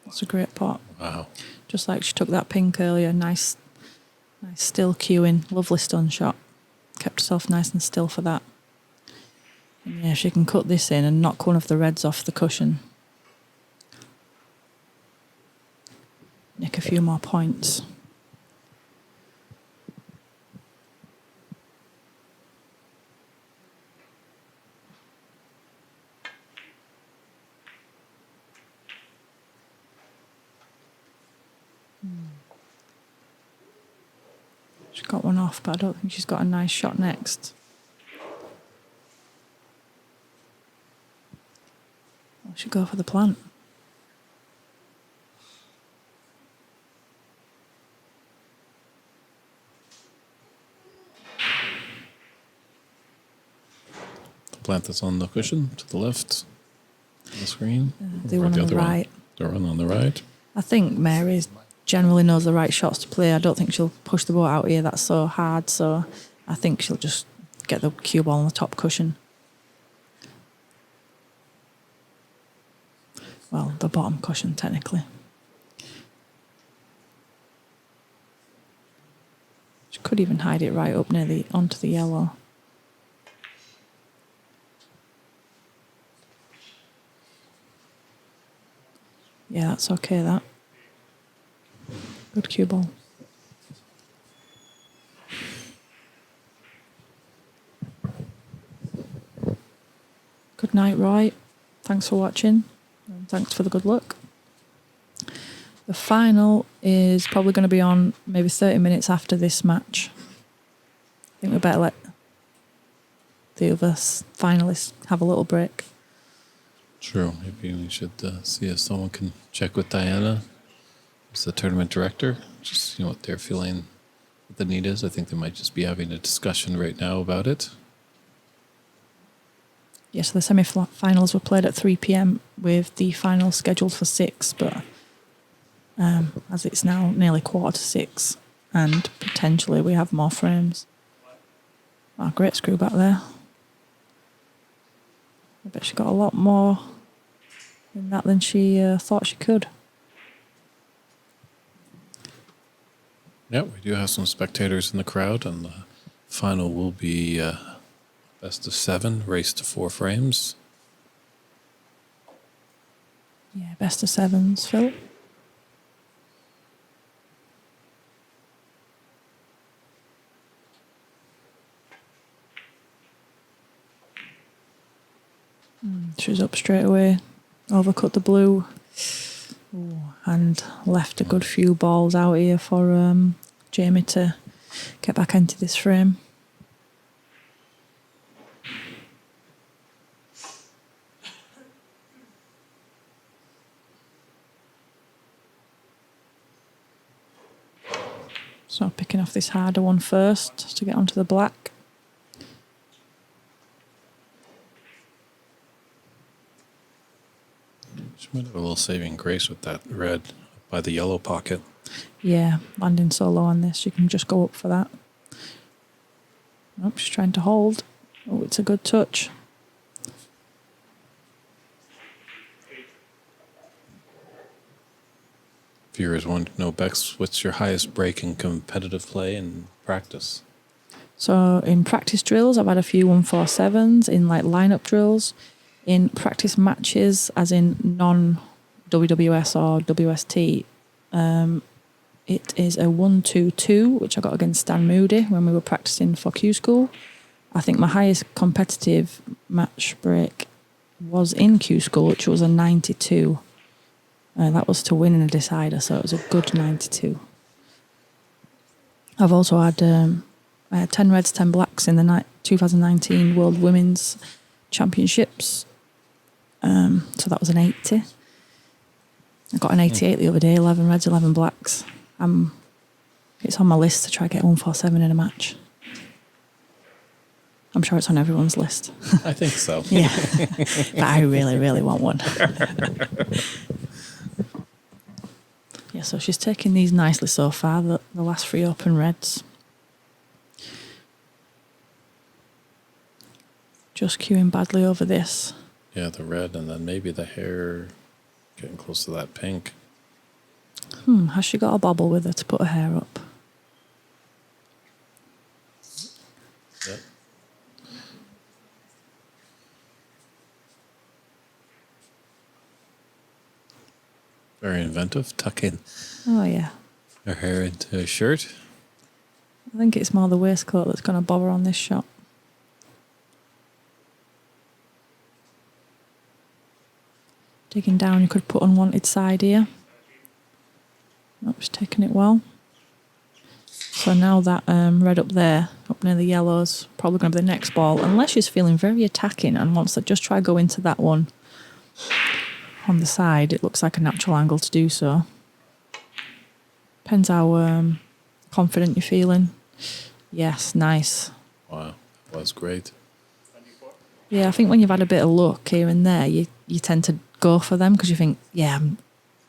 It's a great pot. Wow. Just like she took that pink earlier. Nice still cueing. Lovely stun shot. Kept herself nice and still for that. And yeah, she can cut this in and knock one of the reds off the cushion. Nick a few more points. She got one off, but I don't think she's got a nice shot next. I should go for the plant. The plant that's on the cushion to the left of the screen. The Or one on the other right. The one on the right. I think Mary generally knows the right shots to play. I don't think she'll push the ball out here. That's so hard. So I think she'll just get the cue ball on the top cushion. Well, the bottom cushion, technically. She could even hide it right up near onto the yellow. Yeah, that's okay, that. Good cue ball. Good night, Roy. Thanks for watching. And thanks for the good luck. The final is probably going to be on maybe 30 minutes after this match. I think we better let the other finalists have a little break. True. Maybe we should see if someone can check with Diana, who's the tournament director, just what they're feeling, what the need is. I think they might just be having a discussion right now about it. Yeah, so the semi-finals were played at 3 p.m. with the final scheduled for 6, but as it's now nearly 5:45, and potentially we have more frames. Oh, great screw back there. I bet she got a lot more in that than she thought she could. Yep, we do have some spectators in the crowd, and the final will be best of 7, race to 4 frames. Yeah, best of 7s, Phil. She was up straight away, overcut the blue. Ooh, and left a good few balls out here for Jamie to get back into this frame. So picking off this harder one first to get onto the black. She might have a little saving grace with that red by the yellow pocket. Yeah, landing so low on this, you can just go up for that. Nope, she's trying to hold. Oh, it's a good touch. Viewers want to know, Bex, what's your highest break in competitive play and practice? So in practice drills, I've had a few 147s in like lineup drills. In practice matches, as in non-WWS or WST, it is a 1-2-2, which I got against Stan Moody when we were practicing for Q School. I think my highest competitive match break was in Q School, which was a 92. That was to win in a decider, so it was a good 92. I've also had I had 10 reds, 10 blacks in the 2019 World Women's Championships. So that was an 80. I got an 88 the other day, 11 reds, 11 blacks. It's on my list to try to get 147 in a match. I'm sure it's on everyone's list. I think so. Yeah. But I really, really want one. Yeah, so she's taking these nicely so far, the last 3 open reds. Just queuing badly over this. Yeah, the red, and then maybe the hair getting close to that pink. Has she got a bobble with her to put her hair up? Yep. Very inventive, tucking Oh, yeah. her hair into a shirt. I think it's more the waistcoat that's going to bother on this shot. Digging down, you could put unwanted side here. Nope, she's taking it well. So now that red up there, up near the yellows, probably going to be the next ball, unless she's feeling very attacking and wants to just try go into that one on the side. It looks like a natural angle to do so. Depends how confident you're feeling. Yes, nice. Wow, that was great. Yeah, I think when you've had a bit of luck here and there, you tend to go for them because you think, yeah,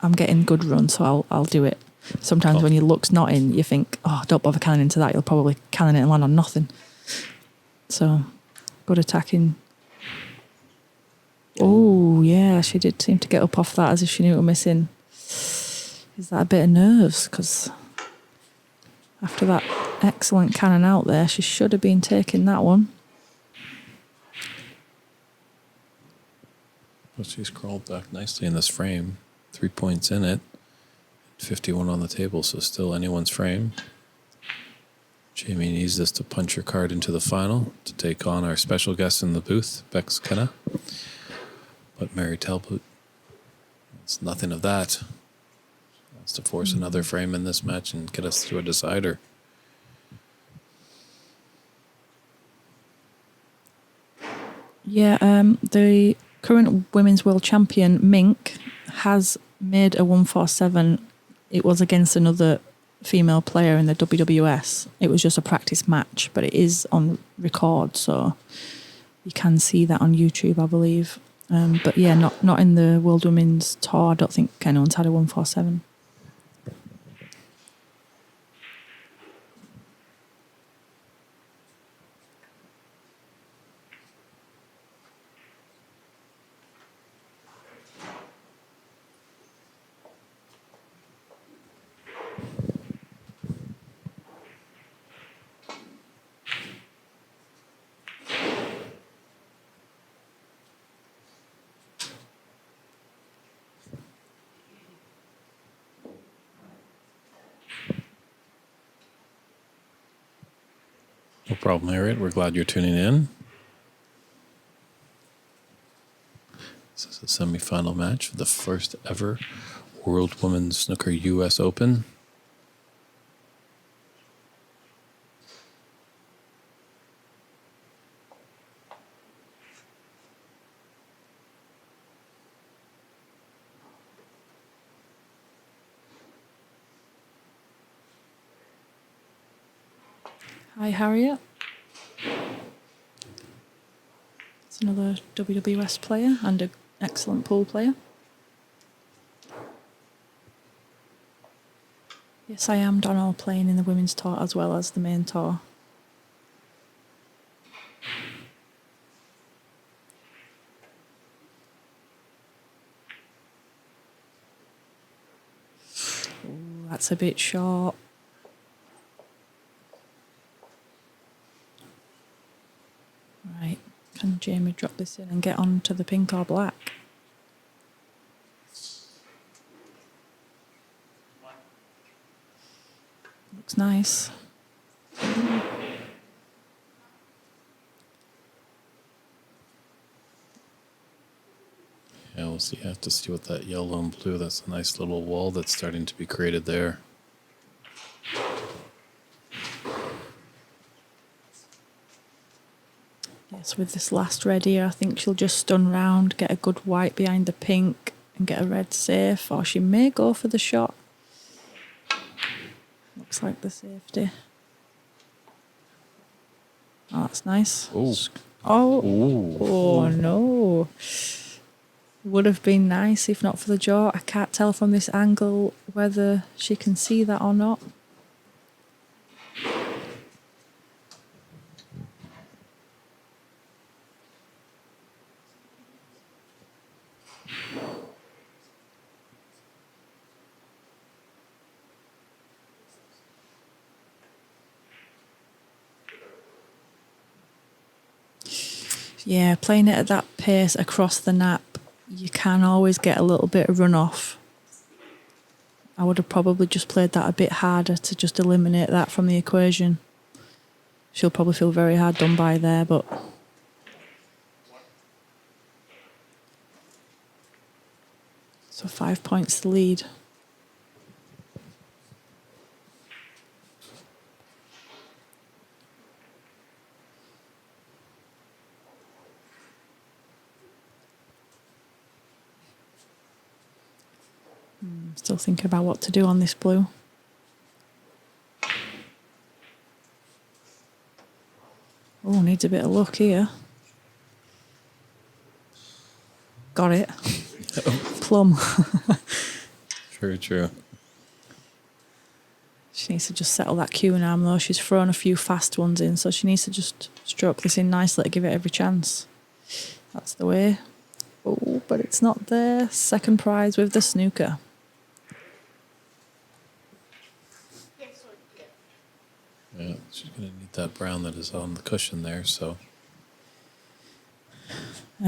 I'm getting good runs, so I'll do it. Sometimes when your luck's not in, you think, oh, don't bother canning into that. You'll probably cannon it and land on nothing. So, good attacking. Oh, yeah, she did seem to get up off that as if she knew it was missing. Is that a bit of nerves? Because after that excellent cannon out there, she should have been taking that one. But she's crawled back nicely in this frame. 3 points in it. 51 on the table, so still anyone's frame. Jamie needs this to punch her card into the final to take on our special guest in the booth, Bex Kenna. But Mary Talbot, it's nothing of that. She wants to force another frame in this match and get us to a decider. Yeah, the current women's world champion, Mink, has made a 147. It was against another female player in the WWS. It was just a practice match, but it is on record, so you can see that on YouTube, I believe. But yeah, not in the World Women's Tour. I don't think anyone's had a 147. No problem, Harriet. We're glad you're tuning in. This is a semi-final match for the first ever World Women's Snooker US Open. Hi, Harriet. It's another WWS player and an excellent pool player. Yes, I am Donald playing in the women's tour as well as the main tour. Ooh, that's a bit short. Right, can Jamie drop this in and get on to the pink or black? Looks nice. So you have to see with that yellow and blue. That's a nice little wall that's starting to be created there. Yes, with this last red here, I think she'll just stun round, get a good white behind the pink, and get a red safe, or she may go for the shot. Looks like the safety. Oh, that's nice. Ooh. Oh, Ooh. oh no. Would have been nice if not for the jaw. I can't tell from this angle whether she can see that or not. Yeah, playing it at that pace across the nap, you can always get a little bit of runoff. I would have probably just played that a bit harder to just eliminate that from the equation. She'll probably feel very hard done by there, but... So 5 points the lead. Still thinking about what to do on this blue. Oh, needs a bit of luck here. Got it. Plum. True. She needs to just settle that Q and arm though. She's thrown a few fast ones in, so she needs to just stroke this in nicely to give it every chance. That's the way. Oh, but it's not there. Second prize with the snooker. Yeah, she's going to need that brown that is on the cushion there, so...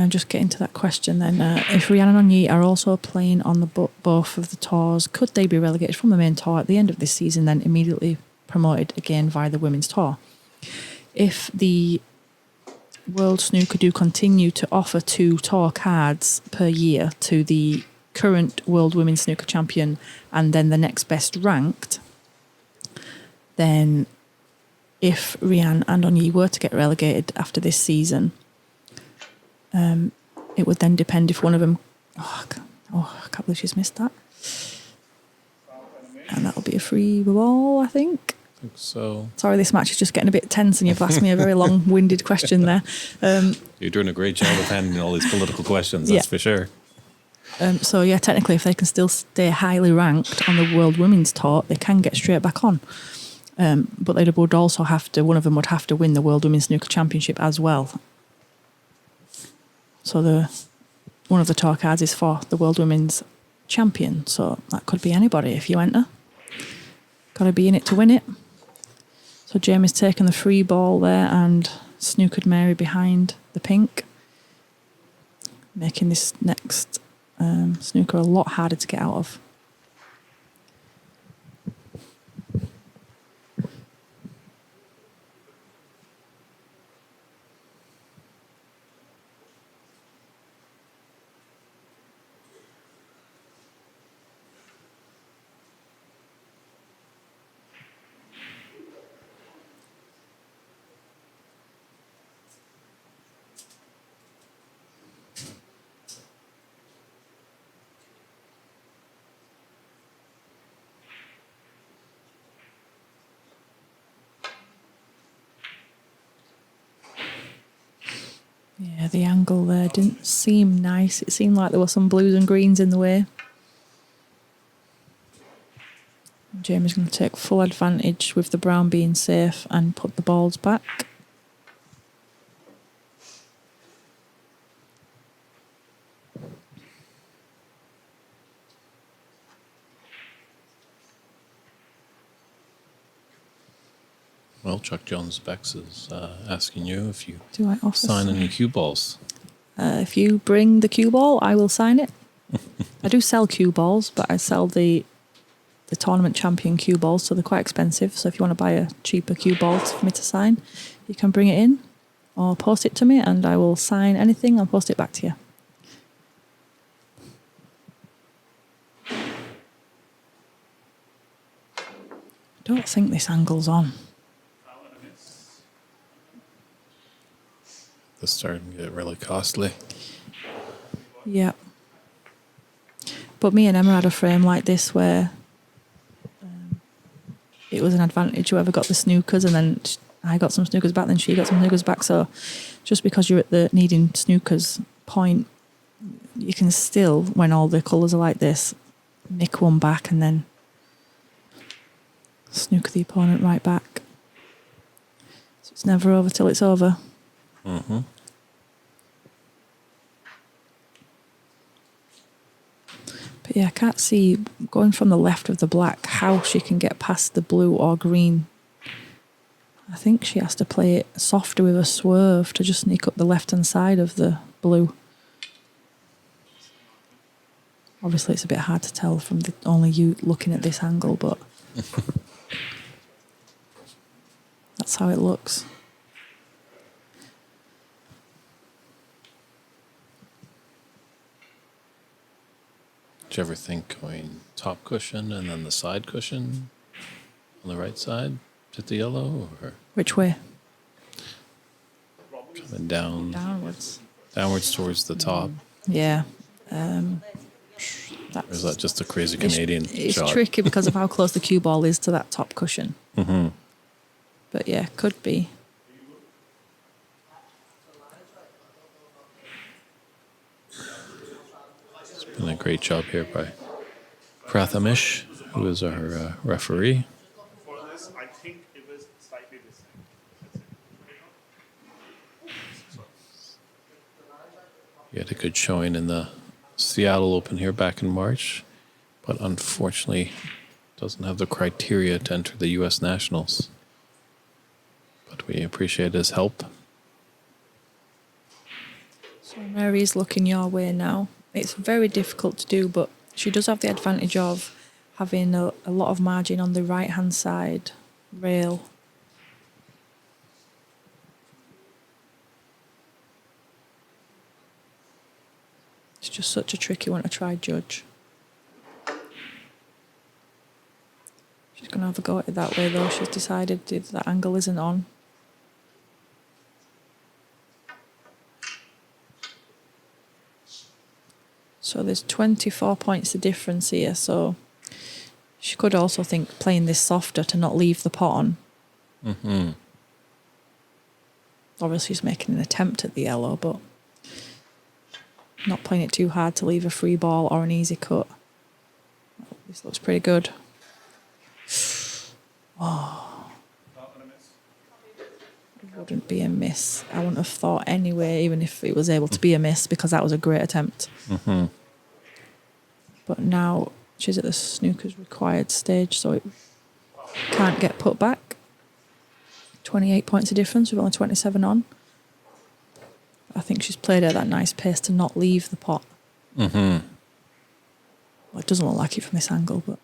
Just getting to that question then. If Rhiannon and Yi are also playing on the both of the tours, could they be relegated from the main tour at the end of this season, then immediately promoted again via the women's tour? If the World Snooker do continue to offer 2 tour cards per year to the current World Women's Snooker champion and then the next best ranked, then if Rhiannon and Onyi were to get relegated after this season, it would then depend if one of them... I can't believe she's missed that. And that'll be a free ball, I think. I think so. Sorry, this match is just getting a bit tense and you've asked me a very long-winded question there. You're doing a great job of handling all these political questions, that's for sure. So, yeah, technically, if they can still stay highly ranked on the World Women's Tour, they can get straight back on. But they would also have to... One of them would have to win the World Women's Snooker Championship as well. So one of the tour cards is for the World Women's Champion. So that could be anybody if you enter. Got to be in it to win it. So Jamie's taken the free ball there and snookered Mary behind the pink, making this next snooker a lot harder to get out of. Yeah, the angle there didn't seem nice. It seemed like there were some blues and greens in the way. Jamie's going to take full advantage with the brown being safe and put the balls back. Well, Chuck Jones-Bex is asking you if you Do I offer sign any cue balls. If you bring the cue ball, I will sign it. I do sell cue balls, but I sell the tournament champion cue balls, so they're quite expensive. So if you want to buy a cheaper cue ball for me to sign, you can bring it in or post it to me and I will sign anything and post it back to you. don't think this angle's on. This is starting to get really costly. Yeah. But me and Emma had a frame like this where it was an advantage whoever got the snookers, and then I got some snookers back, then she got some snookers back. So just because you're at the needing snookers point, you can still, when all the colours are like this, nick one back and then snooker the opponent right back. So it's never over till it's over. Mm-hmm. But yeah, I can't see, going from the left of the black, how she can get past the blue or green. I think she has to play it softer with a swerve to just sneak up the left-hand side of the blue. Obviously, it's a bit hard to tell from only you looking at this angle, but that's how it looks. Did you ever think going top cushion and then the side cushion on the right side to the yellow, or Which way? coming down Downwards. downwards towards the top? Yeah. Or is that just a crazy Canadian It's shot? tricky because of how close the cue ball is to that top cushion. Mm-hmm. But yeah, could be. It's been a great job here by Prathamish, who is our referee. For this, I think it was slightly the same. He had a good showing in the Seattle Open here back in March, but unfortunately doesn't have the criteria to enter the U.S. Nationals. But we appreciate his help. So Mary's looking your way now. It's very difficult to do, but she does have the advantage of having a lot of margin on the right-hand side rail. It's just such a tricky one to try judge. She's going to have a go at it that way, though. She's decided that angle isn't on. So there's 24 points the difference here, so she could also think playing this softer to not leave the pot on. Mm-hmm. Obviously she's making an attempt at the yellow, but not playing it too hard to leave a free ball or an easy cut. This looks pretty good. Oh, it wouldn't be a miss. I wouldn't have thought anyway, even if it was able to be a miss, because that was a great attempt. Mm-hmm. But now she's at the snooker's required stage, so it can't get put back. 28 points of difference with only 27 on. I think she's played at that nice pace to not leave the pot. Mm-hmm. Well, it doesn't look like it from this angle, but...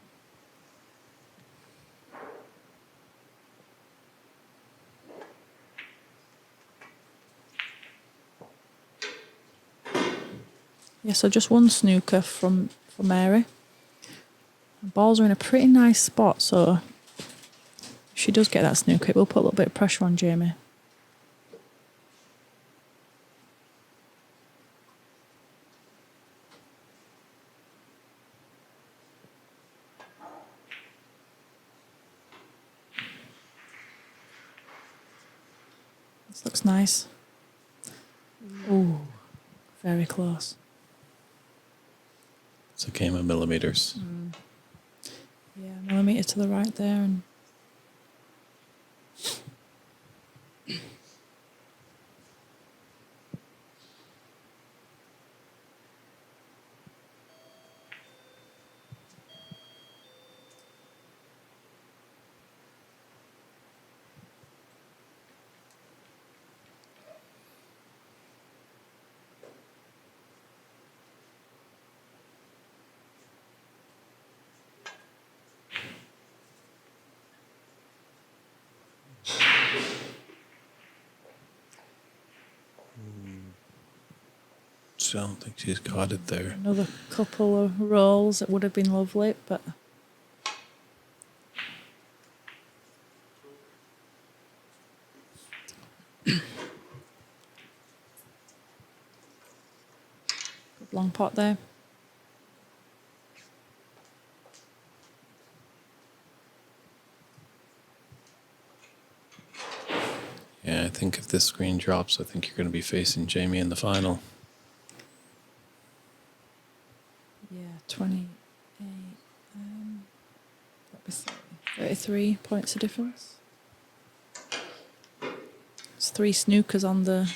Yeah, so just one snooker from Mary. The balls are in a pretty nice spot, so if she does get that snooker, it will put a little bit of pressure on Jamie. This looks nice. Ooh, very close. It's a game of millimeters. Yeah, millimetre to the right there, and So I don't think she's got it there. another couple of rolls. It would have been lovely, but long pot there. Yeah, I think if this screen drops, I think you're going to be facing Jamie in the final. Yeah, 28. That'd be 33 points of difference. It's 3 snookers on the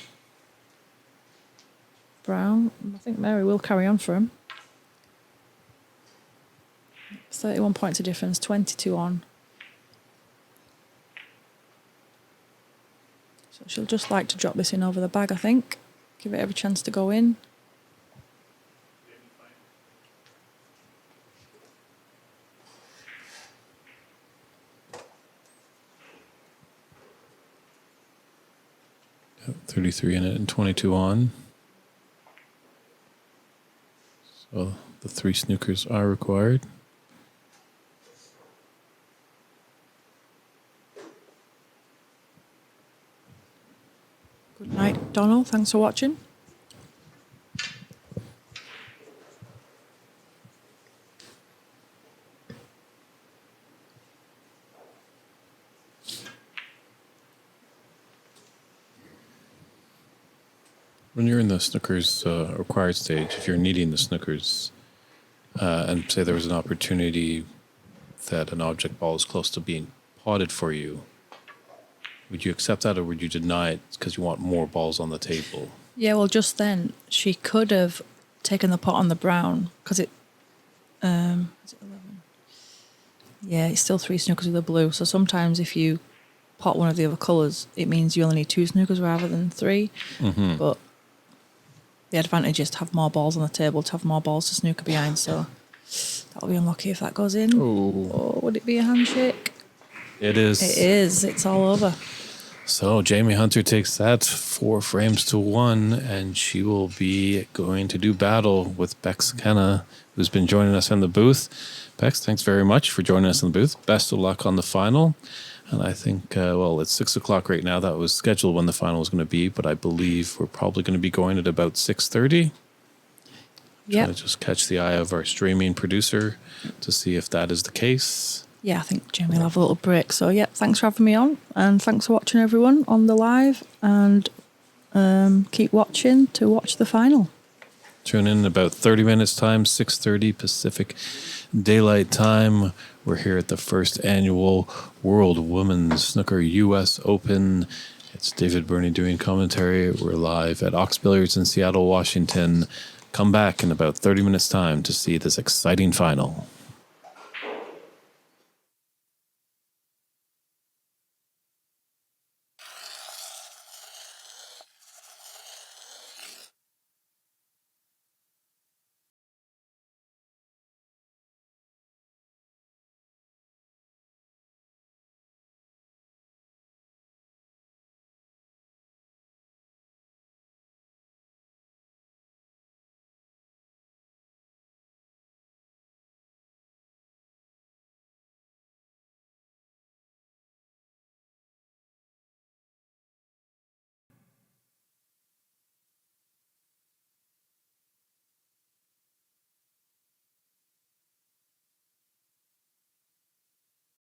brown. I think Mary will carry on for him. 31 points of difference, 22 on. So she'll just like to drop this in over the bag, I think. Give it every chance to go in. Yep, 33 in it and 22 on. So the 3 snookers are required. Good night, Donald. Thanks for watching. When you're in the snookers required stage, if you're needing the snookers, and say there was an opportunity that an object ball is close to being potted for you, would you accept that or would you deny it because you want more balls on the table? Yeah, well, just then she could have taken the pot on the brown because is it 11? Yeah, it's still 3 snookers with the blue. So sometimes if you pot one of the other colours, it means you only need 2 snookers rather than 3. Mm-hmm. But the advantage is to have more balls on the table, to have more balls to snooker behind. So that'll be unlucky if that goes in. Or would it be a handshake? It is. It is. It's all over. So Jamie Hunter takes that 4 frames to 1, and she will be going to do battle with Bex Kenna, who's been joining us in the booth. Bex, thanks very much for joining us in the booth. Best of luck on the final. And I think, it's 6 o'clock right now. That was scheduled when the final was going to be, but I believe we're probably going to be going at about 6:30. Yeah. Trying to just catch the eye of our streaming producer to see if that is the case. Yeah, I think Jamie will have a little break. So, yeah, thanks for having me on. And thanks for watching, everyone, on the live. And keep watching to watch the final. Tune in about 30 minutes time, 6:30 Pacific Daylight Time. We're here at the first annual World Women's Snooker US Open. It's David Burney doing commentary. We're live at Ox Billiards in Seattle, Washington. Come back in about 30 minutes time to see this exciting final.